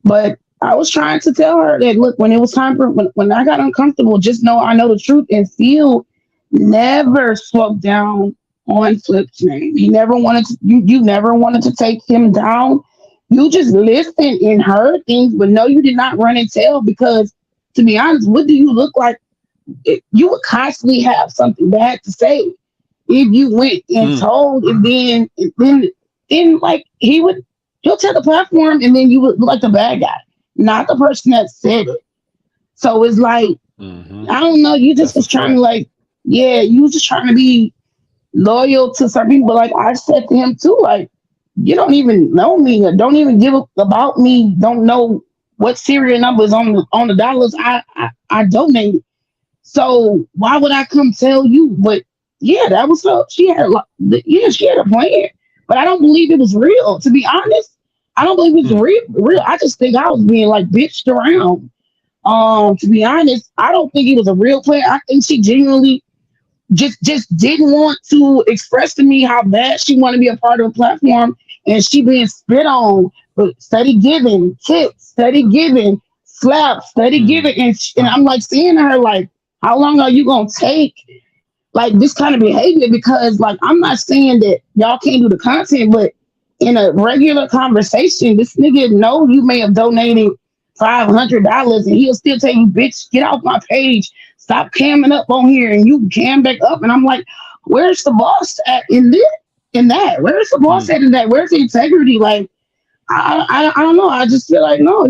Speaker 2: but I was trying to tell her that look, when it was time for when I got uncomfortable, just know I know the truth. And Phil never spoke down on Flip's name. He never wanted to you never wanted to take him down. You just listened and heard things, but no, you did not run and tell because to be honest, what do you look like? You would constantly have something bad to say if you went and
Speaker 1: Mm.
Speaker 2: told, and then like he'll tell the platform, and then you would look like the bad guy, not the person that said it. So it's like
Speaker 1: Mm-hmm.
Speaker 2: I don't know. You just
Speaker 1: That's a
Speaker 2: was trying to
Speaker 1: fact.
Speaker 2: like, yeah, you was just trying to be loyal to some people. But like I said to him too, like you don't even know me, or don't even give about me, don't know what serial numbers on the dollars I donated. So why would I come tell you? But yeah, that was her. She had a plan, but I don't believe it was real. To be honest, I don't believe it was
Speaker 1: Mm.
Speaker 2: real. I just think I was being like bitched around. To be honest, I don't think it was a real plan. I think she genuinely just didn't want to express to me how bad she wanted to be a part of a platform, and she being spit on, but steady giving tips, steady giving slaps, steady
Speaker 1: Mm.
Speaker 2: giving, and I'm like seeing her like, how long are you gonna take like this kind of behavior? Because like I'm not saying that y'all can't do the content, but in a regular conversation, this nigga know you may have donated $500 and he'll still tell you, bitch, get off my page. Stop camming up on here and you cam back up. And I'm like, where's the boss at in this in that? Where's the boss
Speaker 1: Mm.
Speaker 2: at in that? Where's the integrity? Like I don't know. I just feel like no,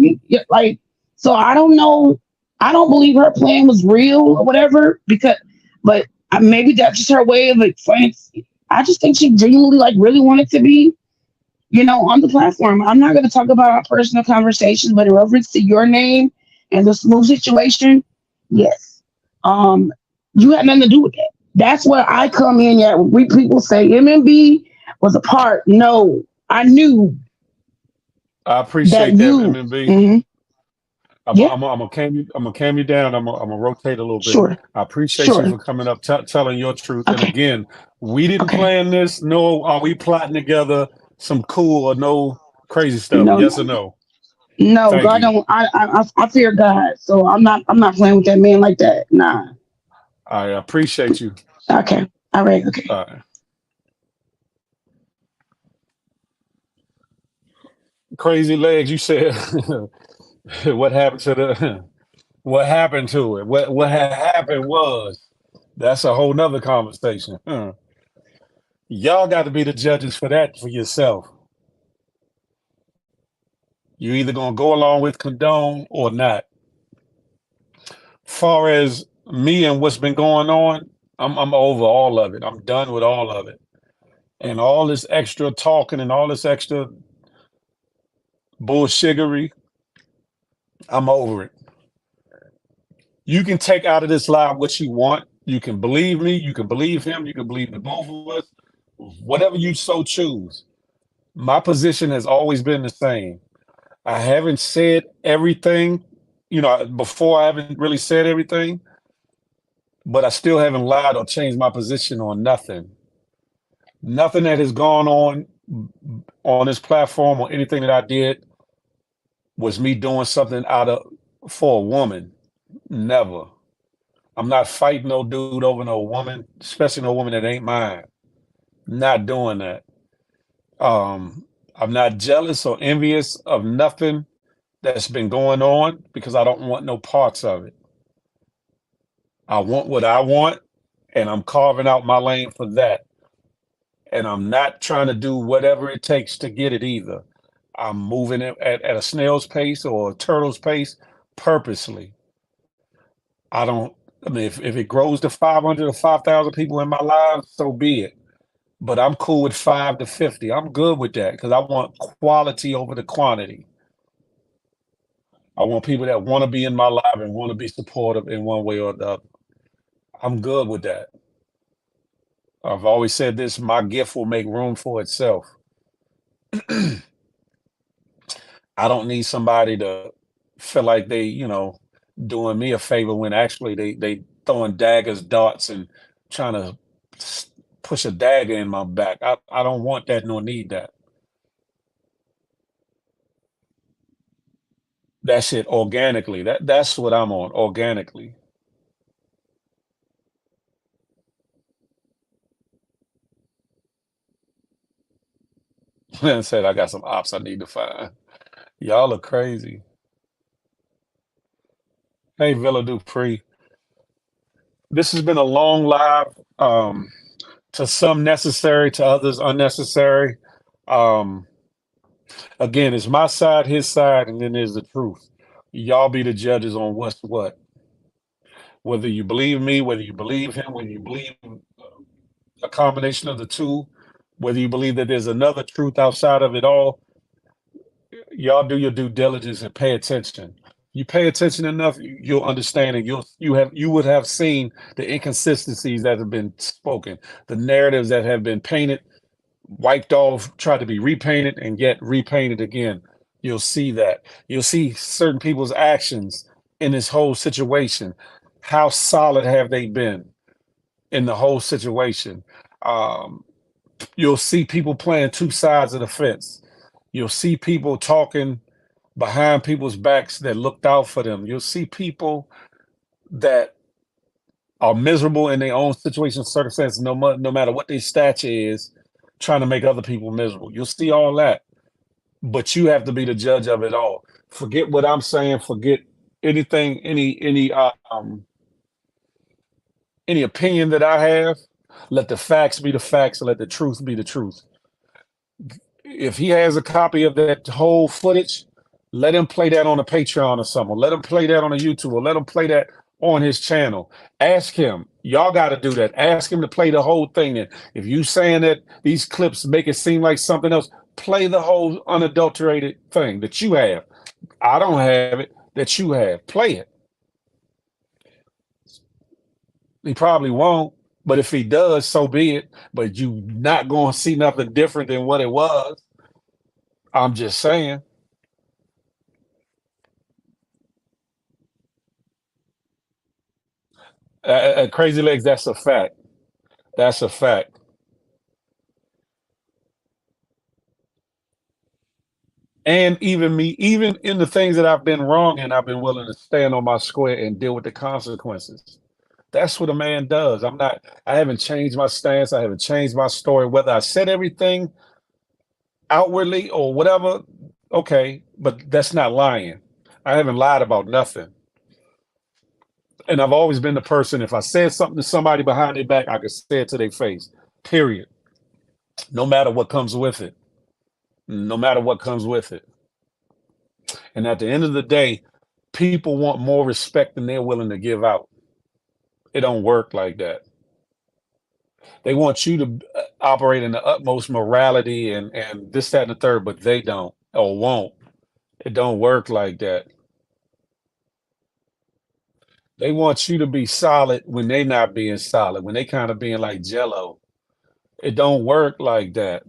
Speaker 2: like so I don't know. I don't believe her plan was real or whatever because, but maybe that's just her way of explaining. I just think she genuinely like really wanted to be, on the platform. I'm not going to talk about our personal conversations, but in reference to your name and the Smooth situation, yes, um, you had nothing to do with that. That's where I come in at. We people say MMB was a part. No, I knew
Speaker 1: I
Speaker 2: that
Speaker 1: appreciate that,
Speaker 2: you.
Speaker 1: MMB.
Speaker 2: Mhm. Yeah,
Speaker 1: I'm gonna cam you down. I'm gonna rotate a little bit.
Speaker 2: sure,
Speaker 1: I appreciate you
Speaker 2: sure.
Speaker 1: for coming up, telling your truth. And
Speaker 2: Okay,
Speaker 1: again, we didn't
Speaker 2: okay.
Speaker 1: plan this. No, are we plotting together some cool or no crazy stuff?
Speaker 2: No,
Speaker 1: Yes
Speaker 2: no,
Speaker 1: or no?
Speaker 2: no.
Speaker 1: Thank
Speaker 2: God
Speaker 1: you.
Speaker 2: don't. I fear God, so I'm not playing with that man like that. Nah.
Speaker 1: I appreciate you.
Speaker 2: Okay. All right. Okay.
Speaker 1: Uh, Crazy legs. You said what happened to the what happened to it? What had happened was that's a whole nother conversation. Huh. Y'all got to be the judges for that for yourself. You either gonna go along with condone or not. Far as me and what's been going on, I'm over all of it. I'm done with all of it. And all this extra talking and all this extra bullshiggery, I'm over it. You can take out of this live what you want. You can believe me, you can believe him, you can believe the both of us, whatever you so choose. My position has always been the same. I haven't said everything, before I haven't really said everything, but I still haven't lied or changed my position on nothing. Nothing that has gone on this platform or anything that I did was me doing something out of for a woman. Never. I'm not fighting no dude over no woman, especially no woman that ain't mine. Not doing that. I'm not jealous or envious of nothing that's been going on because I don't want no parts of it. I want what I want, and I'm carving out my lane for that. And I'm not trying to do whatever it takes to get it either. I'm moving it at a snail's pace or a turtle's pace purposely. I don't, I mean, if it grows to 500 or 5,000 people in my life, so be it. But I'm cool with 5 to 50. I'm good with that because I want quality over the quantity. I want people that want to be in my life and want to be supportive in one way or the other. I'm good with that. I've always said this, my gift will make room for itself. I don't need somebody to feel like they, doing me a favor when actually they throwing daggers, darts, and trying to s- push a dagger in my back. I don't want that nor need that. That's it organically. That's what I'm on organically. And said I got some ops I need to find. Y'all are crazy. Hey Villa Dupree, this has been a long live. To some necessary, to others unnecessary. Um, Again, it's my side, his side, and then there's the truth. Y'all be the judges on what's what. Whether you believe me, whether you believe him, whether you believe a combination of the two, whether you believe that there's another truth outside of it all, y'all do your due diligence and pay attention. You pay attention enough, you'll understand, and you would have seen the inconsistencies that have been spoken, the narratives that have been painted, wiped off, tried to be repainted, and yet repainted again. You'll see that. You'll see certain people's actions in this whole situation. How solid have they been in the whole situation? Um, you'll see people playing two sides of the fence. You'll see people talking behind people's backs that looked out for them. You'll see people that are miserable in their own situation, circumstance, no matter what their stature is, trying to make other people miserable. You'll see all that, but you have to be the judge of it all. Forget what I'm saying. Forget anything, any opinion that I have. Let the facts be the facts, and let the truth be the truth. If he has a copy of that whole footage, let him play that on a Patreon or something. Let him play that on a YouTube, or let him play that on his channel. Ask him. Y'all got to do that. Ask him to play the whole thing. And if you saying that these clips make it seem like something else, play the whole unadulterated thing that you have. I don't have it. That you have. Play it. He probably won't. But if he does, so be it. But you not going to see nothing different than what it was. I'm just saying. Crazy legs. That's a fact. That's a fact. And even me, even in the things that I've been wrong and I've been willing to stand on my square and deal with the consequences. That's what a man does. I haven't changed my stance. I haven't changed my story. Whether I said everything outwardly or whatever, okay, but that's not lying. I haven't lied about nothing. And I've always been the person, if I said something to somebody behind their back, I could say it to their face, period. No matter what comes with it. No matter what comes with it. And at the end of the day, people want more respect than they're willing to give out. It don't work like that. They want you to operate in the utmost morality and this, that, and the third, but they don't or won't. It don't work like that. They want you to be solid when they not being solid, when they kind of being like jello. It don't work like that.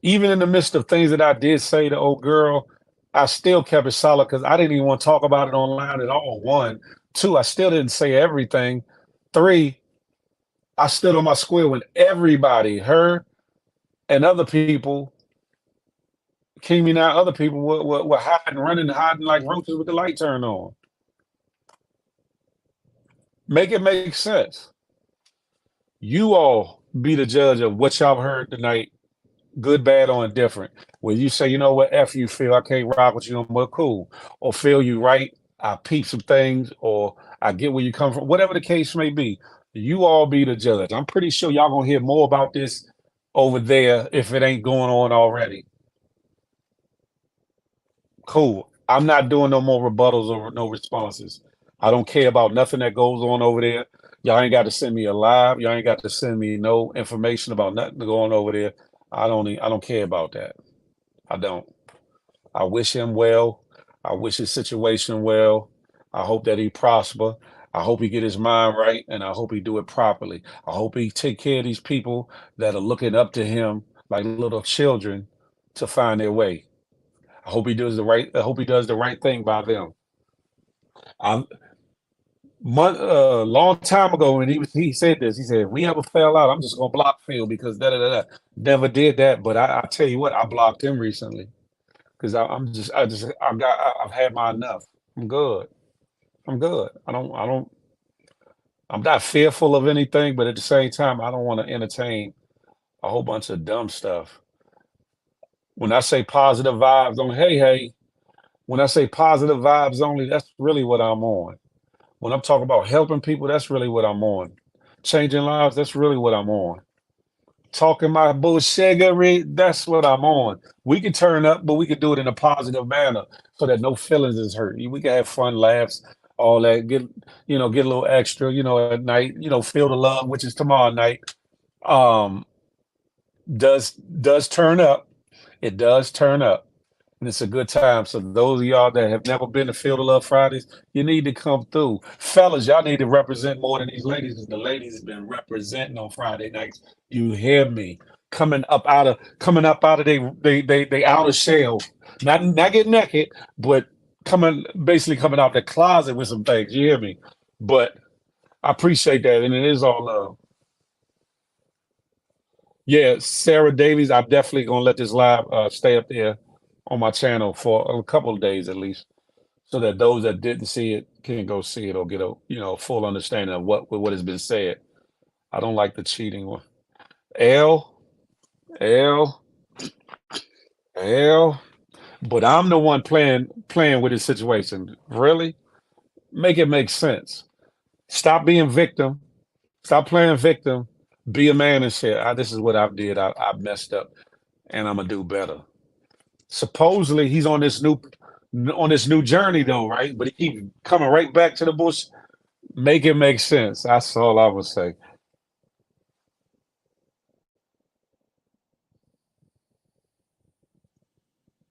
Speaker 1: Even in the midst of things that I did say to old girl, I still kept it solid because I didn't even want to talk about it online at all. One, two, I still didn't say everything. Three, I stood on my square when everybody, her and other people, Kimi and other people were hiding, running, hiding like roaches with the light turned on. Make it make sense. You all be the judge of what y'all heard tonight, good, bad, or indifferent. Where you say, you know what, F you, Phil, I can't rock with you no more, cool. Or Phil, you right, I peep some things, or I get where you come from, whatever the case may be. You all be the judge. I'm pretty sure y'all gonna hear more about this over there if it ain't going on already. Cool. I'm not doing no more rebuttals or no responses. I don't care about nothing that goes on over there. Y'all ain't got to send me a live. Y'all ain't got to send me no information about nothing going over there. I don't care about that. I don't. I wish him well. I wish his situation well. I hope that he prosper. I hope he get his mind right, and I hope he do it properly. I hope he take care of these people that are looking up to him like little children to find their way. I hope he does the right thing by them. I long time ago when he said this, he said, if we ever fell out, I'm just gonna block Phil because da da da da. Never did that, but I tell you what, I blocked him recently because I've had my enough. I'm good. I'm good. I'm not fearful of anything, but at the same time, I don't want to entertain a whole bunch of dumb stuff. When I say positive vibes on, hey, when I say positive vibes only, that's really what I'm on. When I'm talking about helping people, that's really what I'm on. Changing lives, that's really what I'm on. Talking my bullshit, that's what I'm on. We can turn up, but we can do it in a positive manner so that no feelings is hurt. We can have fun, laughs, all that. Get a little extra, at night. Feel the love, which is tomorrow night. Um, does turn up. It does turn up. And it's a good time. So those of y'all that have never been to Field of Love Fridays, you need to come through. Fellas, y'all need to represent more than these ladies because the ladies have been representing on Friday nights. You hear me? Coming up out of they outer shell. Not getting naked, but coming out the closet with some things. You hear me? But I appreciate that, and it is all love. Yeah, Sarah Davies, I'm definitely gonna let this live stay up there on my channel for a couple of days at least, so that those that didn't see it can go see it or get a full understanding of what has been said. I don't like the cheating one. L L L, but I'm the one playing with this situation. Really, make it make sense. Stop being victim. Stop playing victim. Be a man and shit. This is what I did. I messed up, and I'm gonna do better. Supposedly he's on this new journey though, right? But he keep coming right back to the bush. Make it make sense. That's all I would say.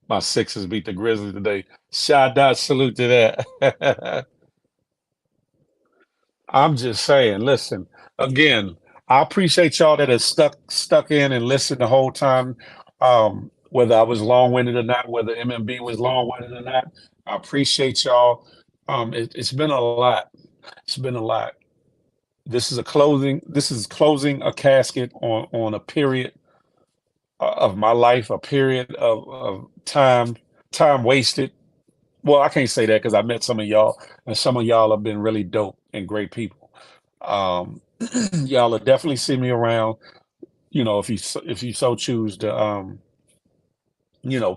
Speaker 1: My Sixers beat the Grizzlies today. Shout out, salute to that. I'm just saying, listen, again, I appreciate y'all that have stuck in and listened the whole time. Whether I was long-winded or not, whether MMB was long-winded or not. I appreciate y'all. It's been a lot. It's been a lot. This is closing a casket on a period of my life, a period of time wasted. Well, I can't say that because I met some of y'all, and some of y'all have been really dope and great people. Um, y'all will definitely see me around. If you so choose to,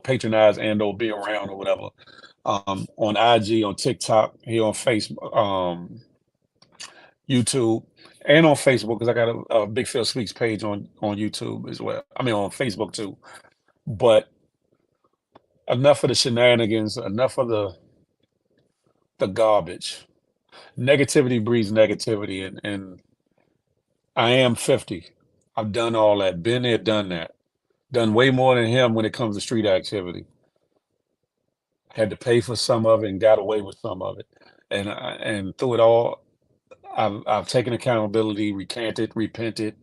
Speaker 1: patronize and or be around or whatever. On IG, on TikTok, here on Facebook, YouTube, and on Facebook because I got a Big Phil Speaks page on YouTube as well. I mean on Facebook too. But enough of the shenanigans, enough of the garbage. Negativity breeds negativity, and I am 50. I've done all that, been there, done that, done way more than him when it comes to street activity. Had to pay for some of it and got away with some of it, and through it all, I've taken accountability, recanted, repented,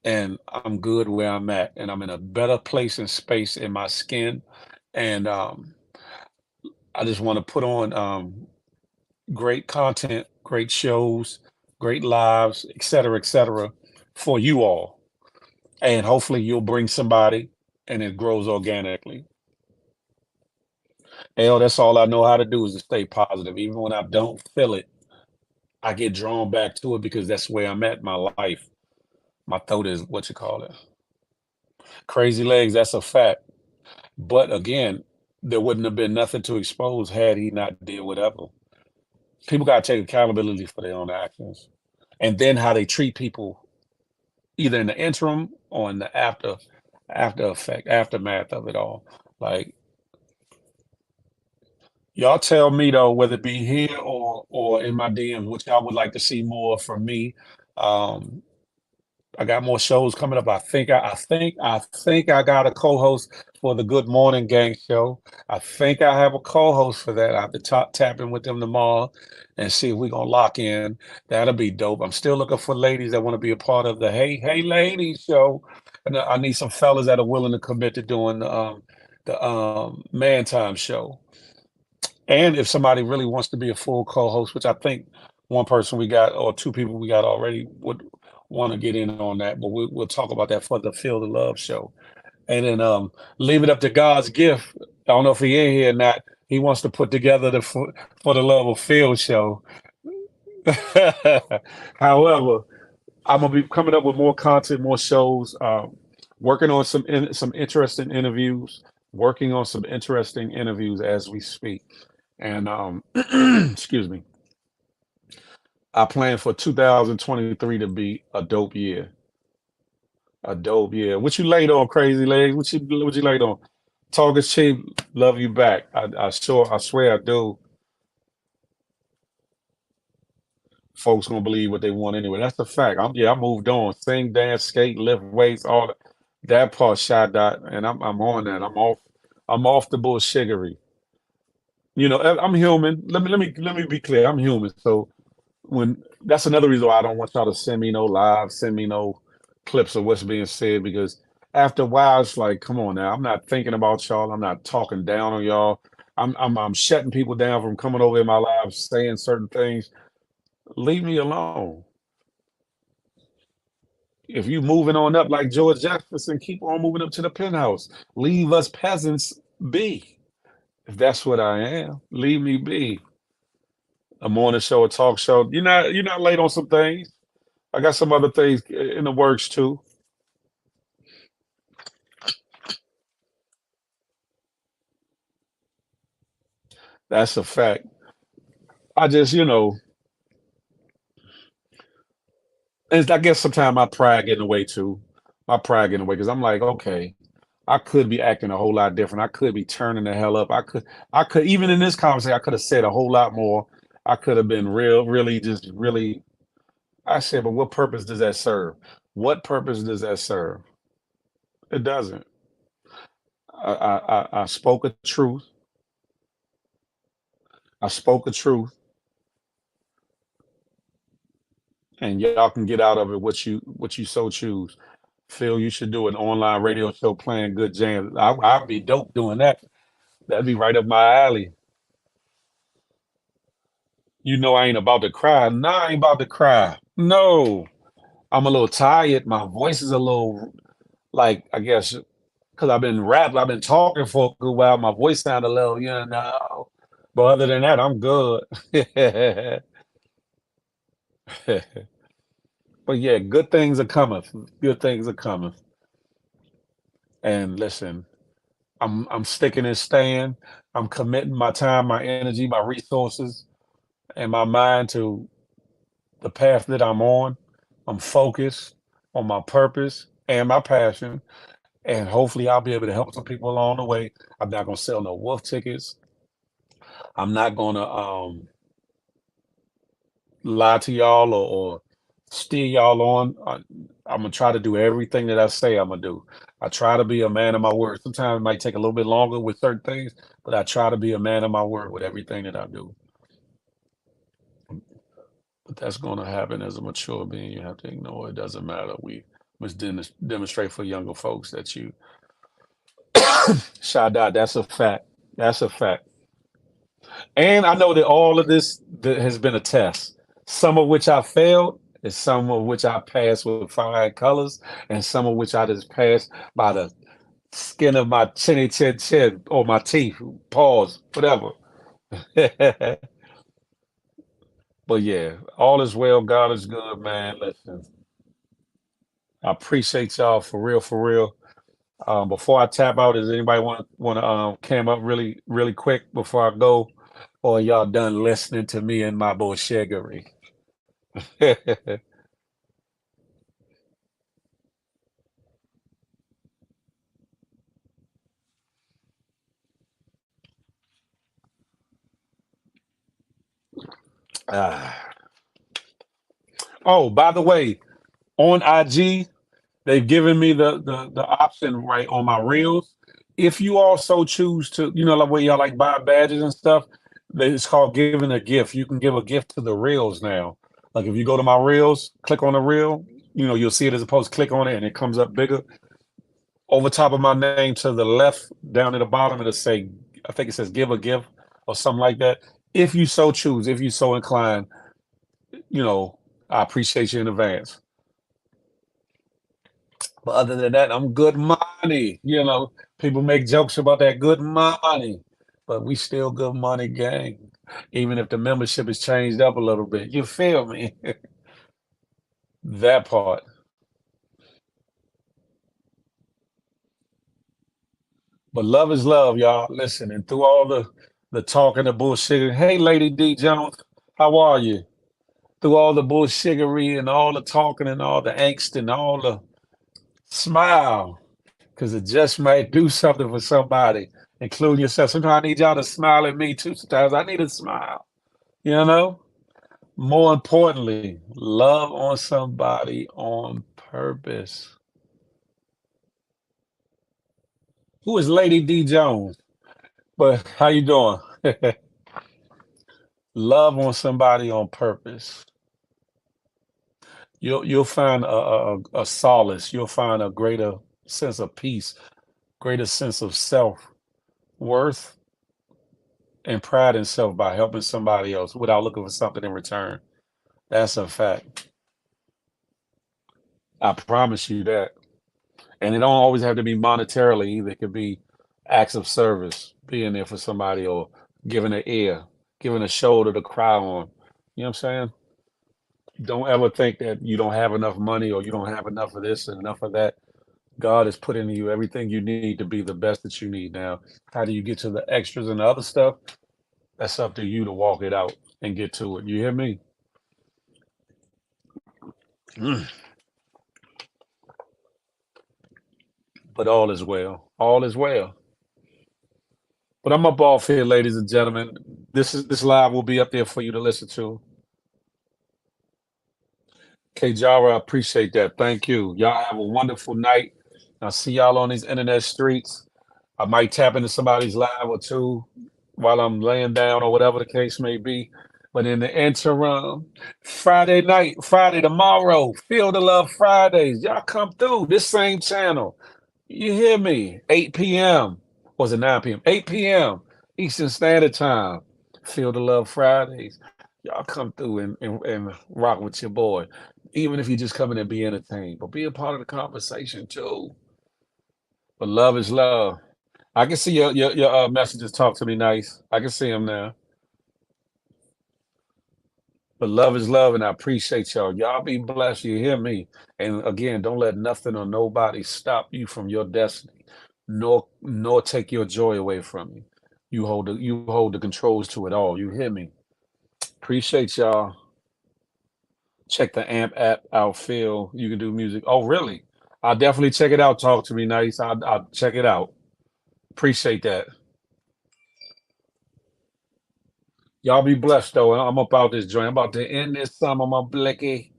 Speaker 1: and I'm good where I'm at, and I'm in a better place and space in my skin, and I just want to put on great content, great shows, great lives, et cetera, for you all. And hopefully you'll bring somebody and it grows organically. Hell, that's all I know how to do is to stay positive. Even when I don't feel it, I get drawn back to it because that's where I'm at in my life. My throat is what you call it. Crazy legs, that's a fact. But again, there wouldn't have been nothing to expose had he not did whatever. People got to take accountability for their own actions, and then how they treat people, either in the interim or in the after effect, aftermath of it all. Like, y'all tell me though, whether it be here or in my DMs, which y'all would like to see more from me. Um, I got more shows coming up. I think I got a co-host for the Good Morning Gang show. I think I have a co-host for that. I have to tap in with them tomorrow and see if we're gonna lock in. That'll be dope. I'm still looking for ladies that want to be a part of the Hey Ladies show, and I need some fellas that are willing to commit to doing the Man Time show. And if somebody really wants to be a full co-host, which I think one person we got or two people we got already would want to get in on that, but we'll talk about that for the Feel the Love show. And then leave it up to God's gift. I don't know if he in here or not. He wants to put together the for the Love of Phil show. However, I'm gonna be coming up with more content, more shows. Working on some interesting interviews. Working on some interesting interviews as we speak. And excuse me, I plan for 2023 to be a dope year. A dope year. What you laid on, crazy legs? What you laid on? Talk is cheap. Love you back. I swear I do. Folks gonna believe what they want anyway. That's the fact. I moved on. Sing, dance, skate, lift weights, all that part shot dot, and I'm on that. I'm off the bullshiggery. I'm human. Let me be clear. I'm human. So when that's another reason why I don't want y'all to send me no live, send me no clips of what's being said, because after a while it's like, come on now, I'm not thinking about y'all. I'm not talking down on y'all. I'm shutting people down from coming over in my live saying certain things. Leave me alone. If you moving on up like George Jefferson, keep on moving up to the penthouse. Leave us peasants be. If that's what I am, leave me be. A morning show, a talk show. You're not late on some things. I got some other things in the works too. That's a fact. I just, and I guess sometimes my pride get in the way too. My pride get in the way because I'm like, okay, I could be acting a whole lot different. I could be turning the hell up. I could even in this conversation, I could have said a whole lot more. I could have been real, really, just really. I said, but what purpose does that serve? What purpose does that serve? It doesn't. I spoke a truth. I spoke a truth, and y'all can get out of it what you so choose. Phil, you should do an online radio show playing good jams. I'd be dope doing that. That'd be right up my alley. You know I ain't about to cry. Nah, I ain't about to cry. No. I'm a little tired. My voice is a little like I guess because I've been talking for a good while. My voice sound a little, But other than that, I'm good. But yeah, good things are coming. Good things are coming. And listen, I'm sticking and staying. I'm committing my time, my energy, my resources, and my mind to the path that I'm on. I'm focused on my purpose and my passion, and hopefully I'll be able to help some people along the way. I'm not gonna sell no wolf tickets. I'm not gonna lie to y'all or steer y'all on. I'm gonna try to do everything that I say I'm gonna do. I try to be a man of my word. Sometimes it might take a little bit longer with certain things, but I try to be a man of my word with everything that I do. But that's going to happen as a mature being. You have to ignore it. Doesn't matter. We must demonstrate for younger folks that you shot out. That's a fact. That's a fact. And I know that all of this that has been a test, some of which I failed, and some of which I passed with flying colors, and some of which I just passed by the skin of my chin, or my teeth, paws, whatever. But yeah, all is well. God is good, man. Listen, I appreciate y'all for real, for real. Before I tap out, does anybody want to cam up really, really quick before I go? or y'all done listening to me and my bullshiggery? Ah. Oh, by the way, on IG, they've given me the option right on my reels. If you also choose to, like where y'all like buy badges and stuff, it's called giving a gift. You can give a gift to the reels now. Like if you go to my reels, click on the reel, you'll see it as opposed to click on it and it comes up bigger. Over top of my name to the left, down at the bottom, it'll say, I think it says give a gift or something like that. If you so choose, if you so inclined, you know, I appreciate you in advance. But other than that, I'm good money. People make jokes about that good money, but we still good money gang. Even if the membership is changed up a little bit. You feel me? That part. But love is love, y'all. Listen, and through all the talk and the bullshit, hey, Lady D Jones, how are you? Through all the bullshiggery and all the talking and all the angst and all the smile, because it just might do something for somebody, including yourself. Sometimes I need y'all to smile at me too. Sometimes I need a smile, you know? More importantly, love on somebody on purpose. Who is Lady D Jones? But how you doing? Love on somebody on purpose. You'll find a solace. You'll find a greater sense of peace, greater sense of self worth and pride in self by helping somebody else without looking for something in return. That's a fact. I promise you that. And it don't always have to be monetarily either. It could be acts of service, being there for somebody or giving an ear, giving a shoulder to cry on. You know what I'm saying? Don't ever think that you don't have enough money or you don't have enough of this and enough of that. God has put in you everything you need to be the best that you need now. How do you get to the extras and the other stuff? That's up to you to walk it out and get to it. You hear me? Mm. But all is well. All is well. But I'm up off here, ladies and gentlemen. This live will be up there for you to listen to. K Jara, I appreciate that. Thank you. Y'all have a wonderful night. I'll see y'all on these internet streets. I might tap into somebody's live or two while I'm laying down or whatever the case may be. But in the interim, Friday night, Friday tomorrow, Feel the Love Fridays. Y'all come through this same channel. You hear me? 8 p.m. Was it 9 p.m.? 8 p.m. Eastern Standard Time. Feel the Love Fridays. Y'all come through and rock with your boy. Even if you just come in and be entertained, but be a part of the conversation too. But love is love. I can see your messages talk to me nice. I can see them now. But love is love, and I appreciate y'all. Y'all be blessed. You hear me? And again, don't let nothing or nobody stop you from your destiny, nor take your joy away from you. You hold the controls to it all. You hear me? Appreciate y'all. Check the AMP app out. Phil, you can do music. Oh, really? I'll definitely check it out. Talk to me nice. I'll check it out. Appreciate that. Y'all be blessed though. I'm about this joint. I'm about to end this summer, my blicky.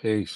Speaker 1: Peace.